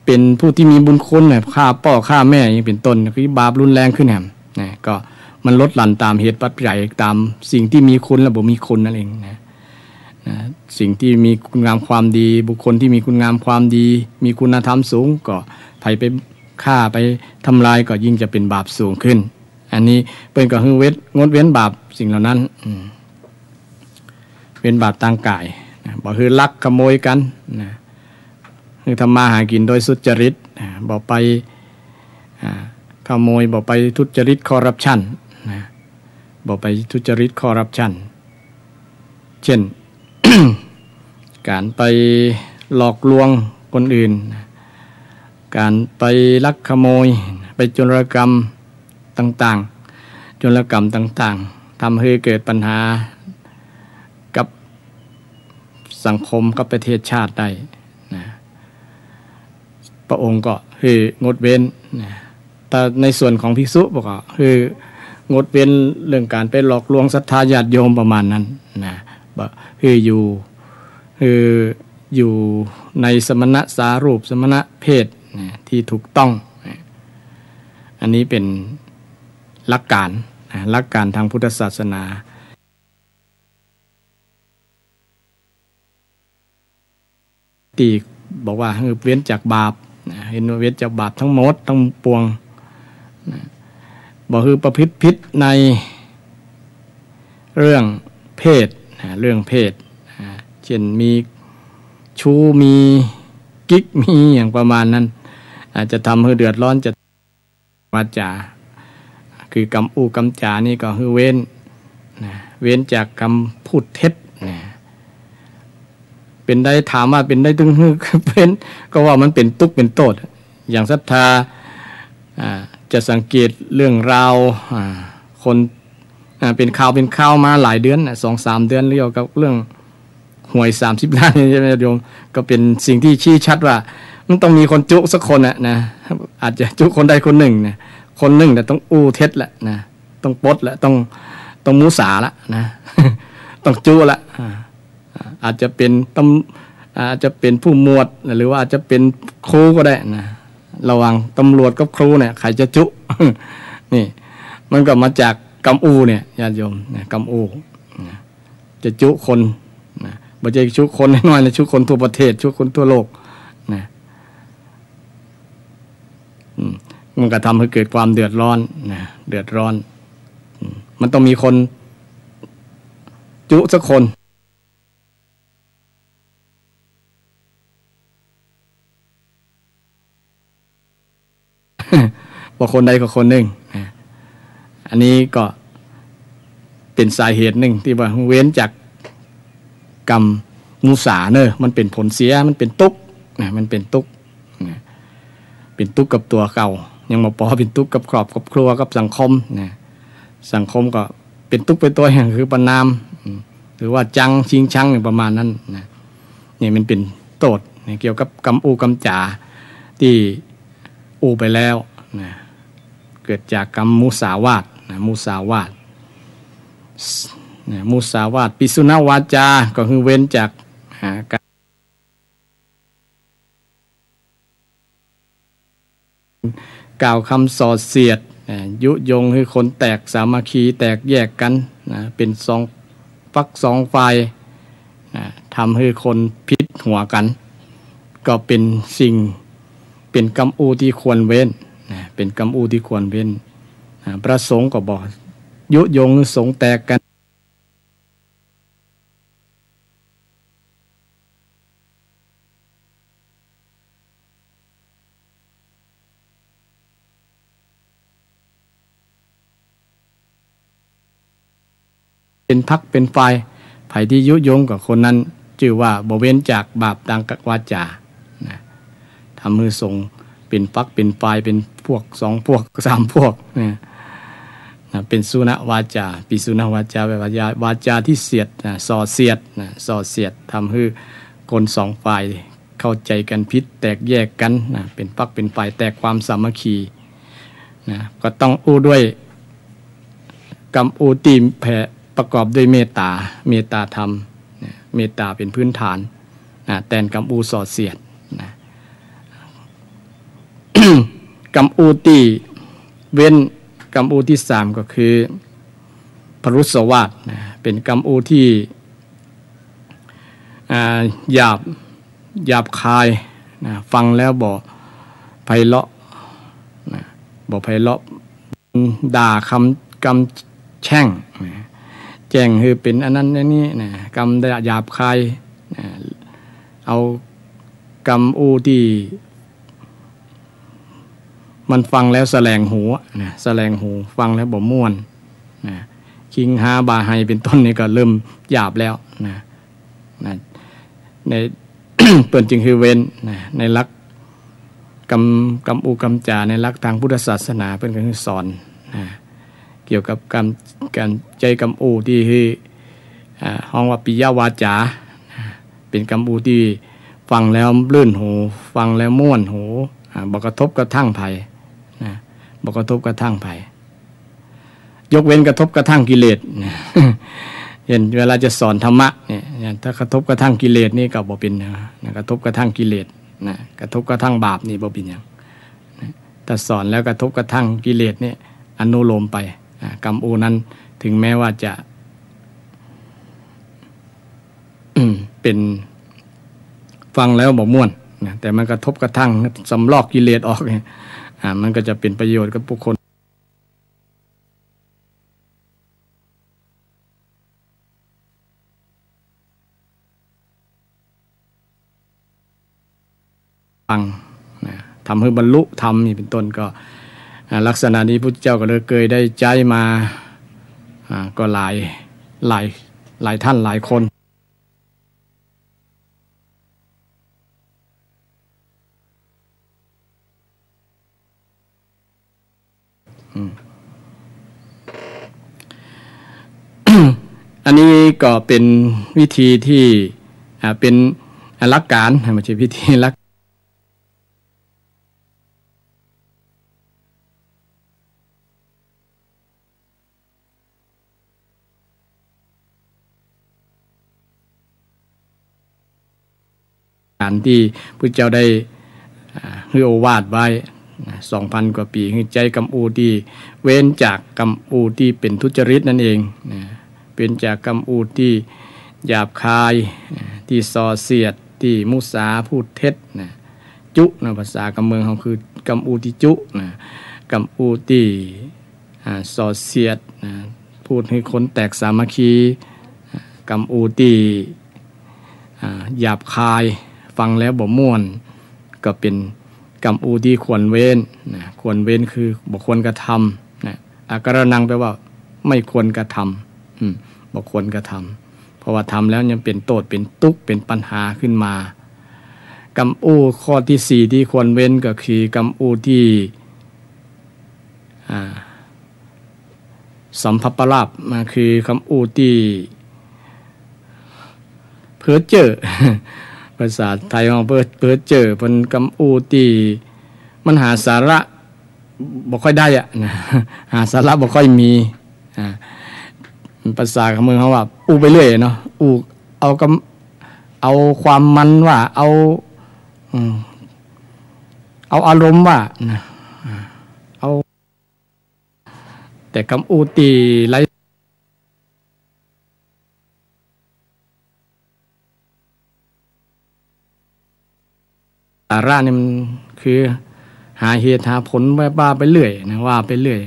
เป็นผู้ที่มีบุญคุณฆ่าพ่อฆ่าแม่อย่างเป็นต้นคือบาปรุนแรงขึ้นก็มันลดหลั่นตามเหตุปัจจัยตามสิ่งที่มีคุณและบ่มีคุณนั่นเองสิ่งที่มีคุณงามความดีบุคคลที่มีคุณงามความดีมีคุณธรรมสูงก็ไปฆ่าไปทำลายก็ยิ่งจะเป็นบาปสูงขึ้นอันนี้เป็นก็คืองดเว้นบาปสิ่งเหล่านั้นเป็นบาปทางกายบ่คือลักขโมยกันคือทำมาหากินโดยสุจริตบ่ไปขโมยบ่ไปทุจริตคอร์รัปชันบ่ไปทุจริตคอร์รัปชันเช่น การไปหลอกลวงคนอื่น การไปลักขโมยไปโจรกรรมต่างๆโจรกรรมต่างๆทำให้เกิดปัญหากับสังคมกับประเทศชาติได้นะพระองค์ก็คืองดเว้นนะแต่ในส่วนของภิกษุบอกว่าคืองดเว้นเรื่องการไปหลอกลวงศรัทธาญาติโยมประมาณนั้นนะคืออยู่ในสมณะสารูปสมณะเพศนะที่ถูกต้องนะอันนี้เป็นหลักการนะหลักการทางพุทธศาสนาที่บอกว่าเว้นจากบาปนะเห็นว่าเว้นจากบาปทั้งหมดทั้งปวงนะบอกคือประพฤติผิดในเรื่องเพศนะเรื่องเพศนะเช่นมีชู้มีกิ๊กมีอย่างประมาณนั้นอาจจะทำให้เดือดร้อนจะวาจาคือกรรมอูกรรมจานี่ก็คือเว้นนะเว้นจากคำพูดเท็จนะเป็นได้ถามว่าเป็นได้ตึงเป็นก็ว่ามันเป็นตุกเป็นโทษอย่างศรัทธาจะสังเกตเรื่องราวคนเป็นข่าวมาหลายเดือน 2-3 เดือนเกี่ยวกับเรื่องหวย30 ล้านใช่ไหมโยมก็เป็นสิ่งที่ชี้ชัดว่ามันต้องมีคนจุสักคนนะอาจจะจุคนใดคนหนึ่งนะคนหนึ่งแต่ต้องอู้เท็จแหละนะต้องปดแหละต้องมุสาละนะ ต้องจุละอาจจะเป็นผู้หมวดหรือว่าอาจจะเป็นครูก็ได้นะระหว่างตำรวจกับครูเนี่ยใครจะจุ นี่มันก็มาจากกำอูเนี่ยญาติโยมนะกำอูนะจะจุคนนะบ่ใช่จุคนน้อยๆนะจุคนทั่วประเทศจุคนทั่วโลกนะมันก็ทำให้เกิดความเดือดร้อนนะเดือดร้อนมันต้องมีคนจุสักคนว่าคนใดก็คนหนึ่งอันนี้ก็เป็นสาเหตุหนึ่งที่ว่าเว้นจากกรรมมุสาเนอะมันเป็นผลเสียมันเป็นทุกข์นะมันเป็นทุกข์นะเป็นทุกข์กับตัวเก่ายังมาปอเป็นทุกข์กับครอบครัวกับสังคมนะสังคมก็เป็นทุกข์ไปตัวอย่างคือประนามหรือว่าจังชิงชังอย่างประมาณนั้นนะนี่มันเป็นโทษเกี่ยวกับกรรมอูกรรมจาที่อูไปแล้วนะเกิดจากกรรมมุสาวาทนะมุสาวาทนะมุสาวาทปิสุนวาจาก็คือเว้นจากการกล่าวคำส่อเสียดยุยงให้คนแตกสามัคคีแตกแยกกันนะเป็นสองฝักสองฝ่ายนะทำให้คนพิษหัวกันก็เป็นสิ่งเป็นกรรมอูที่ควรเว้นนะเป็นกรรมอูที่ควรเว้นพระสงฆ์ก็บอกยุยงสงฆ์แตกกันเป็นพรรคเป็นฝ่ายไผที่ยุยงกับคนนั้นชื่อว่าบ่เว้นจากบาปดังวาจานะทำมือส่งเป็นพรรคเป็นฝ่ายเป็นพวก2 พวก 3 พวกนะเป็นสุนวาจาปิสุนวาจาแปลว่าวาจาที่เสียดนะส่อเสียดนะส่อเสียดทำให้คน2 ฝ่ายเข้าใจกันผิดแตกแยกกันนะเป็นพรรคเป็นฝ่ายแตกความสามัคคีนะก็ต้องอู้ด้วยกรรมอูตีแผ่ประกอบด้วยเมตตาธรรมนะเมตตาเป็นพื้นฐานนะแทนกรรมอูส่อเสียดนะ กรรมอูตีเว้นกรรมอูที่3ก็คือพรุสวาทนะเป็นกรรมอูที่หยาบคายนะฟังแล้วบ่ไพเราะนะบ่ไพเราะด่าคำแช่งนะแจ้งคือเป็นอันนั้นอันนี้นะกรรมหยาบคายนะเอากรรมอูที่มันฟังแล้วแสลงหูนะแสลงหูฟังแล้วบ่ม่วนนะคิงหาบาไฮเป็นต้นนี่ก็เริ่มหยาบแล้วนะใน เปิ่นจึงคือเว้นนะในหลัก กำอูกำจาในหลักทางพุทธศาสนาเพิ่นก็คือสอนเกี่ยวกับการใจกำอูที่ห้องว่าปิยวาจาเป็นกำอูที่ฟังแล้วลื่นหูฟังแล้วม่วนหูบ่กระทบกระทั่งไผบ่กระทบกระทั่งไผยกเว้นกระทบกระทั่งกิเลสเห็นเวลาจะสอนธรรมะเนี่ยถ้ากระทบกระทั่งกิเลสนี่ก็บ่เป็นกระทบกระทั่งกิเลสกระทบกระทั่งบาปนี่บ่เป็นหยังแต่สอนแล้วกระทบกระทั่งกิเลสนี่อนุโลมไปกรรมอูนั้นถึงแม้ว่าจะเป็นฟังแล้วบ่ม่วนแต่มันกระทบกระทั่งสำลอกกิเลสออกเนี่ยมันก็จะเป็นประโยชน์กับผู้คนฟังทำให้บรรลุธรรมนี่เป็นต้นก็ลักษณะนี้พุทธเจ้าก็เลยเคยได้ใจมาก็หลายท่านหลายคนอันนี้ก็เป็นวิธีที่เป็นหลักการไม่ใช่วิธีหลักการที่พระเจ้าได้ให้โอวาทไว้ 2,000 กว่าปีคือใจกำอูที่เว้นจากกำอูที่เป็นทุจริตนั่นเองเป็นจากกำอูที่หยาบคายที่ส่อเสียดที่มุสาพูดเท็จจุภาษากำเมืองเขาคือกำอูที่จุกำอูที่ส่อเสียดพูดให้คนแตกสามัคคีกำอูที่หยาบคายฟังแล้วบ่ม่วนก็เป็นกรรมอูที่ควรเว้นควรเว้นคือบ่ควรกระทำอาการนังแปลว่าไม่ควรกระทำบ่ควรกระทำเพราะว่าทำแล้วยังเป็นโทษเป็นทุกข์เป็นปัญหาขึ้นมากรรมอูข้อที่4ที่ควรเว้นก็คือกรรมอูที่สัมภัปลาภคือกรรมอูที่เพ้อเจ้อภาษาไทยของเพ้อเจ้อเป็นกำอูที่มันหาสาระบ่ค่อยได้หาสาระบ่ค่อยมีภาษาของเมืองเขาว่าอูไปเรื่อยเนาะอูเอาความมันว่าเอาอารมณ์ว่าเอาแต่กำอูตีไรสาระนี่มันคือหาเหตุหาผลว่าไปเรื่อยนะว่าไปเรื่อย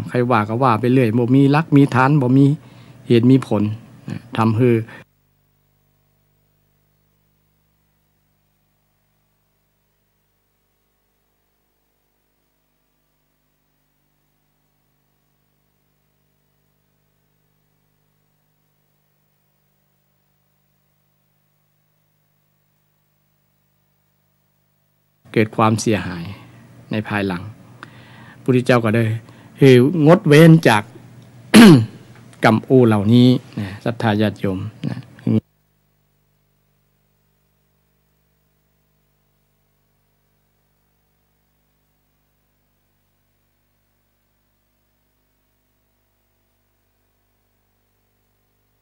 ใครว่าก็ว่าไปเรื่อยบ่มีหลักมีฐานบ่มีเหตุมีผลทำให้เกิดความเสียหายในภายหลังพุทธเจ้าก็ได้คืองดเว้นจาก กรรมอูเหล่านี้นะศรัทธาญาติโยมนะ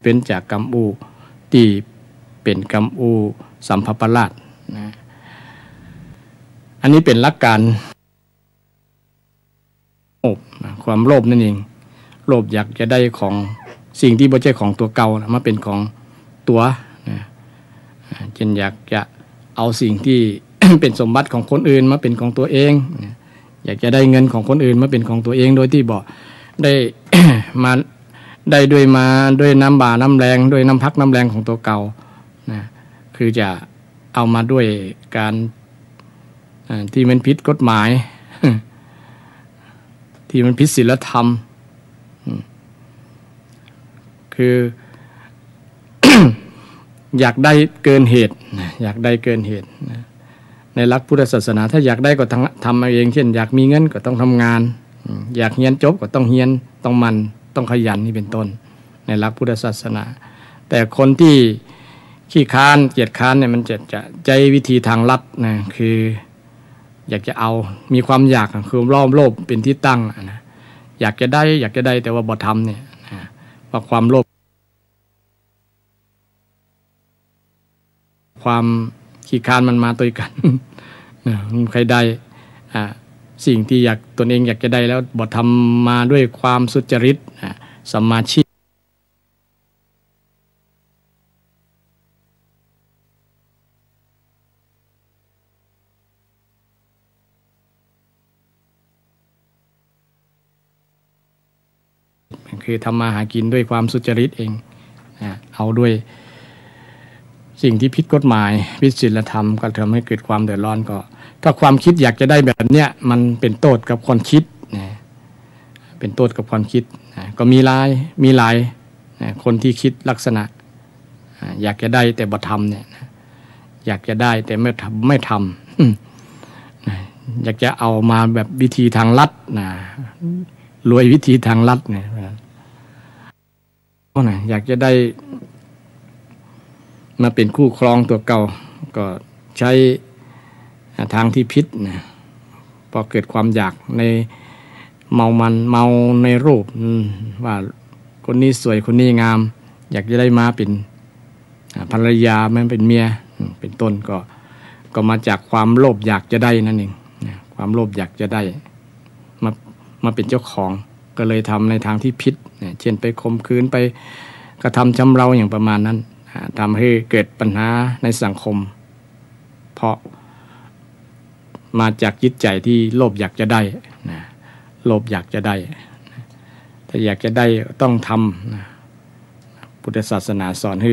เป็นจากกรรมอูที่เป็นกรรมอูสัมภัปลาภนะอันนี้เป็นหลักการความโลภนั่นเองโลภอยากจะได้ของสิ่งที่ไม่ใช่ของตัวเก่ามาเป็นของตัวเช่นอยากจะเอาสิ่งที่ เป็นสมบัติของคนอื่นมาเป็นของตัวเองอยากจะได้เงินของคนอื่นมาเป็นของตัวเองโดยที่บอกได้ มาได้ด้วยน้ำบาน้ำแรงด้วยน้ำพักน้ำแรงของตัวเก่าคือจะเอามาด้วยการที่มันผิดกฎหมาย ที่มันผิดศีลธรรมคือ อยากได้เกินเหตุอยากได้เกินเหตุ ในหลักพุทธศาสนาถ้าอยากได้ก็ทำเอาเองเช่นอยากมีเงินก็ต้องทำงานอยากเรียนจบก็ต้องเรียนต้องมันต้องขยันนี่เป็นต้นในหลักพุทธศาสนาแต่คนที่ขี้ค้านเกียจค้านเนี่ยมันจะใจวิธีทางลัดนะคืออยากจะเอามีความอยากคือโลภเป็นที่ตั้งนะอยากจะได้แต่ว่าบ่ทำเนี่ยเพราะความโลภความขี้ค้านมันมาตัวกันใครได้สิ่งที่ตนเองอยากจะได้แล้วบ่ทำมาด้วยความสุจริตสัมมาชีพคือทำมาหากินด้วยความสุจริตเองเอาด้วยสิ่งที่ผิดกฎหมายผิดศีลธรรมก็ทำให้เกิดความเดือดร้อนก็ถ้าความคิดอยากจะได้แบบเนี้ยมันเป็นโทษกับคนคิดเป็นโทษกับความคิดก็มีหลายคนที่คิดลักษณะอยากจะได้แต่บ่ทำเนี่ยอยากจะได้แต่ไม่ทำอยากจะเอามาแบบวิธีทางลัดรวยวิธีทางลัดเนี่ยอยากจะได้มาเป็นคู่ครองตัวเก่าก็ใช้ทางที่ผิดนะพอเกิดความอยากในเมาในรูปว่าคนนี้สวยคนนี้งามอยากจะได้มาเป็นภรรยาแม้เป็นเมียเป็นต้นก็มาจากความโลภอยากจะได้นั่นเองความโลภอยากจะได้มาเป็นเจ้าของก็เลยทำในทางที่ผิดเช่นไปข่มขืนไปกระทำชำเราอย่างประมาณนั้นทำให้เกิดปัญหาในสังคมเพราะมาจากจิตใจที่โลภอยากจะได้โลภอยากจะได้ถ้าอยากจะได้ต้องทำพุทธศาสนาสอนให้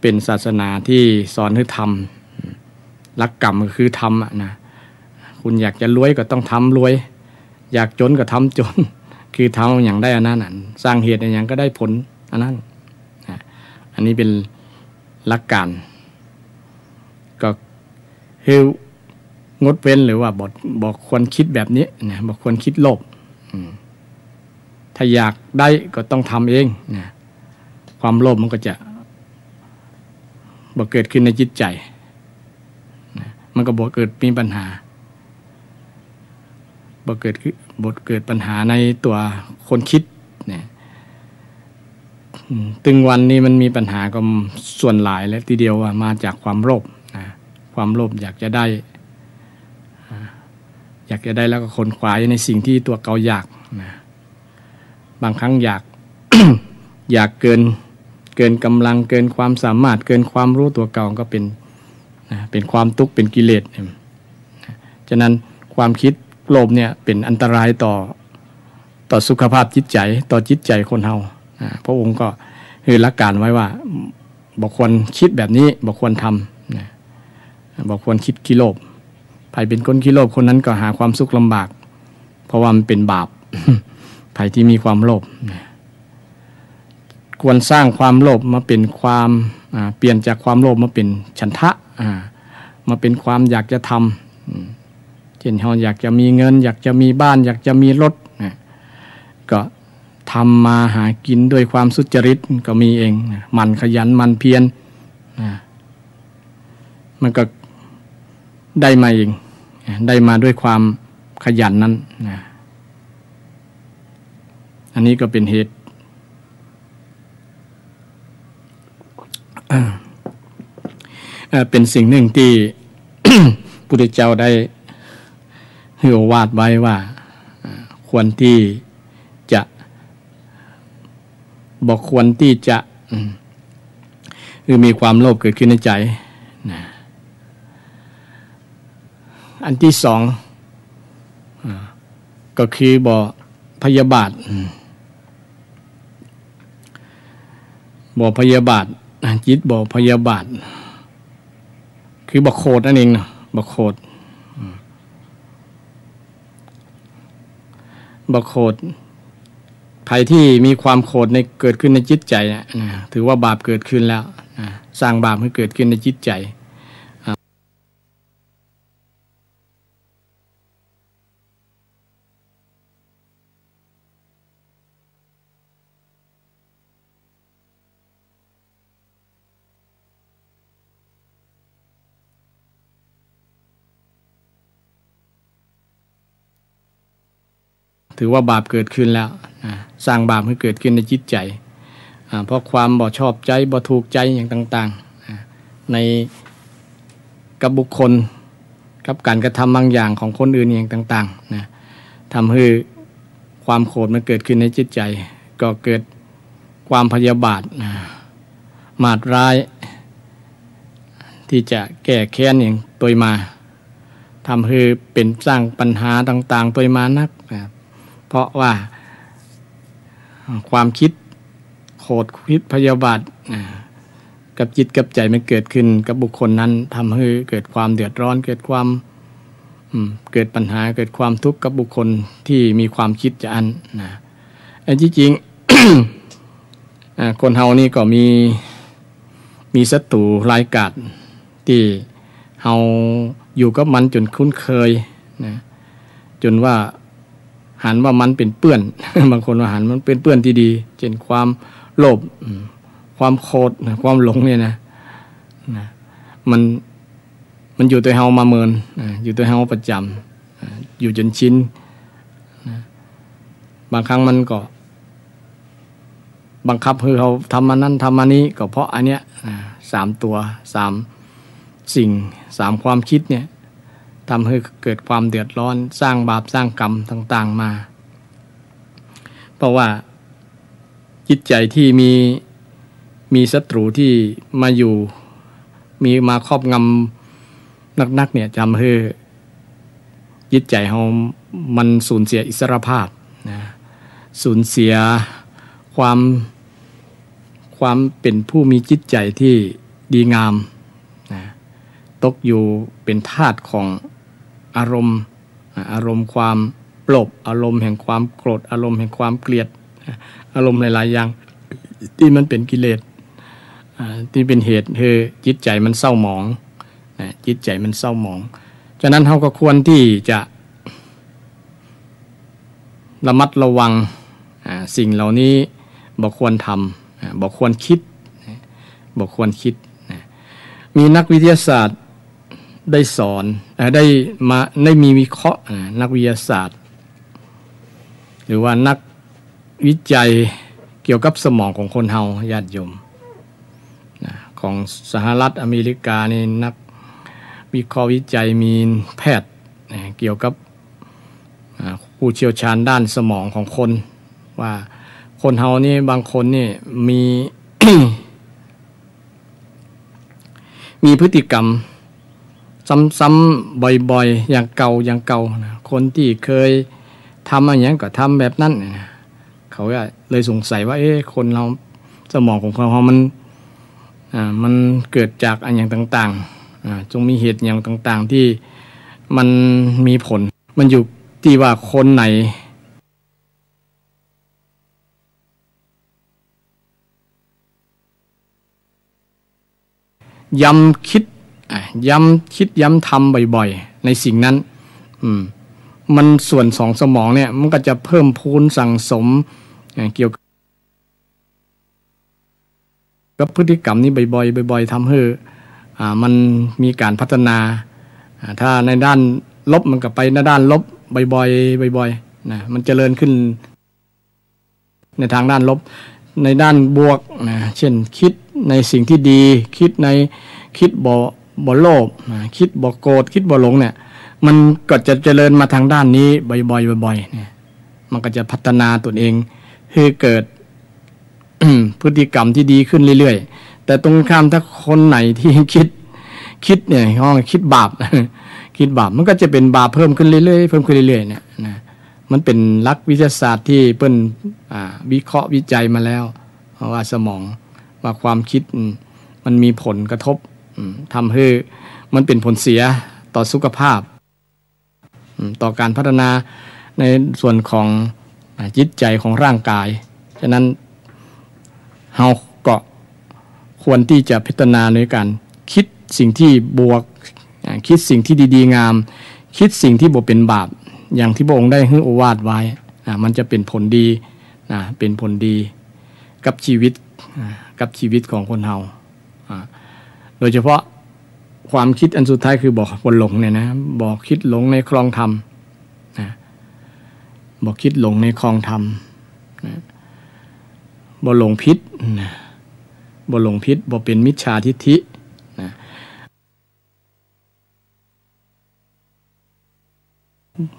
เป็นศาสนาที่สอนให้ทำหลักกรรมก็คือทำนะคุณอยากจะรวยก็ต้องทำรวยอยากจนก็ทำจนคือทำอย่างได้อันนั้นสร้างเหตุอย่างก็ได้ผลอันนั้นอันนี้เป็นหลักการก็คืองดเว้นหรือว่าบอกควรคิดแบบนี้นะบอกควรคิดโลภถ้าอยากได้ก็ต้องทำเองนะความโลภมันก็จะบ่เกิดขึ้นในจิตใจนะมันก็บ่เกิดมีปัญหาบ่เกิดปัญหาในตัวคนคิดเนี่ยตึงวันนี้มันมีปัญหาก็ส่วนหลายและทีเดียวว่ามาจากความโลภความโลภอยากจะได้แล้วก็ขนขวายในสิ่งที่ตัวเก่าอยากบางครั้งอยาก อยากเกินกำลังเกินความสามารถเกินความรู้ตัวเก่าก็เป็นความทุกข์เป็นกิเลสฉะนั้นความคิดโลภเนี่ยเป็นอันตรายต่อสุขภาพจิตใจต่อจิตใจคนเฮาพระองค์ก็คือหลักการไว้ว่าบ่ควรคิดแบบนี้บ่ควรทำบ่ควรคิดขี้โลภใครเป็นคนขี้โลภคนนั้นก็หาความสุขลำบากเพราะว่ามันเป็นบาป ใครที่มีความโลภควรสร้างความโลภมาเป็นความเปลี่ยนจากความโลภมาเป็นฉันทะมาเป็นความอยากจะทำเช่นเราอยากจะมีเงินอยากจะมีบ้านอยากจะมีรถก็ทำมาหากินด้วยความสุจริตก็มีเองมันขยันมันเพียรมันก็ได้มาเองได้มาด้วยความขยันนั้นอันนี้ก็เป็นเหตุเป็นสิ่งหนึ่งที่ พุทธเจ้าได้ให้โอวาทไว้ว่าควรที่จะบอกควรที่จะมีความโลภเกิดขึ้นในใจอันที่สองก็คือบ่พยาบาทจิตบ่พยาบาทคือบ่โคตรนั่นเองเนาะบ่โคตรภัยที่มีความโกรธในเกิดขึ้นในจิตใจนะถือว่าบาปเกิดขึ้นแล้วสร้างบาปให้เกิดขึ้นในจิตใจ ถือว่าบาปเกิดขึ้นแล้วสร้างบาปให้เกิดขึ้นในจิตใจเพราะความบ่ชอบใจบ่ถูกใจอย่างต่างๆในกับบุคคลกับการกระทำบางอย่างของคนอื่นอย่างต่างๆนะทำให้ความโกรธมันเกิดขึ้นในจิตใจก็เกิดความพยาบาทมาดร้ายที่จะแก้แค้นอย่างตัวมาทำให้เป็นสร้างปัญหาต่างๆตัวมานักเพราะว่าความคิดโกรธคิดพยาบาทกับจิตกับใจมันเกิดขึ้นกับบุคคลนั้นทำให้เกิดความเดือดร้อนเกิดความเกิดปัญหาเกิดความทุกข์กับบุคคลที่มีความคิดจะอันนะจริงๆคนเฮานี่ก็มีศัตรูรายกาจที่เฮาอยู่กับมันจนคุ้นเคยนะจนว่าหันว่ามันเป็นเปื้อน บางคนว่าหันมันเป็นเปื้อนที่ดีเช่นความโลภความโกรธความหลงเนี่ยนะมันอยู่ตัวเฮามาเมินอยู่ตัวเฮาประจำอยู่จนชินบางครั้งมันก็บังคับให้เขาทำมานั้นทำมานี้ก็เพราะอันเนี้ย3 ตัว3 สิ่ง3 ความคิดเนี่ยทำให้เกิดความเดือดร้อนสร้างบาปสร้างกรรมต่างๆมาเพราะว่าจิตใจที่มีศัตรูที่มาอยู่มีมาครอบงำนักเนี่ยทำให้จิตใจเรามันสูญเสียอิสรภาพนะสูญเสียความเป็นผู้มีจิตใจที่ดีงามนะตกอยู่เป็นทาสของอารมณ์ความโลภอารมณ์แห่งความโกรธอารมณ์แห่งความเกลียดอารมณ์หลายๆอย่างที่มันเป็นกิเลสที่เป็นเหตุให้จิตใจมันเศร้าหมองจิตใจมันเศร้าหมองฉะนั้นเราก็ควรที่จะระมัดระวังสิ่งเหล่านี้บ่ควรทำบ่ควรคิดมีนักวิทยาศาสตร์ได้สอนได้มีวิเคราะห์นักวิทยาศาสตร์หรือว่านักวิจัยเกี่ยวกับสมองของคนเฮาญาติโยมของสหรัฐอเมริกานี่นักวิเคราะห์วิจัยมีแพทย์เกี่ยวกับผู้เชี่ยวชาญด้านสมองของคนว่าคนเฮานี่บางคนนี่มี มีพฤติกรรมซ้ำๆบ่อยๆอย่างเก่านะคนที่เคยทำอะไรอย่างก็ทำแบบนั้นนะเขาก็เลยสงสัยว่าคนเราสมองของเรามันเกิดจากอันอย่างต่างๆจงมีเหตุอย่างต่างๆที่มันมีผลมันอยู่ที่ว่าคนไหนย้ำคิดย้ำทำบ่อยๆในสิ่งนั้นมันส่วน2 สมองเนี่ยมันก็จะเพิ่มพูนสั่งสมเกี่ยวกับพฤติกรรมนี้บ่อยๆทำให้มันมีการพัฒนาถ้าในด้านลบมันก็ไปในด้านลบบ่อยๆนะมันเจริญขึ้นในทางด้านลบในด้านบวกนะเช่นคิดในสิ่งที่ดีคิดบ่โลภคิดบ่โกรธคิดบ่หลงเนี่ยมันก็จะเจริญมาทางด้านนี้บ่อยๆเนี่ยมันก็จะพัฒนาตนเองให้เกิด พฤติกรรมที่ดีขึ้นเรื่อยๆแต่ตรงข้ามถ้าคนไหนที่คิดเนี่ยคิดบาป คิดบาปมันก็จะเป็นบาปเพิ่มขึ้นเรื่อยๆเนี่ยนะมันเป็นหลักวิทยาศาสตร์ที่เปิ้นวิเคราะห์วิจัยมาแล้วว่าสมองว่าความคิดมันมีผลกระทบทำให้มันเป็นผลเสียต่อสุขภาพต่อการพัฒนาในส่วนของจิตใจของร่างกายฉะนั้นเราก็ควรที่จะพัฒนาในการคิดสิ่งที่บวกคิดสิ่งที่ดีๆงามคิดสิ่งที่บ่เป็นบาปอย่างที่พระองค์ได้ให้โอวาทไว้มันจะเป็นผลดีเป็นผลดีกับชีวิตของคนเฮาโดยเฉพาะความคิดอันสุดท้ายคือบอกคนหลงเนี่ยนะบอกคิดหลงในคลองธรรมนะ บ่คิดหลงในคลองธรรมบ่หลงพิษบ่หลงพิษบ่เป็นมิจฉาทิฏฐิ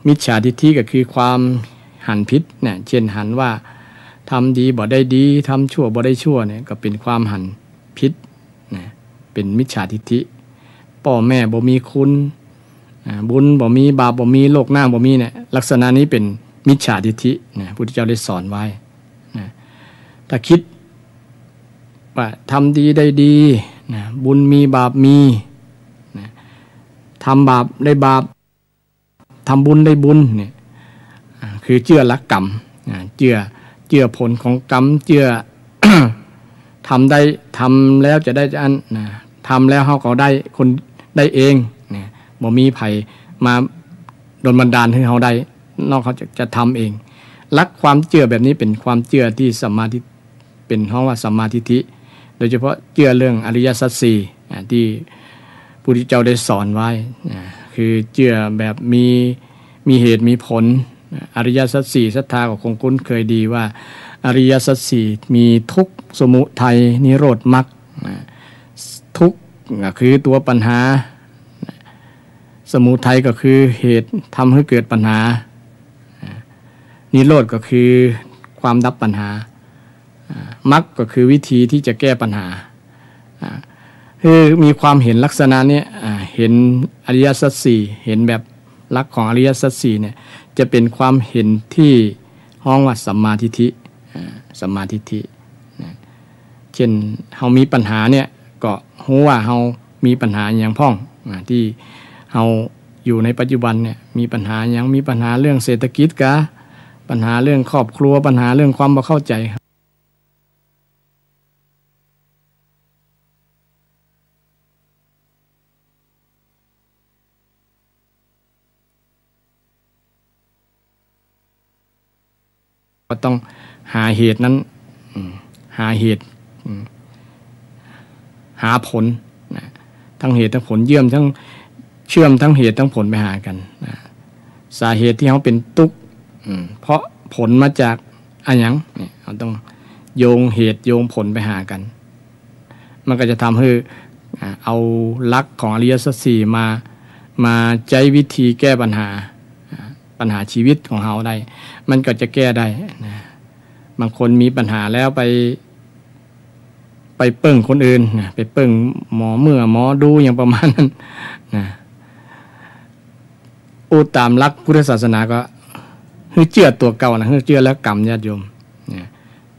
มิจฉาทิฏฐิก็คือความหันผิดเนี่ยเช่นหันว่าทำดีบ่ได้ดีทำชั่วบ่ได้ชั่วเนี่ยก็เป็นความหันผิดนะเป็นมิจฉาทิฏฐิพ่อแม่บ่มีคุณบุญบ่มีบาปบ่มีโลกหน้าบ่มีเนี่ยลักษณะนี้เป็นมิจฉาทิฏฐินะพุทธเจ้าได้สอนไว้นะถ้าคิดว่าทำดีได้ดีนะบุญมีบาปมีนะทำบาปได้บาปทำบุญได้บุญเนี่ยคือเชื่อลักกรรมเชื่อผลของกรรมเชื่อ ทำได้ทำแล้วจะได้อันทำแล้วเขาก็ได้คนได้เองเนี่ยบ่มีไผมาโดนบันดาลให้เขาได้นอกเขาจะทำเองลักความเชื่อแบบนี้เป็นความเชื่อที่สัมมาทิฏฐิเป็นเพราะว่าสัมมาทิฏฐิโดยเฉพาะเชื่อเรื่องอริยสัจสี่ที่พระพุทธเจ้าได้สอนไว้คือเชื่อแบบมีเหตุมีผลอริยสัจสี่ศรัทธาก็คงคุ้นเคยดีว่าอริยสัจสี่มีทุกข์สมุทัยนิโรธมรรคทุกข์ก็คือตัวปัญหาสมุทัยก็คือเหตุทำให้เกิดปัญหานิโรธก็คือความดับปัญหามรรคก็คือวิธีที่จะแก้ปัญหาคือมีความเห็นลักษณะนี้เห็นอริยสัจสี่เห็นแบบลักษณ์ของอริยสัจสี่เนี่ยจะเป็นความเห็นที่ห้องว่าสัมมาทิฏฐิสัมมาทิฏฐิเช่นเฮามีปัญหาเนี่ยก็รู้ว่าเฮามีปัญหาอย่างพ้องที่เฮาอยู่ในปัจจุบันเนี่ยมีปัญหาอย่างมีปัญหาเรื่องเศรษฐกิจกะปัญหาเรื่องครอบครัวปัญหาเรื่องความบ่เข้าใจก็ต้องหาเหตุนั้นหาเหตุหาผลทั้งเหตุทั้งผลเชื่อมทั้งเหตุทั้งผลไปหากันสาเหตุที่เขาเป็นทุกข์เพราะผลมาจากอะไรอย่างเนี่ยเราต้องโยงเหตุโยงผลไปหากันมันก็จะทำให้เอาลักษณ์ของอริยสัจสี่มาใช้วิธีแก้ปัญหาชีวิตของเราได้มันก็จะแก้ได้นะบางคนมีปัญหาแล้วไปเปิ้งคนอื่นนะไปเปิ้งหมอหมอดูอย่างประมาณนั้นนะตามหลักพุทธศาสนาก็คือเชื่อตัวเก่านะคือเชื่อแล้วกรรมญาติโยมนะ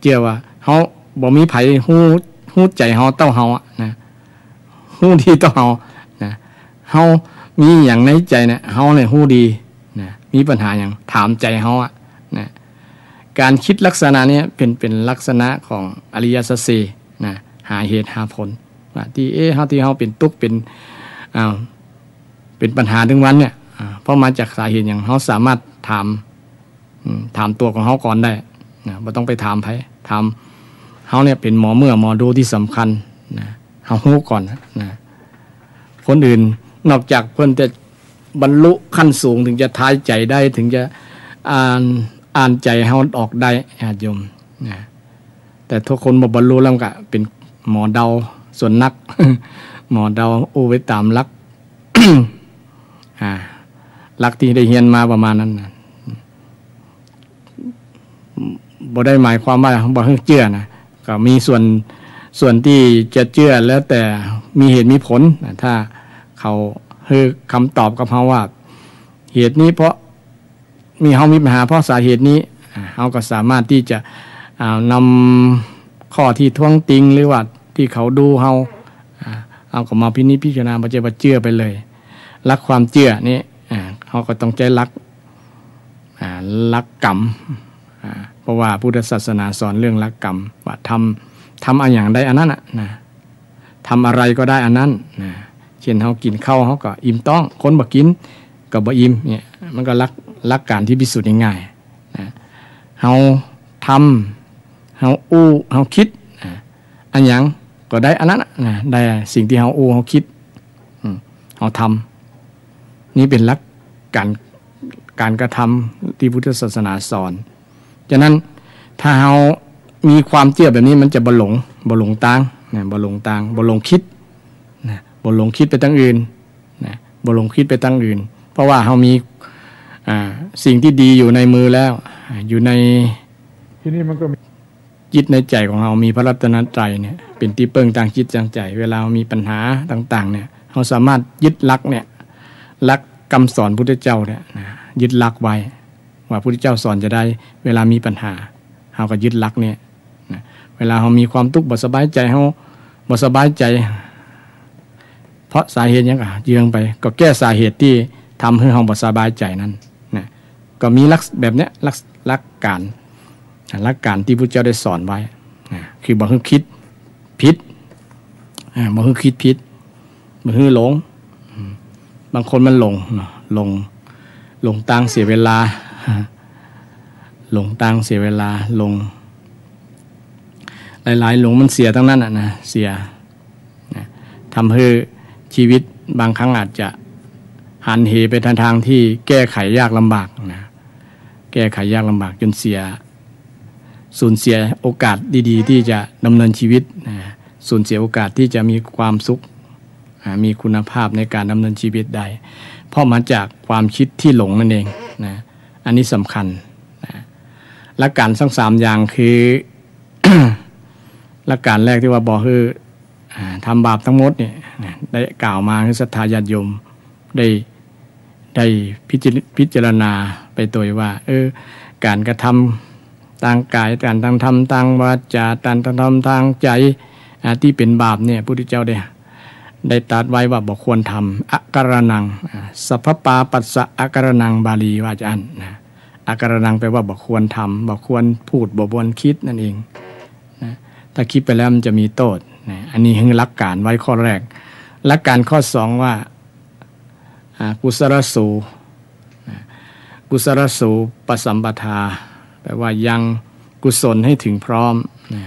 เชื่อว่าเฮาบ่มีไผฮู้ใจเฮาเต้าเฮานะฮู้ดีเต้าเฮานะเฮามีอย่างในใจเนี่ยเฮาเนี่ยฮู้ดีนะมีปัญหาอย่างถามใจเฮานะการคิดลักษณะนี้เป็นลักษณะของอริยสัจสี่นะหาเหตุหาผลว่าที่เฮาเป็นทุกข์เป็นปัญหาถึงวันเนี่ยเพราะมาจากสาเหตุอย่างเฮาสามารถถามตัวของเฮาก่อนได้นะบ่ต้องไปถามไผถามเฮาเนี่ยเป็นหมอดูที่สำคัญนะเฮาฮู้ก่อนนะคนอื่นนอกจากเพิ่นจะบรรลุขั้นสูงถึงจะทายใจได้ถึงจะอ่านใจเฮาออกได้ญาติโยมนะแต่ทุกคนบ่บรรลุแล้วก็เป็นหมอเดาส่วนนัก หมอเดาไว้ตามลัก ลักที่ได้เรียนมาประมาณนั้นนะบ่ได้หมายความว่าบ่ให้เชื่อนะก็มีส่วนที่จะเชื่อแล้วแต่มีเหตุมีผลนะถ้าเขาคือคำตอบกับเขาว่าเหตุนี้เพราะเฮามีปัญหาเพราะสาเหตุนี้เฮาก็สามารถที่จะนำข้อที่ท้วงติงหรือว่าที่เขาดูเฮาเอาก็มาพิจารณาบ่ใช่ว่าเชื่อไปเลยรักความเชื่อนี่เฮาก็ต้องใจรักกรรมเพราะว่าพุทธศาสนาสอนเรื่องรักกรรมว่าทำอะไรอย่างใดอันนั้นนะทำอะไรก็ได้อันนั้นนะเช่นเฮากินข้าวเฮาก็อิ่มต้องคนบ่กินก็บ่อิ่มเนี่ยมันก็ลักการที่พิสูจน์ง่ายๆนะเฮาทำเฮาเฮาคิดอันหยังก็ได้อันนั้นนะได้สิ่งที่เฮาเฮาคิดเฮาทำนี่เป็นลัก การกระทำที่พุทธศาสนาสอนฉะนั้นถ้าเรามีความเชื่อแบบนี้มันจะบ่หลงตางนะบ่หลงตางบ่หลงคิดนะบ่หลงคิดไปตั้งอื่นนะบ่หลงคิดไปตั้งอื่นเพราะว่าเรามีสิ่งที่ดีอยู่ในมือแล้วอยู่ในที่นี่มันก็จิตในใจของเรามีพระรัตนตรัยเนี่ยเป็นที่เปิงต่างจิตต่างใจเวลามีปัญหาต่างๆเนี่ยเราสามารถยึดหลักเนี่ยหลักคำสอนพุทธเจ้าเนี่ยยึดหลักไว้ว่าพุทธเจ้าสอนจะได้เวลามีปัญหาเราก็ยึดหลักเนี่ยเวลาเรามีความทุกข์บ่สบายใจเราบ่สบายใจเพราะสาเหตุยังเยืองไปก็แก้สาเหตุที่ทำให้เราบ่สบายใจนั้นนะก็มีลักษณะแบบเนี้ยหลักการที่พุทธเจ้าได้สอนไว้นะคือบ่ฮึคิดผิดบ่ฮึคิดผิดบ่ฮึหลงบางคนมันหลงตังเสียเวลาหลงตังเสียเวลาหลงหลายๆหลงมันเสียทั้งนั้นนะเสียนะทำให้ชีวิตบางครั้งอาจจะหันเหไปทางที่แก้ไขยากลำบากนะแก้ไขยากลำบากจนสูญเสียโอกาสดีๆที่จะดำเนินชีวิตนะสูญเสียโอกาสที่จะมีความสุขมีคุณภาพในการดำเนินชีวิตได้เพราะมาจากความคิดที่หลงนั่นเองนะอันนี้สำคัญนะหลักการทั้ง3อย่างคือ หลักการแรกที่ว่าบอกคือทำบาปทั้งหมดเนี่ยได้กล่าวมาคือศรัทธาญาติโยมได้พิจารณาไปตัวว่าการกระทำทางกายการทำทางวาจาการทำทางใจที่เป็นบาปเนี่ยพระพุทธเจ้าได้ตรัสไว้ว่าบ่ควรทำอาการนังสัพพปาปัสสะอาการนังบาลีว่าจะนะอาการนังแปลว่าบ่ควรทำบ่ควรพูดบ่ควรคิดนั่นเองนะถ้าคิดไปแล้วมันจะมีโทษนะอันนี้คือหลักการไว้ข้อแรกหลักการข้อ2ว่ากุศลสูปสัมปทาแปลว่ายังกุศลให้ถึงพร้อมนะ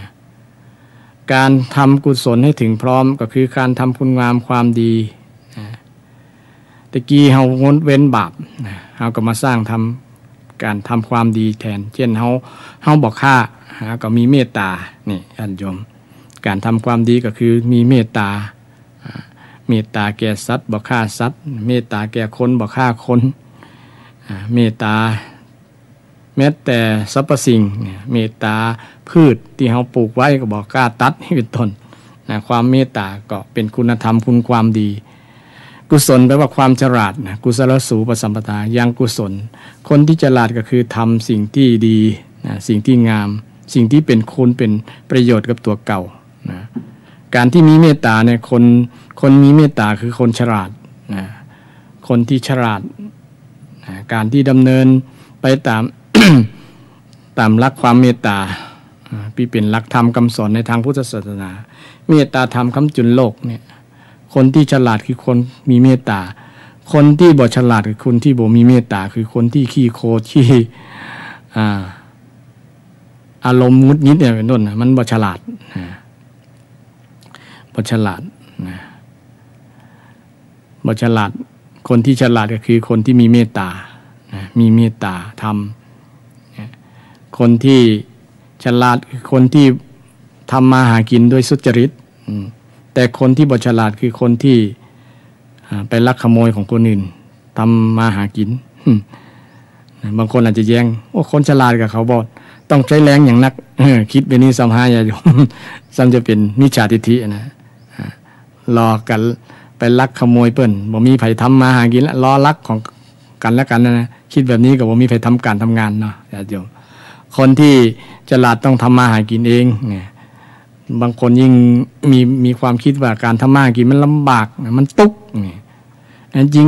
การทำกุศลให้ถึงพร้อมก็คือการทำคุณงามความดีนะตะกี้เฮางดเว้นบาปนะเฮาก็มาสร้างการทำความดีแทนเช่นเฮาบอกฆ่าก็มีเมตตานี่ญาติโยมการทำความดีก็คือมีเมตตาแก่สัตว์บ่ฆ่าสัตว์เมตตาแก่คนบ่ฆ่าคนเมตตาแม้แต่สรรพสิ่งเมตตาพืชที่เราปลูกไว้ก็บอกกล้าตัดให้เป็นต้นความเมตตาก็เป็นคุณธรรมคุณความดีกุศลแปลว่าความฉลาดกุศลสูปสัมปทายังกุศลคนที่ฉลาดก็คือทำสิ่งที่ดีสิ่งที่งามสิ่งที่เป็นคุณเป็นประโยชน์กับตัวเก่าการที่มีเมตตาเนี่ยคนมีเมตตาคือคนฉลาดคนที่ฉลาดการที่ดำเนินไปตาม ตามหลักความเมตตาที่เป็นหลักธรรมคำสอนในทางพุทธศาสนาเมตตาธรรมคำจุนโลกเนี่ยคนที่ฉลาดคือคนมีเมตตาคนที่บ่ฉลาดคือคนที่บ่มีเมตตาคือคนที่ขี้โคตรที่อารมณ์งุดงิดเนี่ยเป็นต้นมันบ่ฉลาดบ่ฉลาดบ่ฉลาดคนที่ฉลาดก็คือคนที่มีเมตตามีเมตตาธรรมคนที่ฉลาดคือคนที่ทำมาหากินด้วยสุจริตแต่คนที่บ่ฉลาดคือคนที่ไปลักขโมยของคนอื่นทำมาหากินบางคนอาจจะแย้งคนฉลาดกับเขาบอกต้องใช้แรงอย่างนักคิดไปนี่สัมหาอย่าซ้ำจะเป็นมิจฉาทิฏฐินะรอกันไปลักขโมยเปิ้นบ่มีไผทำมาหากินแล้วรอลักของกันแล้วกันนะคิดแบบนี้ก็บ่มีไผทำการทำงานเนาะญาติโยมคนที่ฉลาดต้องทำมาหากินเองเนี่ยบางคนยิ่งมีความคิดว่าการทำมาหากินมันลำบากมันตุกนี่จริง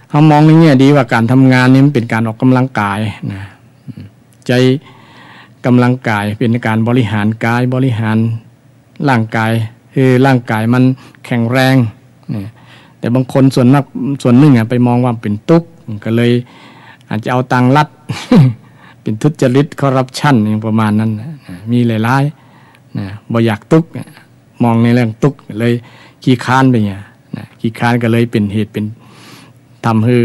เขามองในแง่ดีว่าการทำงานนี่มันเป็นการออกกำลังกายนะใจกำลังกายเป็นการบริหารกายบริหารร่างกายคือร่างกายมันแข็งแรงนี่แต่บางคนส่วนหนึ่งไปมองว่าเป็นตุกก็เลยอาจจะเอาตังลัด เป็นทุจริตคอร์รัปชันอย่างประมาณนั้นมีหลายๆบ่อยากตุกมองในเรื่องตุกเลยขี้ค้านไปเนี่ยขี้ค้านก็เลยเป็นเหตุเป็นทำให้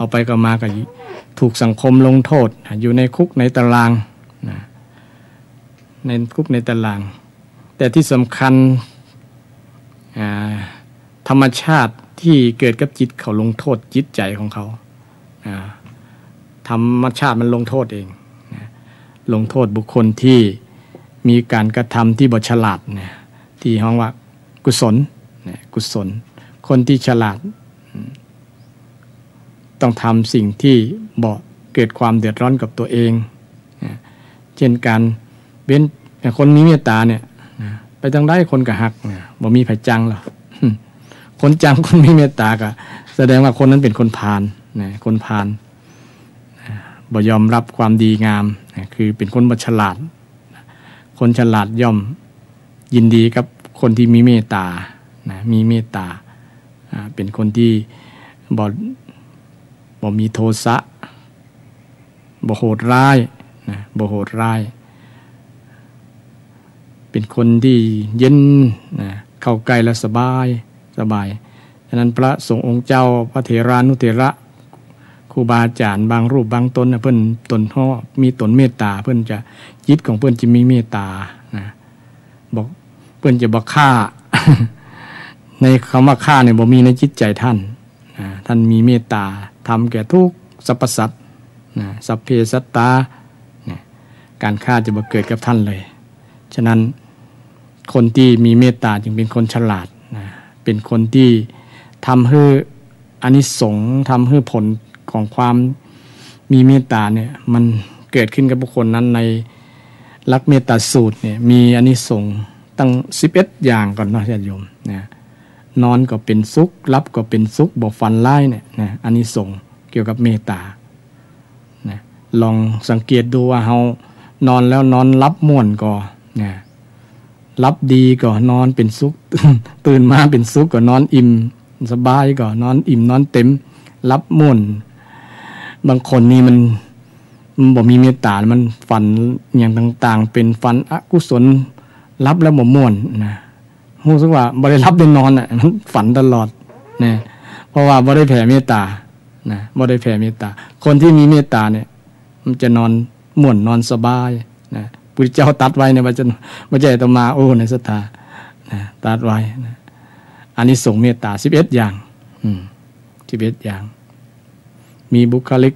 เอาไปก็มาก็ถูกสังคมลงโทษอยู่ในคุกในตารางนะในคุกในตารางแต่ที่สำคัญธรรมชาติที่เกิดกับจิตเขาลงโทษจิตใจของเขาธรรมชาติมันลงโทษเองลงโทษบุคคลที่มีการกระทำที่บ่ฉลาดเนี่ยที่ห้องว่ากุศลกุศลคนที่ฉลาดต้องทำสิ่งที่บ่เกิดความเดือดร้อนกับตัวเองเช่นการเว้นคนมีเมตตาเนี่ยไปทางได้คนกะหักบ่มีไผจังหรอกคนจังคนมีเมตตาก็แสดงว่าคนนั้นเป็นคนพาลคนพาลบ่ยอมรับความดีงามคือเป็นคนบ่ฉลาดคนฉลาดย่อมยินดีกับคนที่มีเมตตามีเมตตาเป็นคนที่บ่มีโทสะบ่โหดร้ายบ่โหดร้ายเป็นคนที่เย็นเข้าใกล้แล้วสบายฉะนั้นพระสงฆ์องค์เจ้าพระเถรานุเถระครูบาอาจารย์บางรูปบางตนเพิ่นตนห่อมีตนเมตตาเพิ่นจะจิตของเพิ่นจะมีเมตตาบอกเพิ่นจะบ่ฆ่า ในคำว่าฆ่าเนี่ยบ่มีในจิตใจท่านท่านมีเมตตาทำแก่ทุกสรรพสัตว์สัพเพสัตตาการฆ่าจะบ่เกิดกับท่านเลยฉะนั้นคนที่มีเมตตาจึงเป็นคนฉลาดเป็นคนที่ทำให้อานิสงส์ทำให้ผลของความมีเมตตาเนี่ยมันเกิดขึ้นกับบุคคลนั้นในหลักเมตตาสูตรเนี่ยมีอานิสงส์ตั้ง11อย่างก่อนเนาะญาติโยมนอนก็เป็นสุขรับก็เป็นสุขบ่ฝันร้ายเนี่ยอานิสงส์เกี่ยวกับเมตตาลองสังเกตดูว่าเฮานอนแล้วนอนรับม่วนก็รับดีก็นอนเป็นสุข ตื่นมาเป็นสุขก็นอนอิ่มสบายก็นอนอิ่มนอนเต็มรับม่วนบางคนนี่มันบ่มีเมตตามันฝันอย่างต่างๆเป็นฝันอกุศลรับแล้วบ่ม่วนรู้สึกว่าบ่ได้รับได้นอนมันฝันตลอดเพราะว่าบ่ได้แผ่เมตตาบ่ได้แผ่เมตตาคนที่มีเมตตาเนี่ยมันจะนอนม่วนนอนสบายพุทธเจ้าตัดไว้เนี่ยว่าจะบ่ใช่ตมาโอ้ในศรัทธาตัดไว้อานิสงส์เมตตา11อย่าง11อย่างมีบุคลิก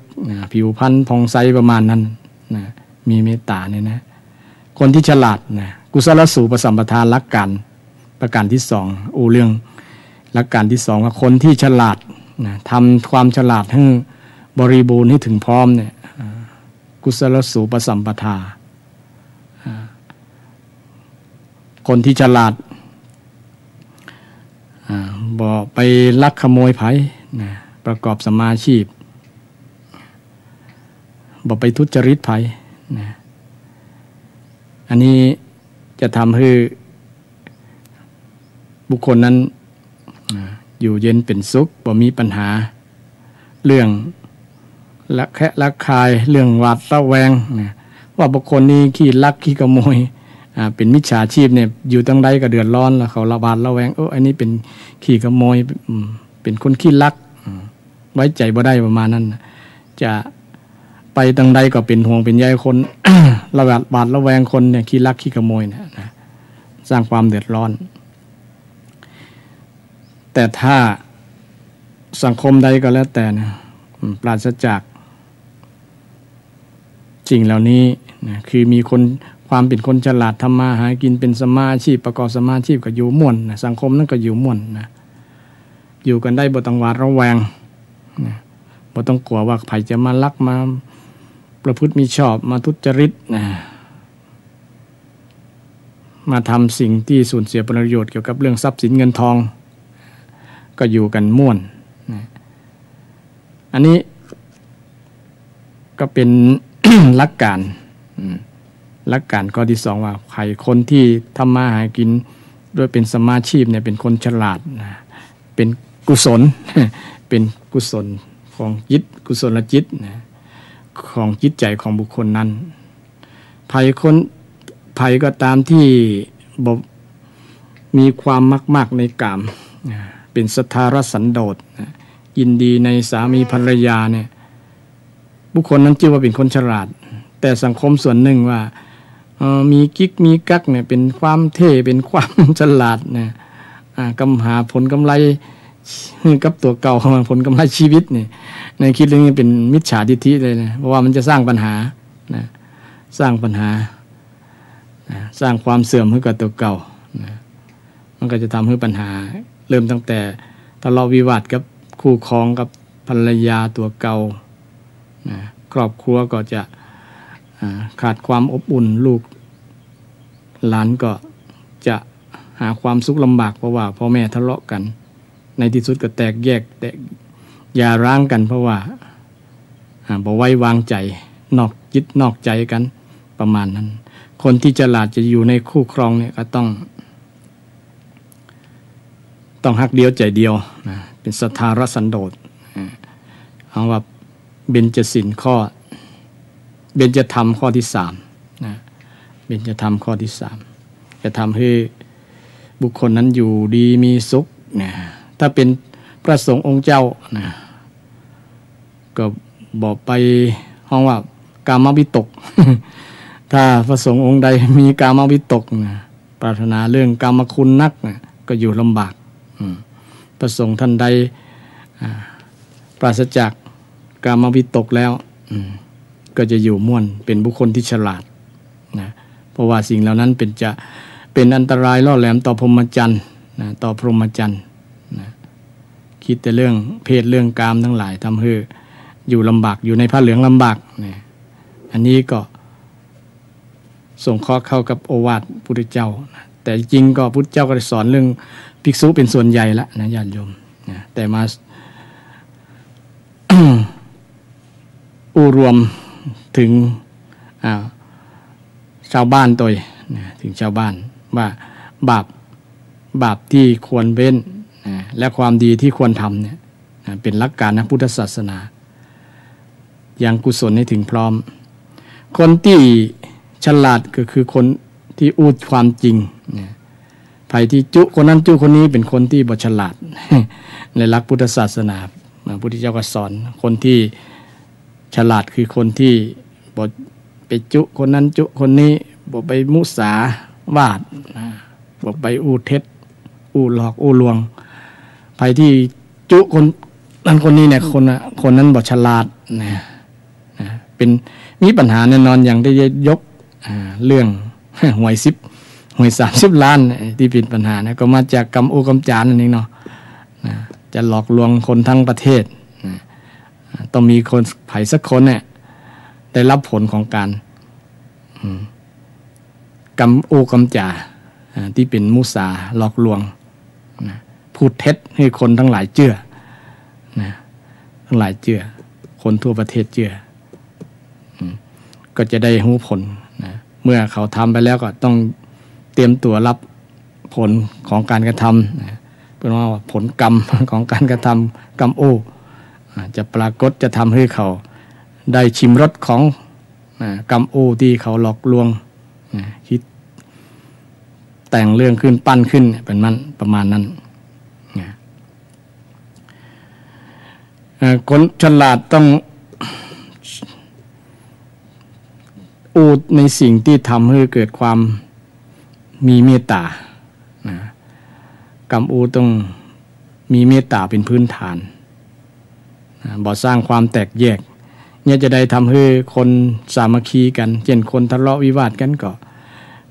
ผิวพรรณผ่องใสประมาณนั้นมีเมตตาเนี่ยนะคนที่ฉลาดกุศลสูปสัมปทานหลักการประการที่2เรื่องหลักการที่2ว่าคนที่ฉลาดทำความฉลาดให้บริบูรณ์ให้ถึงพร้อมเนี่ยกุศลสูปสัมปทาคนที่ฉลาดบ่ไปลักขโมยไผประกอบสัมมาอาชีพบ่ไปทุจริตไผอันนี้จะทำให้บุคคลนั้นอยู่เย็นเป็นสุขบ่มีปัญหาเรื่องละแคะละคายเรื่องหวาดระแวงว่าบุคคลนี้ขี้ลักขี้ขโมยเป็นมิจฉาชีพเนี่ยอยู่ตั้งใดก็เดือดร้อนแล้วเขาระบาดระแวงอันนี้เป็นขี้ขโมยเป็นคนขี้ลักไว้ใจบ่ได้ประมาณนั้นจะไปตั้งใดก็เป็นห่วงเป็นใยคน ระบาดระแวงคนเนี่ยขี้ลักขี้ขโมยเนี่ยสร้างความเดือดร้อนแต่ถ้าสังคมใดก็แล้วแต่นะปราศจากสิ่งเหล่านี้นะคือมีคนความเป็นคนฉลาดทำมาหากินเป็นสมาอาชีพประกอบสมาอาชีพก็อยู่ม่วนนะสังคมนั้นก็อยู่ม่วนนะอยู่กันได้บ่ต้องหวาดระแวงนะบ่ต้องกลัวว่าใครจะมาลักมาประพฤติมิชอบมาทุจริตนะมาทำสิ่งที่สูญเสียประโยชน์เกี่ยวกับเรื่องทรัพย์สินเงินทองก็อยู่กันม่วนนะอันนี้ก็เป็น หลักการข้อที่2ว่าใครคนที่ทำมาหากินด้วยเป็นสมาอาชีพเนี่ยเป็นคนฉลาดนะเป็นกุศล เป็นกุศลของจิตกุศลจิตนะของจิตใจของบุคคลนั้นภัยก็ตามที่มีความมากในกามเป็นสัทธารสันโดษ ยินดีในสามีภรรยาเนี่ยบุคคลนั้นชื่อว่าเป็นคนฉลาดแต่สังคมส่วนหนึ่งว่ามีกิ๊กมีกักเนี่ยเป็นความเท่เป็นความฉลาดเนี่ยกำหาผลกำไรกับตัวเก่าผลกำไรชีวิตเนี่ยในคิดเรื่องนี้เป็นมิจฉาทิฏฐิเลยนะเพราะว่ามันจะสร้างปัญหานะสร้างปัญหานะสร้างความเสื่อมให้กับตัวเก่านะมันก็จะทำให้ปัญหาเริ่มตั้งแต่ทะเลาะวิวาทกับคู่ครองกับภรรยาตัวเก่านะครอบครัวก็จะขาดความอบอุ่นลูกหลานก็จะหาความสุขลำบากเพราะว่าพ่อแม่ทะเลาะกันในที่สุดก็แตกแยกหย่าร้างกันเพราะว่าบ่ไว้วางใจนอกจิตนอกใจกันประมาณนั้นคนที่ฉลาดจะอยู่ในคู่ครองเนี่ยก็ต้องฮักเดียวใจเดียวนะเป็นสัทธารสันโดษเอาว่าเบญจศีลข้อเบญจธรรมข้อที่3นะเบญจธรรมข้อที่3จะทำให้บุคคลนั้นอยู่ดีมีสุขนะถ้าเป็นพระสงฆ์องค์เจ้านะก็บอกไปห้องว่ากามวิตก ถ้าพระสงฆ์องค์ใดมีกามวิตกนะปรารถนาเรื่องกามคุณนักนะก็อยู่ลำบากพระสงฆ์ท่านใดปราศจากกามวิตกแล้วก็จะอยู่ม่วนเป็นบุคคลที่ฉลาดนะเพราะว่าสิ่งเหล่านั้นเป็นอันตรายล่อแหลมต่อพรหมจรรย์นะต่อพรหมจรรย์นะคิดแต่เรื่องเพศเรื่องกามทั้งหลายทำให้อยู่ลำบากอยู่ในผ้าเหลืองลำบากนะอันนี้ก็ส่งข้อเข้ากับโอวาทพุทธเจ้านะแต่จริงก็พุทธเจ้าก็ได้สอนเรื่องภิกษุเป็นส่วนใหญ่ละนะญาติโยมนะแต่มา รวมถึงชาวบ้านตัวถึงชาวบ้านว่าบาปที่ควรเว้นและความดีที่ควรทำเนี่ยเป็นหลักการนะพุทธศาสนาอย่างกุศลให้ถึงพร้อมคนที่ฉลาดก็คือคนที่อูดความจริงไผที่จุคนนั้นจุคนนี้เป็นคนที่บ่ฉลาด ในหลักพุทธศาสนาพระพุทธเจ้าก็สอนคนที่ฉลาดคือคนที่บ่ไปจุคนนั้นจุคนนี้บ่ไปมุสาวาทบ่ไปอูเท็จอูหลอกอูลวงไผที่จุคนนั้นคนนี้เนี่ยคนนั้นบ่ฉลาดนะเป็นมีปัญหาแน่นอนอย่างได้ยกเรื่องหวย30 ล้านที่เป็นปัญหานะก็มาจากกรรมโอกรรมจารนั่นเองเนาะจะหลอกลวงคนทั้งประเทศต้องมีคนไผสักคนเนี่ยได้รับผลของการกรรมโอกรรมจาที่เป็นมุสาหลอกลวงพูดเท็จให้คนทั้งหลายเชื่อทั้งหลายเชื่อคนทั่วประเทศเชื่อก็จะได้รู้ผลเมื่อเขาทำไปแล้วก็ต้องเตรียมตัวรับผลของการกระทำเป็นว่าผลกรรมของการกระทำกรรมโอจะปรากฏจะทำให้เขาได้ชิมรสของกรรมโอที่เขาหลอกลวงคิดแต่งเรื่องขึ้นปั้นขึ้นเป็นมันประมาณนั้นคนฉลาดต้องอูดในสิ่งที่ทำให้เกิดความมีเมตตากรรมอูต้องมีเมตตาเป็นพื้นฐานบ่สร้างความแตกแยกเนี่ยจะได้ทำให้คนสามัคคีกันเช่นคนทะเลาะวิวาทกันก็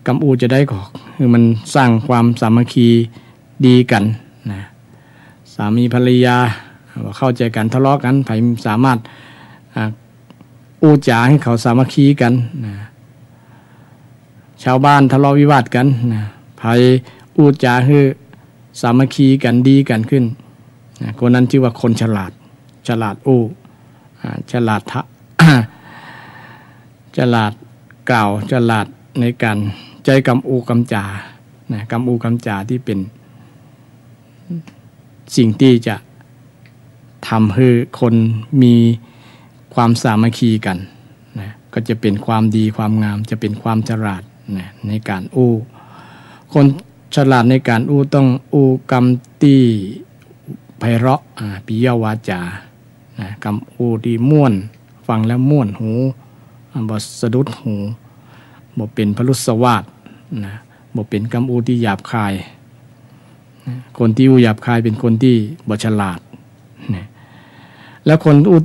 กรรมอูจะได้ก็คือมันสร้างความสามัคคีดีกันนะสามีภรรยาเข้าใจกันทะเลาะกันไผสามารถอูจาให้เขาสามัคคีกันนะชาวบ้านทะเลาะวิวาทกันนะไผอูจาให้สามัคคีกันดีกันขึ้นนะคนนั้นชื่อว่าคนฉลาดอูฉลาดฉลาดกล่าวฉลาดในการใจกำอูกำจานะกำอูกำจาที่เป็นสิ่งที่จะทำให้คนมีความสามัคคีกันนะก็จะเป็นความดีความงามจะเป็นความฉลาดนะในการอู้คนฉลาดในการอู้ต้องอู้กรรมที่ ไพเราะปิยวาจานะคำอูที่ม่วนฟังแล้วม่วนหูบ่สะดุดหูบ่เป็นพลุสวาทนะบ่เป็นคำอูที่หยาบคายนะคนที่อูหยาบคายเป็นคนที่บ่ฉลาดนะแล้วคนอู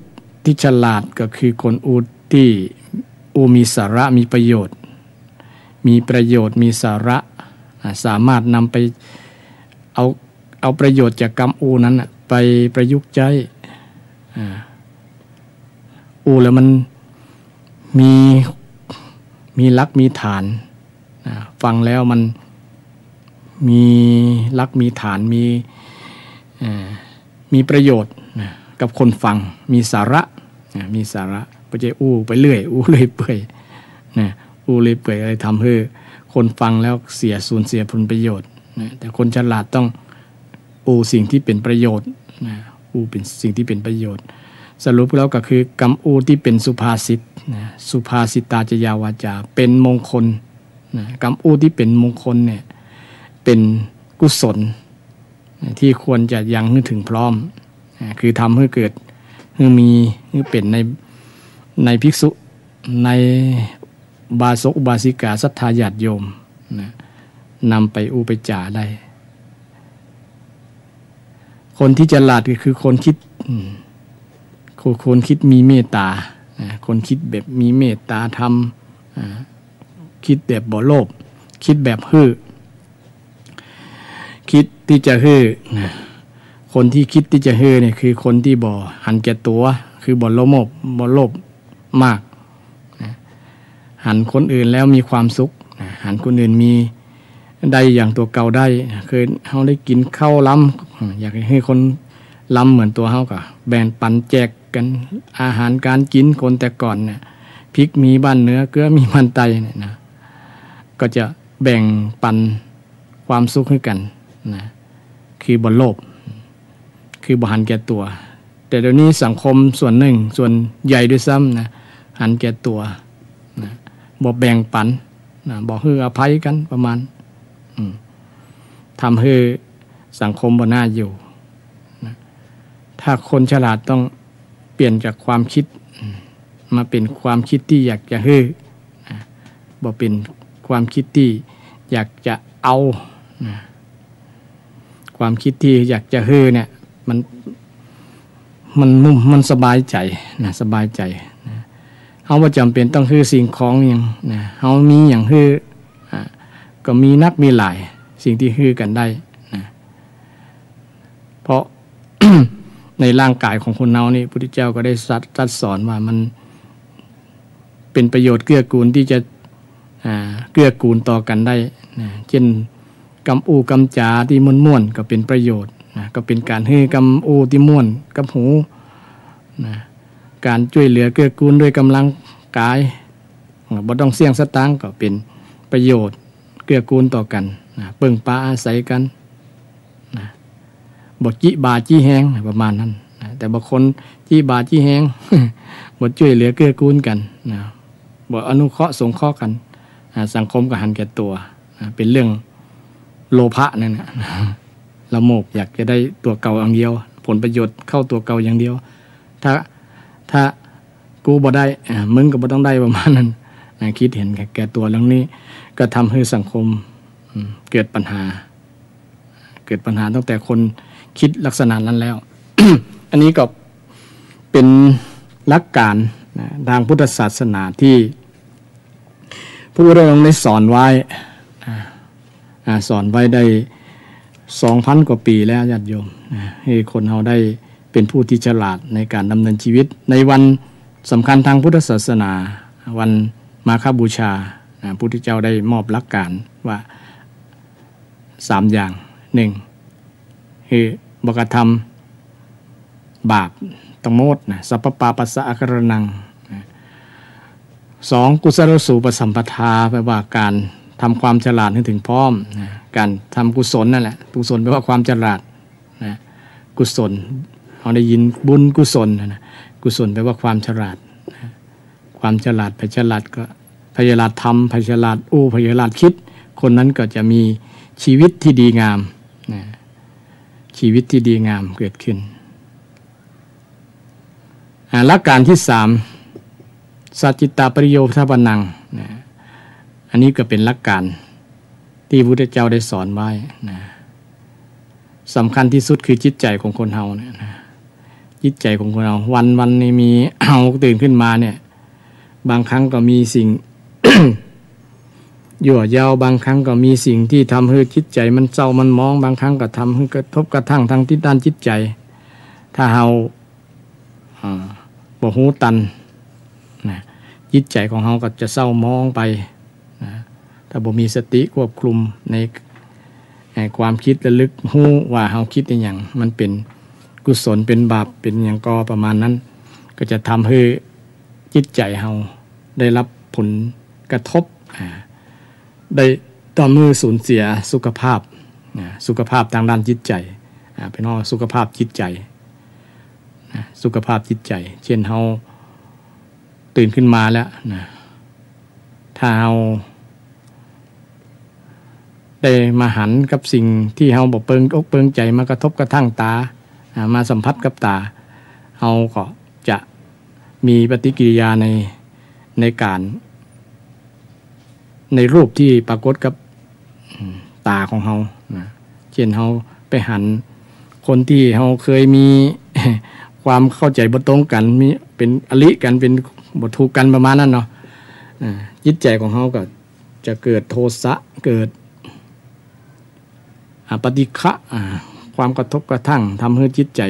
ที่ฉลาดก็คือคนอูที่อูมีสาระมีประโยชน์มีสาระสามารถนำไปเอาประโยชน์จากคำอูนั้นไปประยุกต์ใช้อูแล้วมันมีหลักมีฐานฟังแล้วมันมีหลักมีฐานมีประโยชน์กับคนฟังมีสาระไม่ใช่อู้ไปเรื่อยอู้เลยเปื่อยอู้เลยเปื่อยอะไรทำให้คนฟังแล้วสูญเสียผลประโยชน์แต่คนฉลาดต้องอู้สิ่งที่เป็นประโยชน์อู้เป็นสิ่งที่เป็นประโยชน์สรุปแล้วก็คือกำอูที่เป็นสุภาษิตสุภาษิตาจยาวาจาเป็นมงคลกำอูที่เป็นมงคลเนี่ยเป็นกุศลที่ควรจะยังให้ถึงพร้อมคือทำให้เกิดให้เป็นในภิกษุในบาศกอุบาสิกาศรัทธาญาติโยมนำไปอุปจาได้คนที่ฉลาดก็คือคนคิดมีเมตตาคนคิดแบบมีเมตตาธรรมคิดแบบบ่โลภคิดแบบคิดที่จะคนที่คิดที่จะเนี่ยคือคนที่บ่หันแก่ตัวคือบ่โลภมากหันคนอื่นแล้วมีความสุขหันคนอื่นมีได้อย่างตัวเก่าได้เคยเฮาได้กินข้าวล้ำอยากให้คนล้ำเหมือนตัวเฮาก็แบ่งปันแจกกันอาหารการกินคนแต่ก่อนเนี่ยพริกมีบ้านเนื้อเกลือมีบ้านไตเนี่ยนะก็จะแบ่งปันความสุขให้กันนะคือบ่โลภคือบ่หันแก่ตัวแต่เดี๋ยวนี้สังคมส่วนหนึ่งส่วนใหญ่ด้วยซ้ำนะหันแก่ตัวนะบ่แบ่งปันนะบ่ให้อภัยกันประมาณทำให้สังคมบ่น่าอยู่นะถ้าคนฉลาดต้องเปลี่ยนจากความคิดมาเป็นความคิดที่อยากจะบ่เป็นความคิดที่อยากจะเอานะความคิดที่อยากจะเนี่ยมันสบายใจนะสบายใจนะเฮาบ่จำเป็นต้องสิ่งของอย่างนะเฮามีอย่างก็มีนักมีหลายสิ่งที่กันได้นะเพราะ ในร่างกายของคนเรานี่พระพุทธเจ้าก็ได้ตรัสสอนว่ามันเป็นประโยชน์เกื้อกูลที่จะเกื้อกูลต่อกันได้นะเช่นกำอูกำจาที่ม่วนๆก็เป็นประโยชน์นะก็เป็นการให้กำอูที่ม่วนกำหูนะการช่วยเหลือเกื้อกูลด้วยกำลังกายบ่ต้องเสี่ยงสตางค์ก็เป็นประโยชน์เกื้อกูลต่อกันนะเบิ่งปลาอาศัยกันนะบ่จิบาจี้แฮงประมาณนั้นนะแต่บางคนจี้บาจี้แฮง บ่ช่วยเหลือเกื้อกูลกันนะบ่อนุเคราะห์สงเคราะห์กันสังคมก็หันแก่ตัวนะเป็นเรื่องโลภะนั่นนะละโมบอยากจะได้ตัวเก่าอย่างเดียวผลประโยชน์เข้าตัวเก่าอย่างเดียวถ้ากูบ่ได้มึงก็บ่ต้องได้ประมาณนั้นนะคิดเห็นแก่ตัวเรื่องนี้ก็ทำให้สังคมเกิดปัญหาตั้งแต่คนคิดลักษณะนั้นแล้ว อันนี้ก็เป็นหลักการทางพุทธศาสนาที่พระพุทธองค์ได้สอนไว้ได้ 2,000 กว่าปีแล้วญาติโยมให้คนเราได้เป็นผู้ที่ฉลาดในการดำเนินชีวิตในวันสำคัญทางพุทธศาสนาวันมาฆบูชาพระพุทธเจ้าได้มอบหลักการว่า3อย่าง1คือบกธรรมบาปต้องโมดสัพพปาปัสสะอาการนัง2กุศลสูปสัมปทาแปลว่าการทำความฉลาดให้ถึงพร้อมการทำกุศลนั่นแหละกุศลแปลว่าความฉลาดกุศลเราได้ยินบุญกุศลกุศลแปลว่าความฉลาดความฉลาดพยฉลาดก็พยฉลาดทำพยฉลาดพยฉลาดคิดคนนั้นก็จะมีชีวิตที่ดีงาม ชีวิตที่ดีงามเกิดขึ้นหลักการที่3สัจจิตาปริโยทปนังนะอันนี้ก็เป็นหลักการที่พระพุทธเจ้าได้สอนไว้นะสำคัญที่สุดคือจิตใจของคนเฮาเนี่ยนะจิตใจของคนเราวันนี้มี เอาตื่นขึ้นมาเนี่ยบางครั้งก็มีสิ่ง ยั่วยาวบางครั้งก็มีสิ่งที่ทำให้จิตใจมันเศร้ามันมองบางครั้งก็ทำให้กระทบกระทั่งทางที่ด้านจิตใจถ้าเฮาบ่ฮู้ตันนะจิตใจของเฮาก็จะเศร้ามองไปนะถ้าบ่มีสติควบคุมในความคิดระลึกฮู้ว่าเฮาคิดอีหยังมันเป็นกุศลเป็นบาปเป็นอย่างก็ประมาณนั้นก็จะทำให้จิตใจเฮาได้รับผลกระทบได้ต่อมือสูญเสียสุขภาพทางด้านจิตใจเป็นว่าสุขภาพจิตใจสุขภาพจิตใจเช่นเฮาตื่นขึ้นมาแล้วนะถ้าเฮาได้มาหันกับสิ่งที่เฮาบ่เปิงอกเปิงใจมากระทบกระทั่งตามาสัมผัสกับตาเฮาก็จะมีปฏิกิริยาในการในรูปที่ปรากฏกับตาของเฮาเช่นเฮาไปหันคนที่เฮาเคยมี ความเข้าใจบ่ตรงกันมีเป็นอลิกันเป็นบ่ถูกกันประมาณนั้นเนาะจิตใจของเฮาก็จะเกิดโทสะเกิดปฏิฆะความกระทบกระทั่งทำให้จิตใจ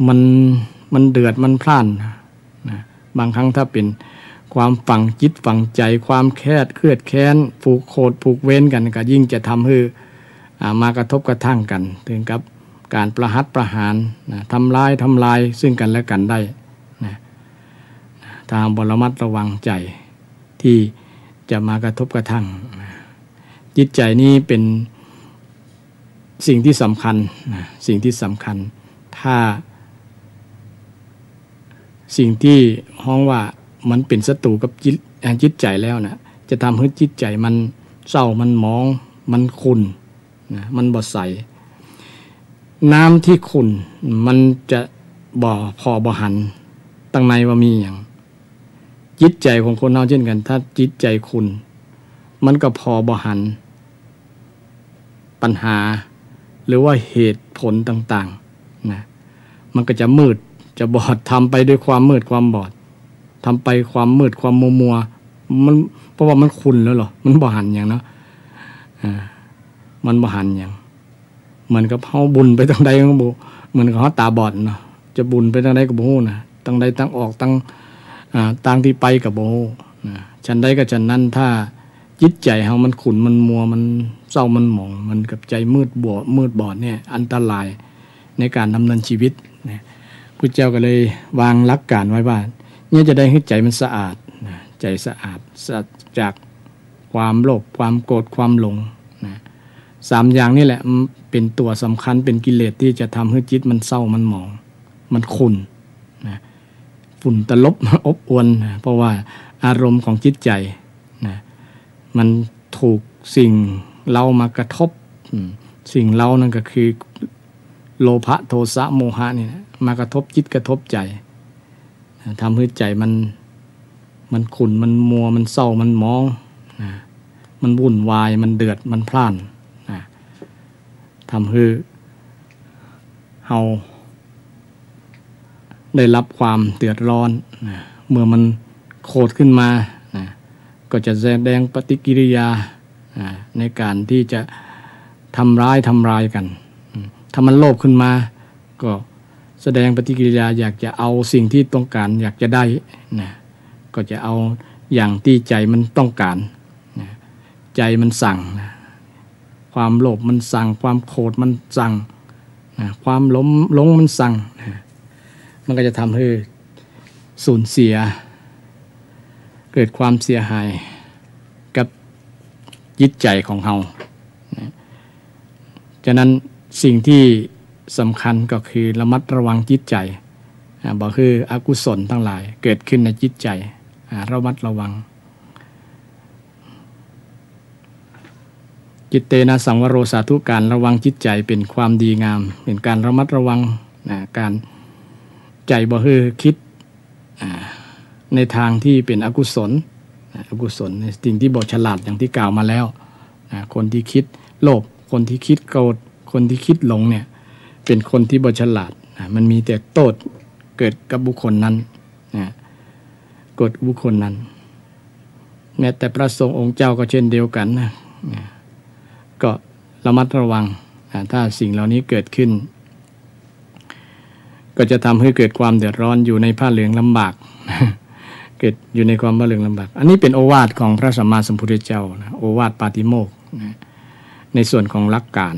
มันเดือดมันพล่านนะบางครั้งถ้าเป็นความฝังจิตฝังใจความเครียดแค้นผูกโคตรผูกเว้นกันก็ยิ่งจะทำให้มากระทบกระทั่งกันถึงกับการประหัตประหารนะทำลายซึ่งกันและกันได้นะทางระมัดระวังใจที่จะมากระทบกระทั่งนะจิตใจนี้เป็นสิ่งที่สำคัญนะสิ่งที่สำคัญถ้าสิ่งที่ฮ้องว่ามันเป็นศัตรูกับจิตใจแล้วนะจะทำให้จิตใจมันเศร้ามันหมองมันขุ่นนะมันบ่ใสน้ำที่ขุ่นมันจะพอบ่หันตั้งในว่ามีอย่างจิตใจของคนเราเช่นกันถ้าจิตใจขุ่นมันก็พอบ่หันปัญหาหรือว่าเหตุผลต่างๆนะมันก็จะมืดจะบอดทำไปด้วยความมืดความบอดทำไปความมืดความมัวมันเพราะว่ามันขุ่นแล้วหรอมันบ่หันอย่างเนาะมันบ่หันอย่างเหมือนกับเฮาบุญไปทางใดก็บ่เหมือนกับเฮาตาบอดเนาะจะบุญไปทางใดก็บ่ฮู้นะทางใดทางออกทางที่ไปก็บ่ฮู้นะฉันใดก็ฉันนั้นถ้าจิตใจเฮามันขุ่นมันมัวมันเศร้ามันหมองมันกับใจมืดบอดเนี่ยอันตรายในการดำเนินชีวิตนะพุทธเจ้าก็เลยวางหลักการไว้ว่าเนี่ยจะได้ให้ใจมันสะอาดนะใจสะอาดจากความโลภความโกรธความหลงนะ3อย่างนี่แหละเป็นตัวสำคัญเป็นกิเลสที่จะทำให้จิตมันเศร้ามันหมองมันขุ่นนะฝุ่นตลบอบอวนนะเพราะว่าอารมณ์ของจิตใจนะมันถูกสิ่งเรามากระทบสิ่งเรานั่นก็คือโลภะโทสะโมหะนี่นะมากระทบจิตกระทบใจทำให้ใจมันขุ่นมันมัวมันเศร้ามันมองนะมันวุ่นวายมันเดือดมันพล่านนะทำให้เฮาได้รับความเดือดร้อนนะเมื่อมันโกรธขึ้นมานะก็จะแสดงปฏิกิริยาในการที่จะทำร้ายกันถ้ามันโลภขึ้นมาก็แสดงปฏิกิริยาอยากจะเอาสิ่งที่ต้องการอยากจะได้นะก็จะเอาอย่างที่ใจมันต้องการนะใจมันสั่งนะความโลภมันสั่งความโกรธมันสั่งนะความหลงมันสั่งนะมันก็จะทำให้สูญเสียเกิดความเสียหายกับจิตใจของเฮานะฉะนั้นสิ่งที่สำคัญก็คือระมัดระวังจิตใจบอกคืออกุศลทั้งหลายเกิดขึ้นในจิตใจระมัดระวัง จิตเตนะสังวโรสาธุการระวังจิตใจเป็นความดีงามเป็นการระมัดระวังการใจบ่ฮือคิดในทางที่เป็นอกุศลในสิ่งที่บ่ฉลาดอย่างที่กล่าวมาแล้วคนที่คิดโลภคนที่คิดโกรธคนที่คิดหลงเนี่ยเป็นคนที่บ่ฉลาดมันมีแต่โทษเกิดกับบุคคลนั้นกดบุคคลนั้นแม้แต่พระสงฆ์องค์เจ้าก็เช่นเดียวกันก็ระมัดระวังถ้าสิ่งเหล่านี้เกิดขึ้นก็จะทำให้เกิดความเดือดร้อนอยู่ในผ้าเหลืองลำบากเกิดอยู่ในความผ้าเหลืองลำบากอันนี้เป็นโอวาทของพระสัมมาสัมพุทธเจ้าโอวาทปาติโมกข์ในส่วนของหลักกา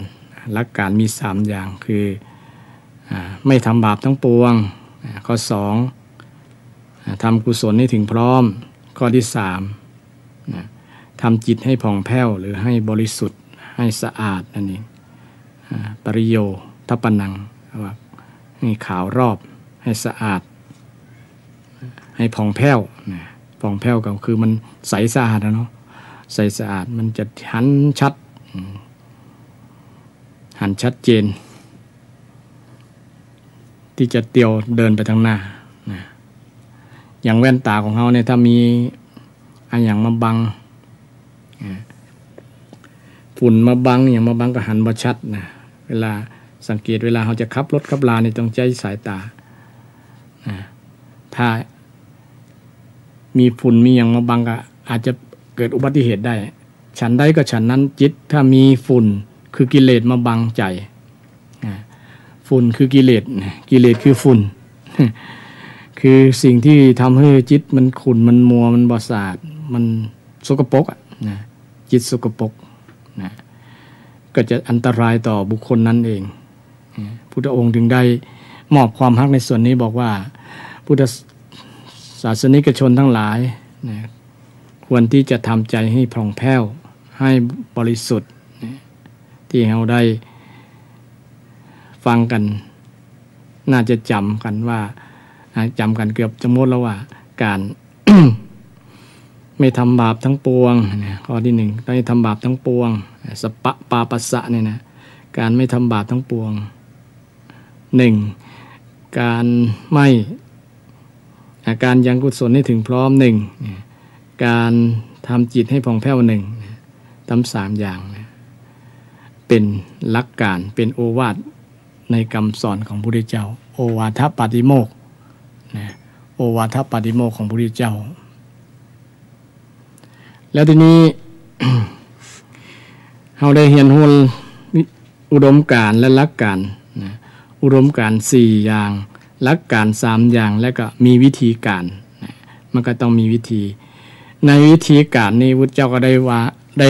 รมี3อย่างคือไม่ทำบาปทั้งปวงข้อ2ทำกุศลให้ถึงพร้อมข้อที่3ทำจิตให้ผ่องแผ้วหรือให้บริสุทธิ์ให้สะอาดนั่นเองปริโยทัปปนังว่าให้ขาวรอบให้สะอาดให้ผ่องแผ้วผ่องแผ้วก็คือมันใสสะอาดนะเนาะใสสะอาดมันจะหันชัดเจนที่จะเตียวเดินไปทางหน้าอย่างแว่นตาของเขาเนี่ยถ้ามีอะไรอย่างมาบังฝุ่นมาบังอย่างมาบังก็หันบ่ชัดนะเวลาสังเกตเวลาเขาจะขับรถขับลาเนี่ยต้องใช้สายตาถ้ามีฝุ่นมีอย่างมาบังก็อาจจะเกิดอุบัติเหตุได้ฉันใดก็ฉันนั้นจิตถ้ามีฝุ่นคือกิเลสมาบังใจฝุ่นคือกิเลสคือฝุ่นคือสิ่งที่ทำให้จิตมันขุ่นมันมัวมันบ่สะอาดมันสกปรกจิตสกปรกก็จะอันตรายต่อบุคคลนั้นเองพุทธองค์ถึงได้มอบความรักในส่วนนี้บอกว่าพุทธศาสนิกชนทั้งหลายควรที่จะทำใจให้ผ่องแผ้วให้บริสุทธิ์ที่เราได้ฟังกันน่าจะจำกันว่าเกือบจะหมดแล้วว่าการ ไม่ทำบาปทั้งปวงข้อที่1ต้องทำบาปทั้งปวงสปะปาปัสสะเนี่ยนะการไม่ทำบาปทั้งปวง1การไม่การยังกุศลให้ถึงพร้อม1การทำจิตให้ผ่องแผ้วทำ3อย่างเป็นหลักการเป็นโอวาทในคำสอนของพระพุทธเจ้าโอวาทปาติโมกข์โอวาทปาติโมกข์ของพระพุทธเจ้าแล้วทีนี้ เราได้เรียนรู้อุดมการณ์และหลักการอุดมการณ์4อย่างหลักการ3อย่างแล้วก็มีวิธีการมันก็ต้องมีวิธีในวิธีการนี้พุทธเจ้าก็ได้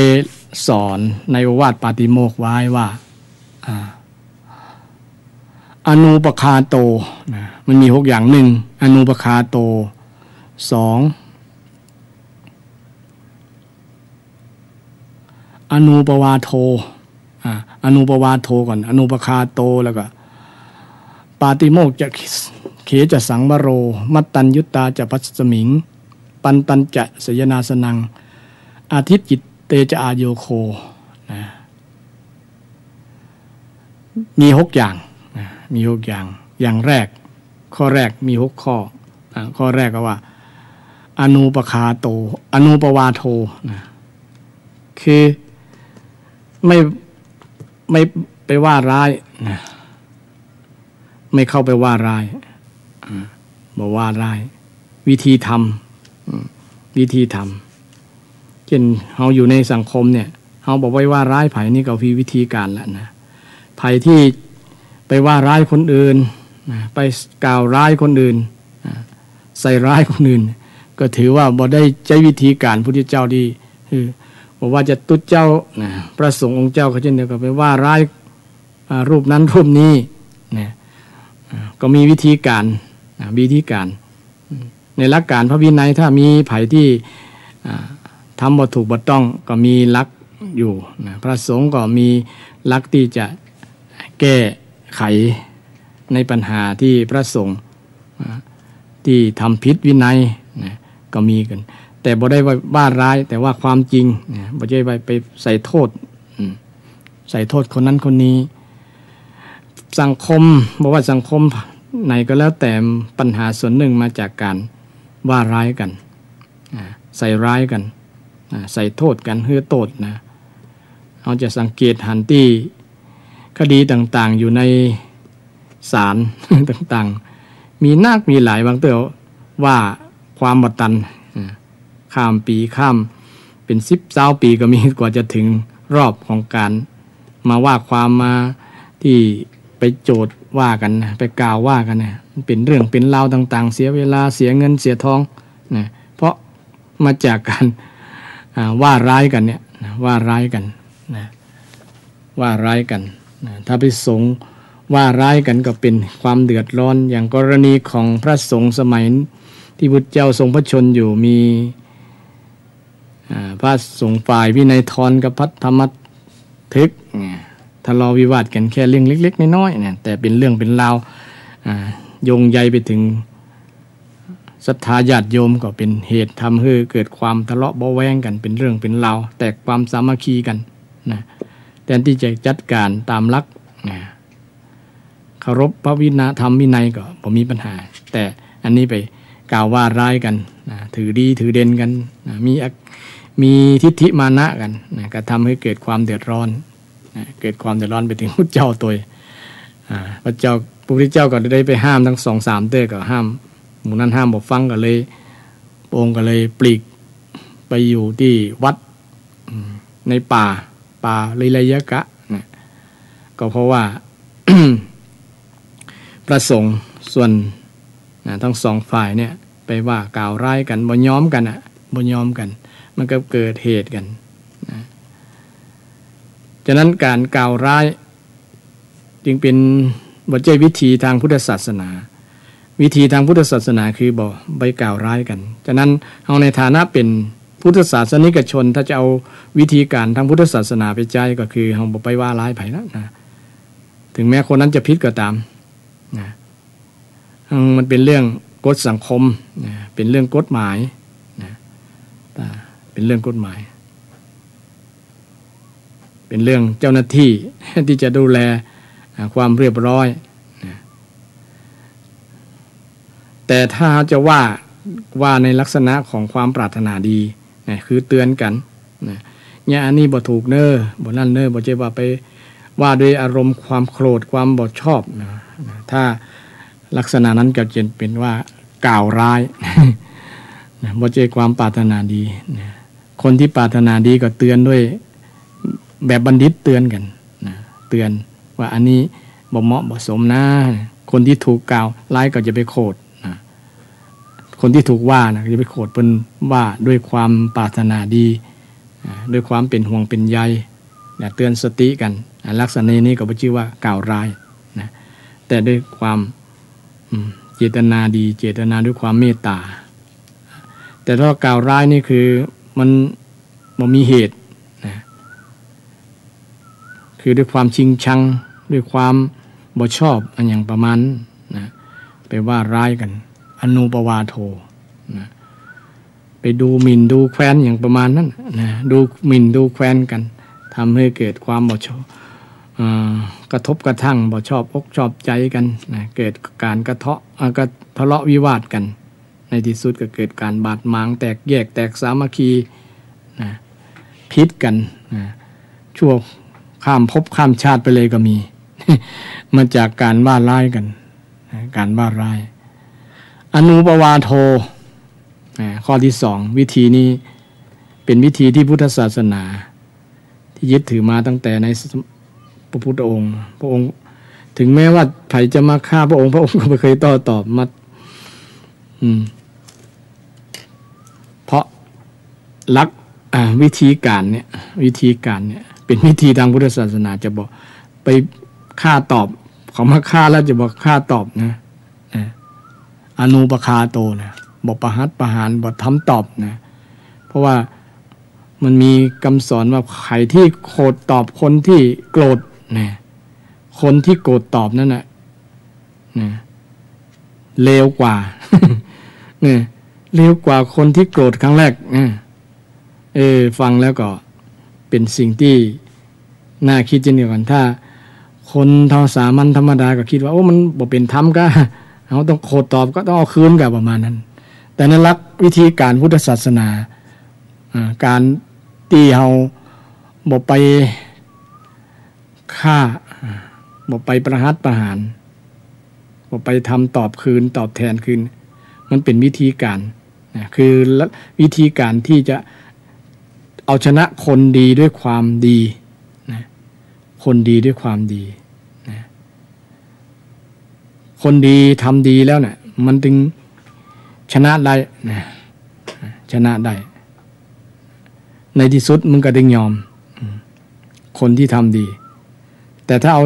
สอนในโอวาทปาติโมกข์ไว้ว่าอนุปคาโตมันมี6อย่าง1อนุปคาโต2อนุปวาโทอนุปวาโทก่อนอนุปคาโตแล้วก็ปาติโมกข์จะเขจะสังวโรมัตตัญยุตตาจะพัสสมิงปันตัญจะสยนาสนังอาทิตจิตเตจะอาโยโคมี6อย่างมี6อย่างอย่างแรกข้อแรกมี6ข้อข้อแรกก็ว่าอนุปคาโตอนุปวาโทคือไม่ไปว่าร้ายไม่เข้าไปว่าร้ายบ่ว่าร้ายวิธีทำเช่นเราอยู่ในสังคมเนี่ยเราบอกไว้ว่าร้ายไผนี่ก็วิธีการแล้วนะไผที่ไปว่าร้ายคนอื่นไปกล่าวร้ายคนอื่นใส่ร้ายคนอื่นก็ถือว่าบ่ได้ใช้วิธีการพุทธเจ้าดีคือบอกว่าจะตุเจ้าพระสงฆ์องค์เจ้าก็เช่นเดียวกันไปว่าร้ายรูปนั้นรูปนี้ก็มีวิธีการในหลักการพระวินัยถ้ามีไผที่ทำบ่ถูกบ่ต้องก็มีหลักอยู่พระสงฆ์ก็มีหลักที่จะแก้ไขในปัญหาที่พระสงฆ์ที่ทำผิดวินัยก็มีกันแต่บ่ได้ว่าร้ายแต่ว่าความจริงบ่ได้ไปใส่โทษ ใส่โทษคนนั้นคนนี้สังคมบอกว่าสังคมไหนก็แล้วแต่ปัญหาส่วนหนึ่งมาจากการว่าร้ายกันใส่ร้ายกันใส่โทษกันเฮือโทษนะเราจะสังเกตหันที่คดีต่างๆอยู่ในศาล ต่างๆมีนักมีหลายบางเต๋อว่าความบตันข้ามปีข้ามเป็น10-20 ปีก็มีกว่าจะถึงรอบของการมาว่าความมาที่ไปโจทย์ว่ากันไปกล่าวว่ากันนะเป็นเรื่องเป็นราวต่างๆเสียเวลาเสียเงินเสียทองนะเพราะมาจากการว่าร้ายกันเนี่ยว่าร้ายกันนะว่าร้ายกันนะถ้าไปสงว่าร้ายกันก็เป็นความเดือดร้อนอย่างกรณีของพระสงฆ์สมัยที่พุทธเจ้าทรงพระชนอยู่มีพระสงฆ์ฝ่ายวินัยทรกับพัทธรรมทึกทะเลาะวิวาทกันแค่เรื่องเล็กๆน้อยๆเนี่ยแต่เป็นเรื่องเป็นราวโยงใยไปถึงศรัทธาญาติโยมก็เป็นเหตุทำให้เกิดความทะเลาะเบาะแว้งกันเป็นเรื่องเป็นราวแตกความสามัคคีกันนะแทนที่จะจัดการตามหลักนะเคารพพระวินัยธรรมวินัยก็บ่มีปัญหาแต่อันนี้ไปกล่าวว่าร้ายกันนะถือดีถือเด่นกันนะมีทิฏฐิมานะกันนะก็ทำให้เกิดความเดือดร้อนนะเกิดความเดือดร้อนไปถึงพระเจ้าตัวพระพุทธเจ้าก็ได้ไปห้ามทั้ง2-3เตื้อก็ห้ามหมู่นั้นห้ามบ่ฟังก็เลยพระองค์ก็เลยปลีกไปอยู่ที่วัดในป่าลิลยกะนะก็เพราะว่า ประสงค์ส่วนทั้งสองฝ่ายเนี่ยไปว่ากล่าวร้ายกันบ่ยอมกันบ่ยอมกันมันก็เกิดเหตุกันนะฉะนั้นการกล่าวร้ายจึงเป็นบ่ใช่วิธีทางพุทธศาสนาวิธีทางพุทธศาสนาคือบ่ไปกล่าวร้ายกันฉะนั้นเอาในฐานะเป็นพุทธศาสนิกชนถ้าจะเอาวิธีการทางพุทธศาสนาไปใช้ก็คือเฮาบ่ไปว่าร้ายไผนะถึงแม้คนนั้นจะผิดก็ตามนะมันเป็นเรื่องกฎสังคมนะเป็นเรื่องกฎหมายนะเป็นเรื่องกฎหมายเป็นเรื่องเจ้าหน้าที่ที่จะดูแลความเรียบร้อยนะแต่ถ้าจะว่าในลักษณะของความปรารถนาดีนะคือเตือนกันนะเนี่ยอันนี้บ่ถูกเน้อบ่นั่นเน้อบ่ใช่ว่าไปว่าด้วยอารมณ์ความโกรธความบ่ชอบนะถ้าลักษณะนั้นก็จะเป็นว่ากล่าวร้ายนะบ่ใช่ความปรารถนาดีนะคนที่ปรารถนาดีก็เตือนด้วยแบบบัณฑิตเตือนกันนะเตือนว่าอันนี้บ่เหมาะบ่สมนะคนที่ถูกกล่าวร้ายก็จะไปโกรธนะคนที่ถูกว่านะจะไปโกรธเป็นว่าด้วยความปรารถนาดีด้วยความเป็นห่วงเป็นใยเตือนสติกันลักษณะนี้ก็ชื่อว่ากล่าวร้ายนะแต่ด้วยความเจตนาดีเจตนาด้วยความเมตตาแต่ถ้ากล่าวร้ายนี่คือมันบ่มีเหตุนะคือด้วยความชิงชังด้วยความบ่ชอบอันอย่างประมาณนะไปว่าร้ายกันอนุปวาโทนะไปดูหมิ่นดูแคว้นอย่างประมาณนั้นนะดูหมิ่นดูแคว้นกันทำให้เกิดความบ่ชอบกระทบกระทั่งบ่ชอบอกชอบใจกันนะเกิดการกระทะเลาะวิวาทกันในที่สุดก็เกิดการบาดหมางแตกแยกแตกสามัคคีนะพิษกันนะชั่วข้ามภพข้ามชาติไปเลยก็มี มาจากการว่าร้ายกันนะการว่าร้ายอนุปวาโทข้อที่2วิธีนี้เป็นวิธีที่พุทธศาสนาที่ยึดถือมาตั้งแต่ในพระพุทธองค์พระองค์ถึงแม้ว่าไผจะมาฆ่าพระองค์ก็ไม่เคยโต้ตอบมาเพราะลักวิธีการเนี่ยเป็นวิธีทางพุทธศาสนาจะบอกไปฆ่าตอบเขามาฆ่าแล้วจะบอกฆ่าตอบนะอนุปคาโตนะบอกประหัตประหารบอกทำตอบนะเพราะว่ามันมีคำสอนว่าใครที่โกรธตอบคนที่โกรธนะคนที่โกรธตอบนั่นนะเลวกว่า เนี่ยเลวกว่าคนที่โกรธครั้งแรกฟังแล้วก็เป็นสิ่งที่ น่าคิดเช่นเดียวกันถ้าคนเท่าสามัญธรรมดาก็คิดว่าโอ้มันบ่เป็นธรรมก็เขาต้องโคตอบก็ต้องเอาคืนกับประมาณนั้นแต่ในหลักวิธีการพุทธศาสนาการตีเฮาบ่ไปฆ่าบ่ไปประหัตประหารบ่ไปทำตอบคืนตอบแทนคืนมันเป็นวิธีการคือวิธีการที่จะเอาชนะคนดีด้วยความดีนะคนดีด้วยความดีนะคนดีทำดีแล้วเนี่ยมันถึงชนะได้นะชนะได้ในที่สุดมึงก็ดึงยอมคนที่ทำดีแต่ถ้าเ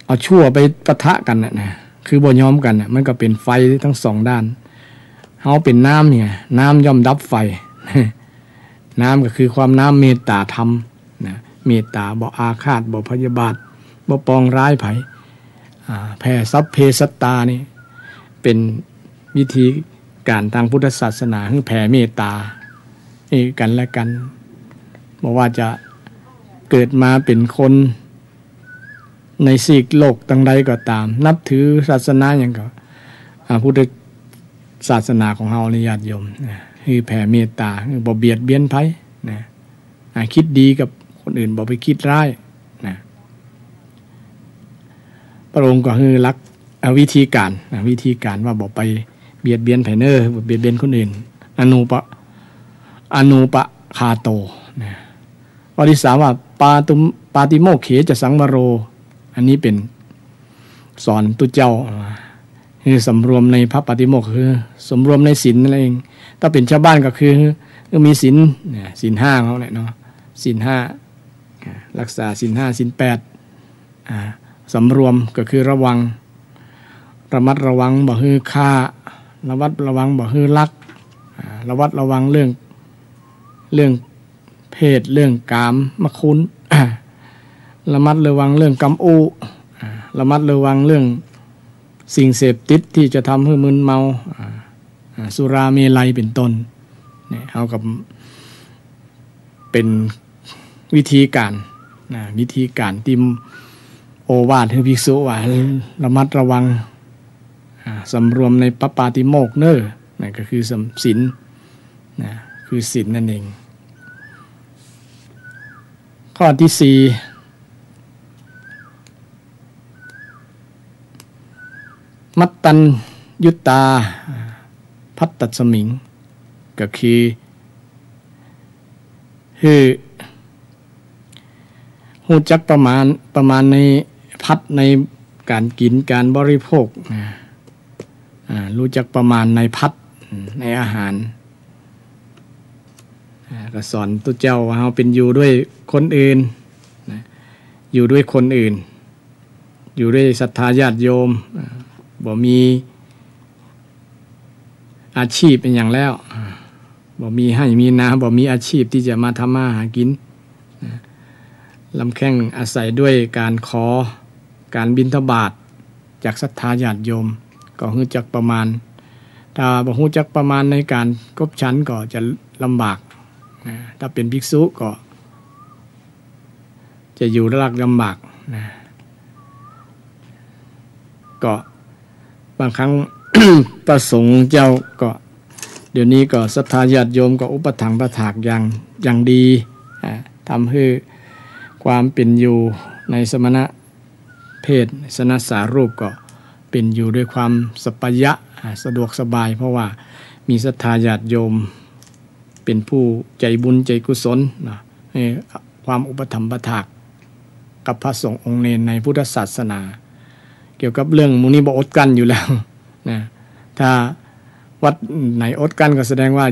อาชั่วไปปะทะกันนะคือบ่ยอมกันมันก็เป็นไฟทั้งสองด้านเขาเป็นน้ำเนี่ยน้ำย่อมดับไฟน้ำก็คือความน้ำเมตตาธรรมนะเมตตาบ่อาฆาตบ่พยาบาทบ่ปองร้ายไผแผ่ซัพเพสัตตานี่เป็นวิธีการทางพุทธศาสนาคือแผ่เมตตากันและกันบอกว่าจะเกิดมาเป็นคนในซีกโลกตั้งใดก็ตามนับถือศาสนาอย่างก็พุทธศาสนาของเฮาญาติโยมคือแผ่เมตตาคือบ่เบียดเบียนไผนะคิดดีกับคนอื่นบ่ไปคิดร้ายนะพระองค์ก็คือรักวิธีการว่าบ่ไปเบียดเบียนไผบ่เบียดเบียนคนอื่นอนุปะคาโตนะข้อที่3ว่าปาติโมกเขจะสังวโรอันนี้เป็นสอนตุเจ้าคือสำรวมในพระปาติโมกข์คือสำรวมในศีลนั่นเองถ้าเป็นชาวบ้านก็คือมีศีล5เขาเนี่ยเนาะศีล5รักษาศีล5ศีล8สำรวมก็คือระมัดระวังบ่ฮือฆ่าระมัดระวังบ่ฮือลักระมัดระวังเรื่องเพศเรื่องกามมคุณระมัดระวังเรื่องกำอูระมัดระวังเรื่องสิ่งเสพติดที่จะทำให้มึนเมาสุราเมลัยเป็นต้นเนี่ยเอากับเป็นวิธีการที่โอวาทให้ภิกษุว่าระมัดระวังสำรวมในปปาติโมกข์นั่นก็คือศีลคือศีลนั่นเองข้อที่4มัตตัญยุตตาพัตตสมิงก็คือหูจักประมาณในพัดในการกินการบริโภครู้จักประมาณในพัดในอาหารก็สอนตุเจ้าว่าเราเป็นอยู่ด้วยคนอื่นอยู่ด้วยคนอื่นอยู่ด้วยศรัทธาญาติโยมบ่มีอาชีพเป็นอย่างแล้วบ่มีให้มีนาบ่มีอาชีพที่จะมาทำมาหากินลำแข้งอาศัยด้วยการขอการบิณฑบาตจากศรัทธาญาติโยมก็รู้จักประมาณถ้าบ่รู้จักประมาณในการกบฉันก็จะลำบากถ้าเป็นภิกษุก็จะอยู่ระดับลำบากก็บางครั้ง ประสงค์เจ้าก็เดี๋ยวนี้ก็ศรัทธาญาติโยมก็อุปถัมภ์ประถากอย่างดีทำให้ความเป็นอยู่ในสมณะเพศสนสารูปก็เป็นอยู่ด้วยความสัปปายะสะดวกสบายเพราะว่ามีศรัทธาญาติโยมเป็นผู้ใจบุญใจกุศลให้ความอุปถัมภ์ประถากกับพระสงฆ์องค์เนรในพุทธศาสนาเกี่ยวกับเรื่องมูนี้บ่อดกันอยู่แล้วนะถ้าวัดไหนอดกันก็แสดงว่า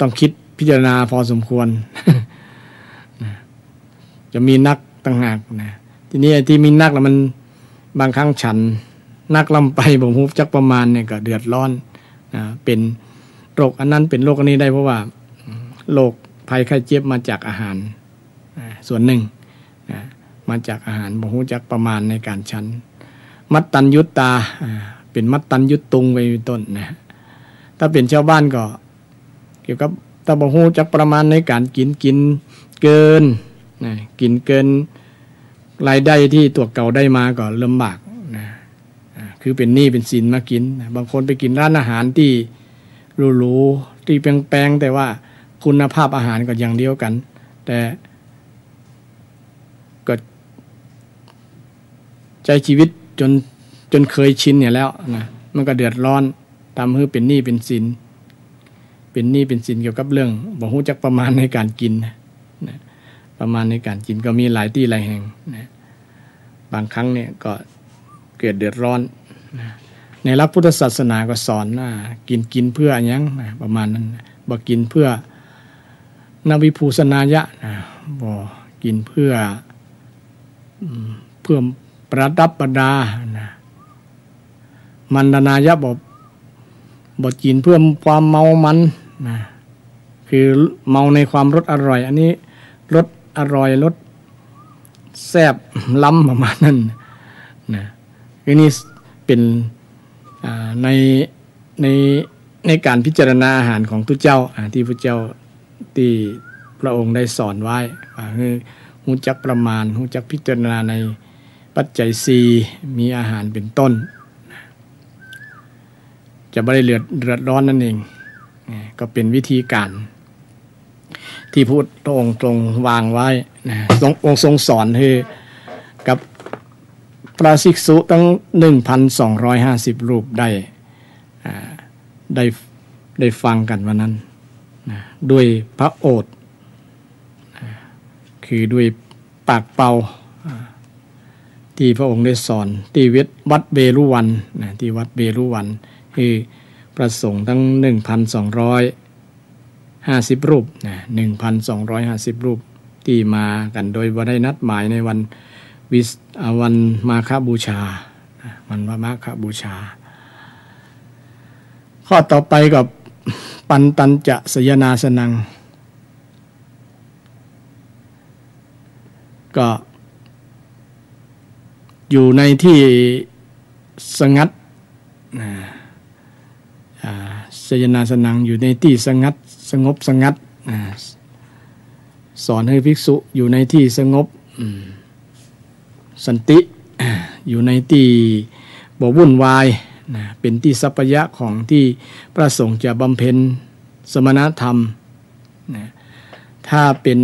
ต้องคิดพิจารณาพอสมควร จะมีนักต่างหากนะทีนี้ที่มีนักแล้วมันบางครั้งฉันนักลำไปบ่ฮู้จักประมาณเนี่ยก็เดือดร้อนนะเป็นโรคอันนั้นเป็นโรคอันนี้ได้เพราะว่าโรคภัยไข้เจ็บมาจากอาหารส่วนหนึ่งมาจากอาหารบ่ฮู้จักประมาณในการฉันมัตตัญยุตตาเป็นมัตตัญยุตตุงไปเป็นต้นนะถ้าเป็นชาวบ้านก็เกี่ยวกับถ้าบ่ฮู้จักประมาณในการกินเกิน นะกินเกินรายได้ที่ตัวเก่าได้มาก็ลำบากนะคือเป็นหนี้เป็นสินมากินนะบางคนไปกินร้านอาหารที่หรูๆที่แพงๆแต่ว่าคุณภาพอาหารก็อย่างเดียวกันแต่ก็ใช้ชีวิตจนเคยชินเนี่ยแล้วนะมันก็เดือดร้อนทำให้เป็นหนี้เป็นสินเกี่ยวกับเรื่องบ่ฮู้จักประมาณในการกินนะประมาณในการกินก็มีหลายที่หลายแห่งนะบางครั้งเนี่ยก็เกิดเดือดร้อนนะในหลักพุทธศาสนาก็สอนว่ากินเพื่อหยังนะประมาณนั้นนะบ่กินเพื่อนวิภูสนายะนะบ่กินเพื่อประดับประดานะมันดนายะบ่กินเพื่อความเมามันนะคือเมาในความรสอร่อยอันนี้รสอร่อยรสแซ่บล้ำประมาณนั้นนะคือนี่เป็นในการพิจารณาอาหารของทุกเจ้าที่พระเจ้าที่พระองค์ได้สอนไว้คือรู้จักประมาณรู้จักพิจารณาในปัจจัยสี่มีอาหารเป็นต้นจะไม่ได้เดือดร้อนนั่นเองก็เป็นวิธีการที่พระองค์ทรงวางไว้องค์ทรงสอนให้กับพระภิกษุตั้ง 1,250 รูปได้ฟังกันวันนั้นด้วยพระโอษฐ์คือด้วยปากเป่าที่พระองค์ได้สอนที่วัดเวรุวันที่วัดเวรุวันคือประสงค์ทั้ง 1,250 รูป1,250 รูปที่มากันโดยบ่ได้นัดหมายในวันมาฆบูชาวันมาฆบูชาข้อต่อไปกับปันตัญจะสยนาสนังก็อยู่ในที่สงัดสยนาสนังอยู่ในที่สงัดสงบสงัดสอนให้ภิกษุอยู่ในที่สงบสันติอยู่ในที่บ่วุ่นวายเป็นที่สัพพยะของที่ประสงค์จะบำเพ็ญสมณธรรมถ้าเป็น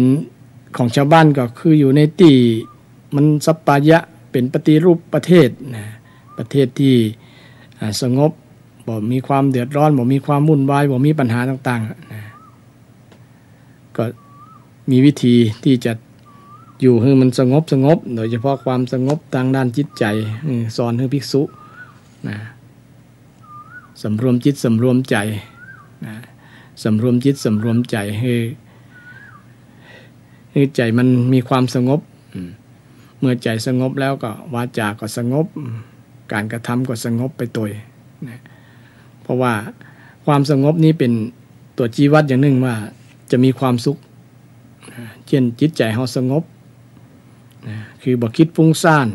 ของชาวบ้านก็คืออยู่ในที่มันสัพพยะเป็นปฏิรูปประเทศประเทศที่สงบบ่มีความเดือดร้อนบ่มีความวุ่นวายบ่มีปัญหาต่างๆก็มีวิธีที่จะอยู่ให้มันสงบโดยเฉพาะความสงบทางด้านจิตใจสอนให้ภิกษุสำรวมจิตสำรวมใจสำรวมจิตสำรวมใจให้ใจมันมีความสงบเมื่อใจสงบแล้วก็วาจาก็สงบการกระทำก็สงบไปตัวเพราะว่าความสงบนี้เป็นตัวชี้วัดอย่างหนึ่งว่าจะมีความสุขเช่นจิตใจเราสงบคือบ่คิดฟุ้งซ่าน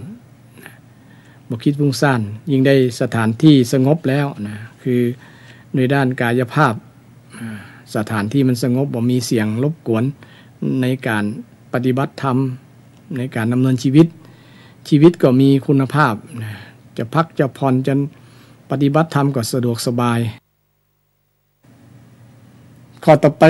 ยิ่งได้สถานที่สงบแล้วคือในด้านกายภาพสถานที่มันสงบบ่มีเสียงรบกวนในการปฏิบัติธรรมในการดำเนินชีวิตก็มีคุณภาพจะพักจะผ่อนจะปฏิบัติธรรมก็สะดวกสบายข้อต่อไป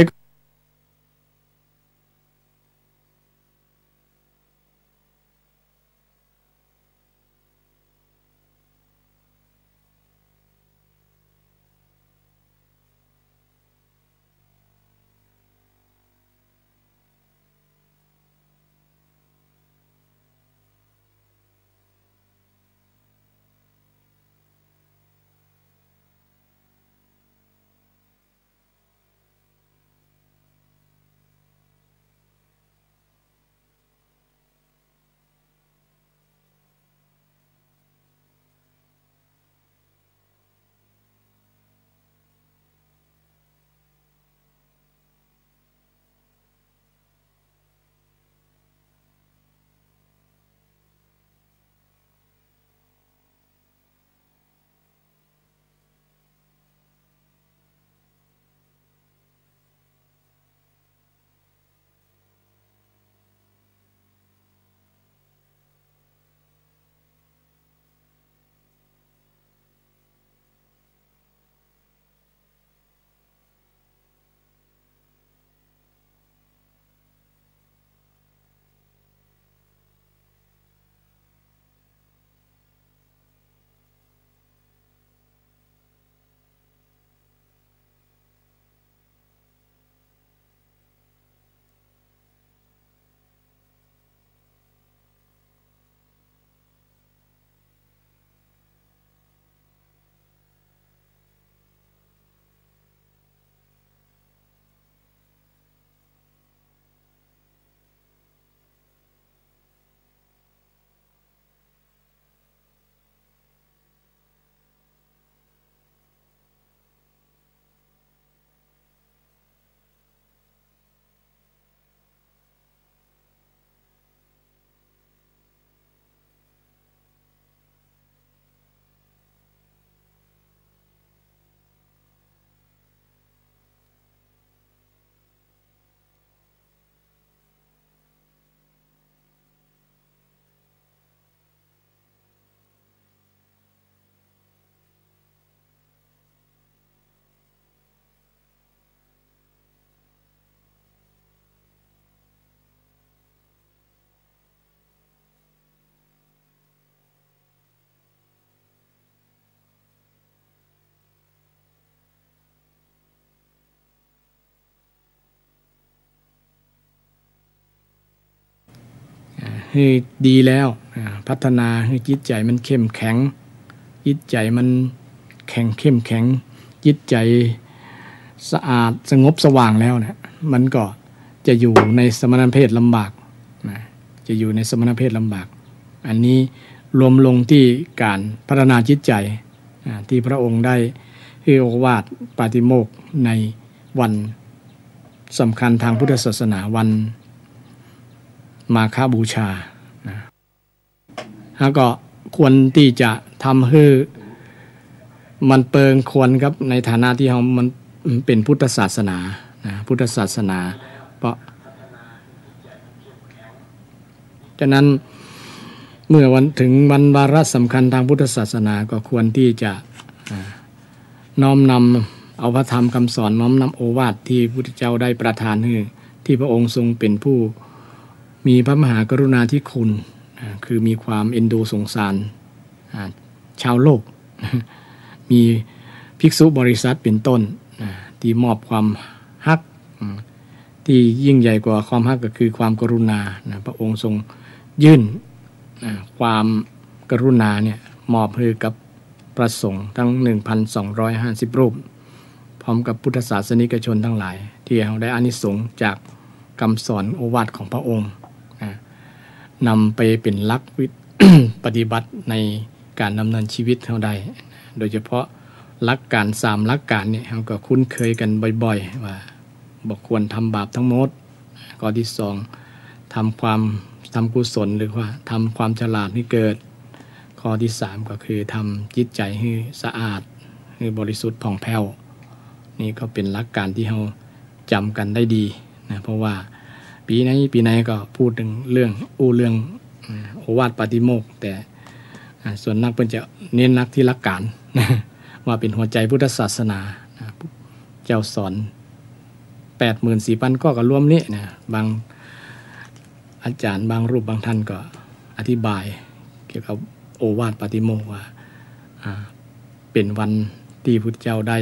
ให้ดีแล้วพัฒนาให้จิตใจมันเข้มแข็งจิตใจมันเข้มแข็งจิตใจสะอาดสงบสว่างแล้วเนี่ยมันก็จะอยู่ในสมณเพศลำบากนะจะอยู่ในสมณเพศลำบากอันนี้รวมลงที่การพัฒนาจิตใจที่พระองค์ได้ให้โอวาทปาติโมกข์ในวันสำคัญทางพุทธศาสนาวันมาฆบูชานะแล้วก็ควรที่จะทำให้มันเปิงควรครับในฐานะที่มันเป็นพุทธศาสนานะพุทธศาสนาเพราะฉะนั้นเมื่อวันถึงวันวาระสำคัญทางพุทธศาสนาก็ควรที่จะน้อมนำเอาพระธรรมคำสอนน้อมนำโอวาทที่พระพุทธเจ้าได้ประทานให้ที่พระองค์ทรงเป็นผู้มีพระมหากรุณาธิคุณคือมีความเอ็นดูสงสารชาวโลกมีภิกษุบริษัทเป็นต้นที่มอบความฮักที่ยิ่งใหญ่กว่าความฮักก็คือความกรุณาพระองค์ทรงยื่นความกรุณาเนี่ยมอบให้กับพระสงฆ์ทั้ง 1,250 รูปพร้อมกับพุทธศาสนิกชนทั้งหลายที่เราได้อานิสงส์จากคำสอนโอวาทของพระองค์นำไปเป็นหลัก ปฏิบัติในการดำเนินชีวิตเราได้โดยเฉพาะหลักการ3หลักการเนี่ยเราก็คุ้นเคยกันบ่อยๆว่าบอกควรทำบาปทั้งหมดข้อที่2ทำกุศลหรือว่าทำความฉลาดให้เกิดข้อที่3ก็คือทำจิตใจให้สะอาดให้บริสุทธิ์ผ่องแผ้วนี่ก็เป็นหลักการที่เราจำกันได้ดีนะเพราะว่าปีไหนก็พูดถึงเรื่องโอวาทปาติโมกข์แต่ส่วนนักเพิ่นจะเน้นนักที่หลักการว่าเป็นหัวใจพุทธศาสนาเจ้าสอน 84,000 ก็รวมนี้นะบางอาจารย์บางรูปบางท่านก็อธิบายเกี่ยวกับโอวาทปาติโมกข์ว่าเป็นวันที่พุทธเจ้าได้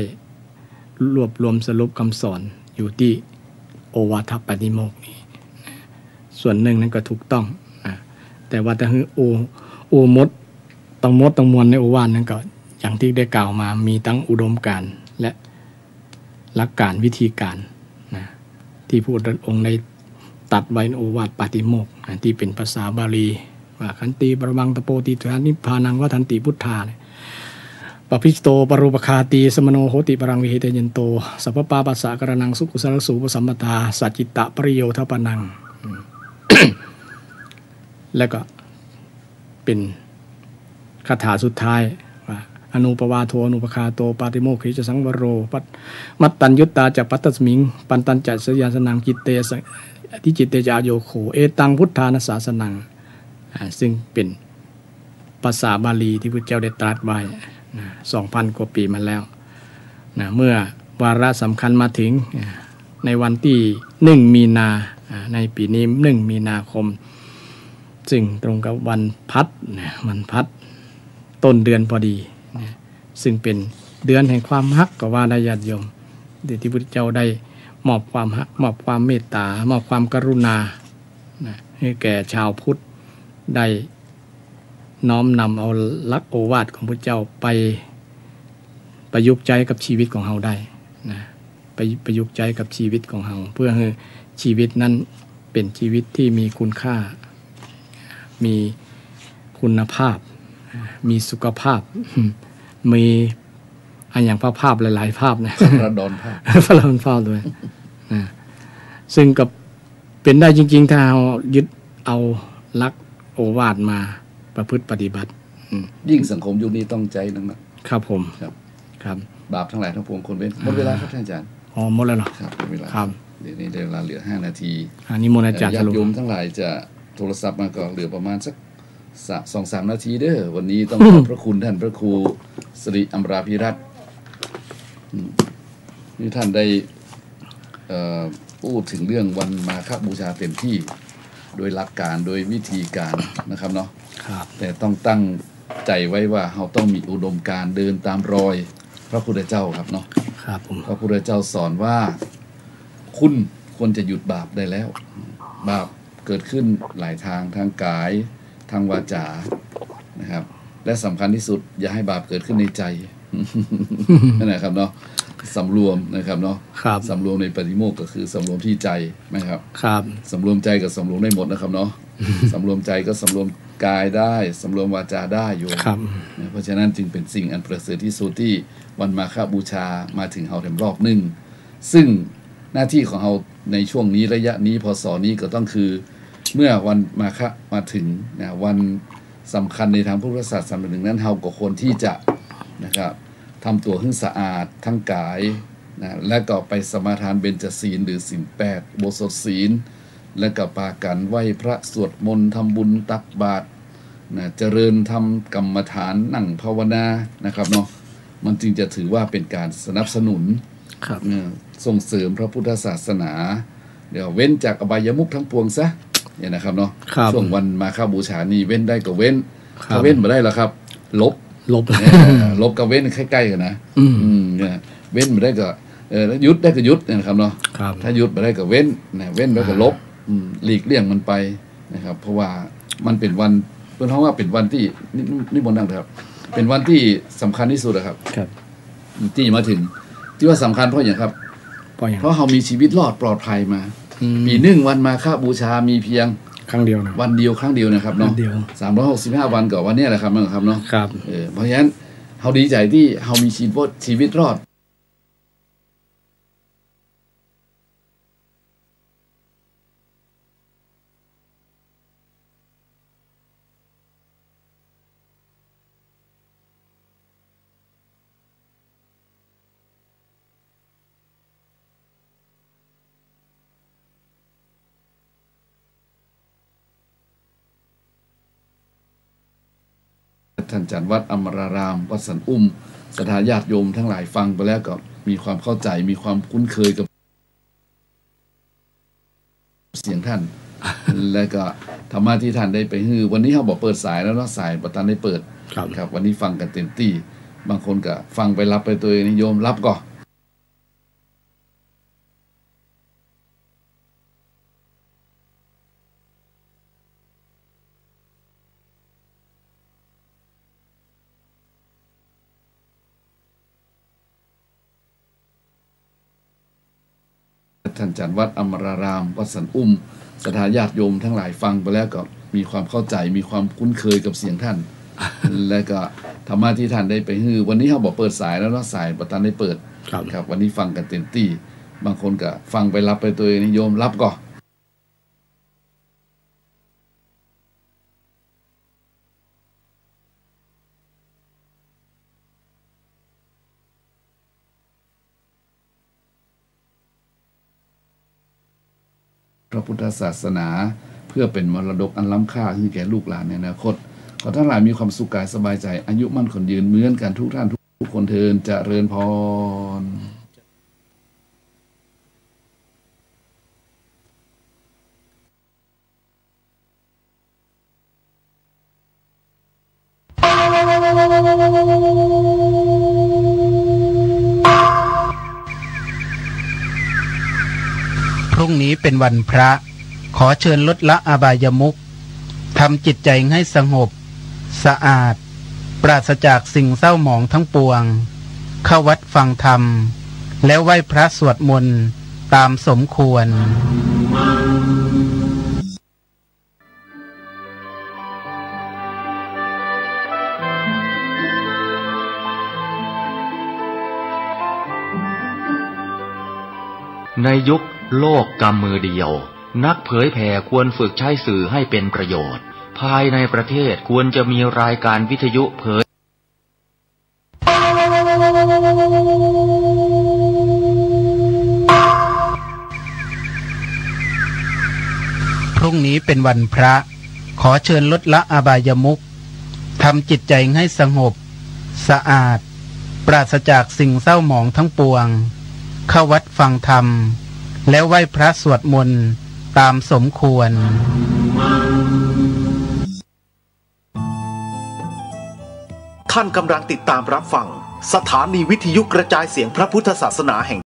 รวบรวมสรุปคำสอนอยู่ที่โอวาทปาติโมกข์นี้ส่วนหนึ่งนั้นก็ถูกต้องแต่ว่าถ้าโอมดต้องมวลในโอวาทนั้นก็อย่างที่ได้กล่าวมามีทั้งอุดมการณ์และหลักการวิธีการนะที่พระองค์ได้ตัดไว้ในโอวาทปาติโมกข์ที่เป็นภาษาบาลีว่าขันติปรมังตโปติทานิพพานังวัฏันติพุทธาปภิโตปรูปคาตีสมโนโหติปรังวิเหตยันโตสัพพปาปัสสะกรณังสุกุสลสูปสัมปทาสัจจิตะปริโยทปนัง แล้วก็เป็นคาถาสุดท้ายว่าอนุปวาโทอนุปคาโตปาติโมกขิจสังวโรมัตตัญยุตตาจัปัตตสมิงปันตัญจัสยาสนังจิตเตที่จิตเตจาโยโขเอตังพุทธานาสาสนังซึ่งเป็นภาษาบาลีที่พระเจ้าได้ตรัสไว้ 2,000 กว่าปีมาแล้วเมื่อวาระสำคัญมาถึงในวันที่1มีนาในปีนี้1มีนาคมซึ่งตรงกับวันพัดต้นเดือนพอดีซึ่งเป็นเดือนแห่งความฮักก็ว่าได้ญาติโยมที่พระเจ้าได้มอบความฮักมอบความเมตตามอบความกรุณาให้แก่ชาวพุทธได้น้อมนำเอาหลักโอวาทของพระเจ้าไปประยุกต์ใจกับชีวิตของเราได้นะไปประยุกต์ใจกับชีวิตของเราเพื่อให้ชีวิตนั้นเป็นชีวิตที่มีคุณค่ามีคุณภาพมีสุขภาพมีอันอย่างภาพหลายๆภาพนะพระดอนภาพพระดอนภาพด้วยนะซึ่งกับเป็นได้จริงๆถ้าเรายึดเอาหลักโอวาทมาประพฤติปฏิบัติยิ่งสังคมยุคนี้ต้องใจนะครับผมครับบาปทั้งหลายทั้งปวงคนเว้นหมดเวลาครับท่านอาจารย์หมดแล้วเหรอครับหมดเวลาครับเดี๋ยวนี้เวลาเหลือ5นาทีนิมนต์อาจารย์ญาติโยมทั้งหลายจะโทรศัพท์มาก็เหลือประมาณสัก 2-3 นาทีเด้อวันนี้ต้องขอบพระคุณท่านพระครูสิริอัมราภิรัตน์ที่ท่านได้พูดถึงเรื่องวันมาฆบูชาเต็มที่โดยหลักการโดยวิธีการนะครับเนาะแต่ต้องตั้งใจไว้ว่าเราต้องมีอุดมการณ์เดินตามรอยพระพุทธเจ้าครับเนาะพระพุทธเจ้าสอนว่าคุณควรจะหยุดบาปได้แล้วบาป เกิดขึ้นหลายทางทางกายทางวาจานะครับและสำคัญที่สุดอย่าให้บาปเกิดขึ้นในใจ นั่นแหละครับเนาะสำรวมนะครับเนาะสำรวมในปฏิโมกข์ก็คือสำรวมที่ใจนะครับสำรวมใจกับสำรวมได้หมดนะครับเนาะ สำรวมใจก็สำรวมกายได้สำรวมวาจาได้อยู่เพราะฉะนั้นจึงเป็นสิ่งอันประเสริฐที่สุดที่วันมาฆบูชามาถึงเฮาแถมรอบหนึ่งซึ่งหน้าที่ของเฮาในช่วงนี้ระยะนี้พศนี้ก็ต้องคือเมื่อวันมาฆมาถึงนะวันสำคัญในทางพุทธศาสนาหนึ่งนั้นเฮาก็ควรที่จะนะครับทำตัวให้สะอาดทั้งกายนะและก็ไปสมาทานเบญจศีลหรือศีล8โบสถศีลและก็ปากันไหว้พระสวดมนต์ทำบุญตักบาตรนะเจริญทำกรรมฐานนั่งภาวนานะครับเนาะมันจึงจะถือว่าเป็นการสนับสนุนส่งเสริมพระพุทธศาสนาเดี๋ยวเว้นจากอบายมุขทั้งปวงซะเนี่ยนะครับเนาะช่วงวันมาฆบูชานี้เว้นได้ก็เว้นถ้าเว้นไม่ได้แล้วครับลบกับเว้นใกล้ๆกันนะเนี่ยเว้นไม่ได้ก็ยุดได้ก็ยุดนะครับเนาะถ้ายุดไม่ได้ก็เว้นเว้นแล้วก็ลบหลีกเลี่ยงมันไปนะครับเพราะว่ามันเป็นวันเพื่อนเขาว่าเป็นวันที่นี่บนนั่งครับเป็นวันที่สำคัญที่สุดนะครับที่มาถึงที่ว่าสำคัญเพราะอย่างครับเพราะเขามีชีวิตรอดปลอดภัยมาปีหนึ่งวันมาฆบูชามีเพียงครั้งเดียวนะวันเดียวครั้งเดียวนะครับเนาะ365 วันกับวันนี้แหละครับนะครับเนาะเพราะฉะนั้นเขาดีใจที่เขามีชีวิตรอดท่านจันวัดอมรารามวัดสันอุ้มศรัทธาญาติโยมทั้งหลายฟังไปแล้วก็มีความเข้าใจมีความคุ้นเคยกับเสียงท่าน และก็ธรรมะที่ท่านได้ไปวันนี้เขาบอกเปิดสายแล้วเนาะสายประธานได้เปิดครับวันนี้ฟังกันเต็มที่บางคนก็ฟังไปรับไปตัวนิยมรับก็ท่านจันวัดอมรารามวัดสันอุ้มศรัทธาญาติโยมทั้งหลายฟังไปแล้วก็มีความเข้าใจมีความคุ้นเคยกับเสียงท่าน และก็ธรรมะที่ท่านได้ไปวันนี้เขาบอกเปิดสายแล้วเนาะสายประธานได้เปิดครับวันนี้ฟังกันเต็มที่บางคนก็ฟังไปรับไปตัวนิยมรับก็พระพุทธศาสนาเพื่อเป็นมรดกอันล้ำค่าให้แก่ลูกหลานในอนาคตขอท่านหลายมีความสุขกายสบายใจอายุมั่นขนยืนเหมือนกันทุกท่านทุกคนเทินเจริญพรพรุ่งนี้เป็นวันพระขอเชิญลดละอบายมุขทำจิตใจให้สงบสะอาดปราศจากสิ่งเศร้าหมองทั้งปวงเข้าวัดฟังธรรมแล้วไหว้พระสวดมนต์ตามสมควรในยุคโลกกำมือเดียวนักเผยแผ่ควรฝึกใช้สื่อให้เป็นประโยชน์ภายในประเทศควรจะมีรายการวิทยุเผยพรุ่งนี้เป็นวันพระขอเชิญลดละอบายมุขทำจิตใจให้สงบสะอาดปราศจากสิ่งเศร้าหมองทั้งปวงเข้าวัดฟังธรรมแล้วไหว้พระสวดมนต์ตามสมควรท่านกำลังติดตามรับฟังสถานีวิทยุกระจายเสียงพระพุทธศาสนาแห่ง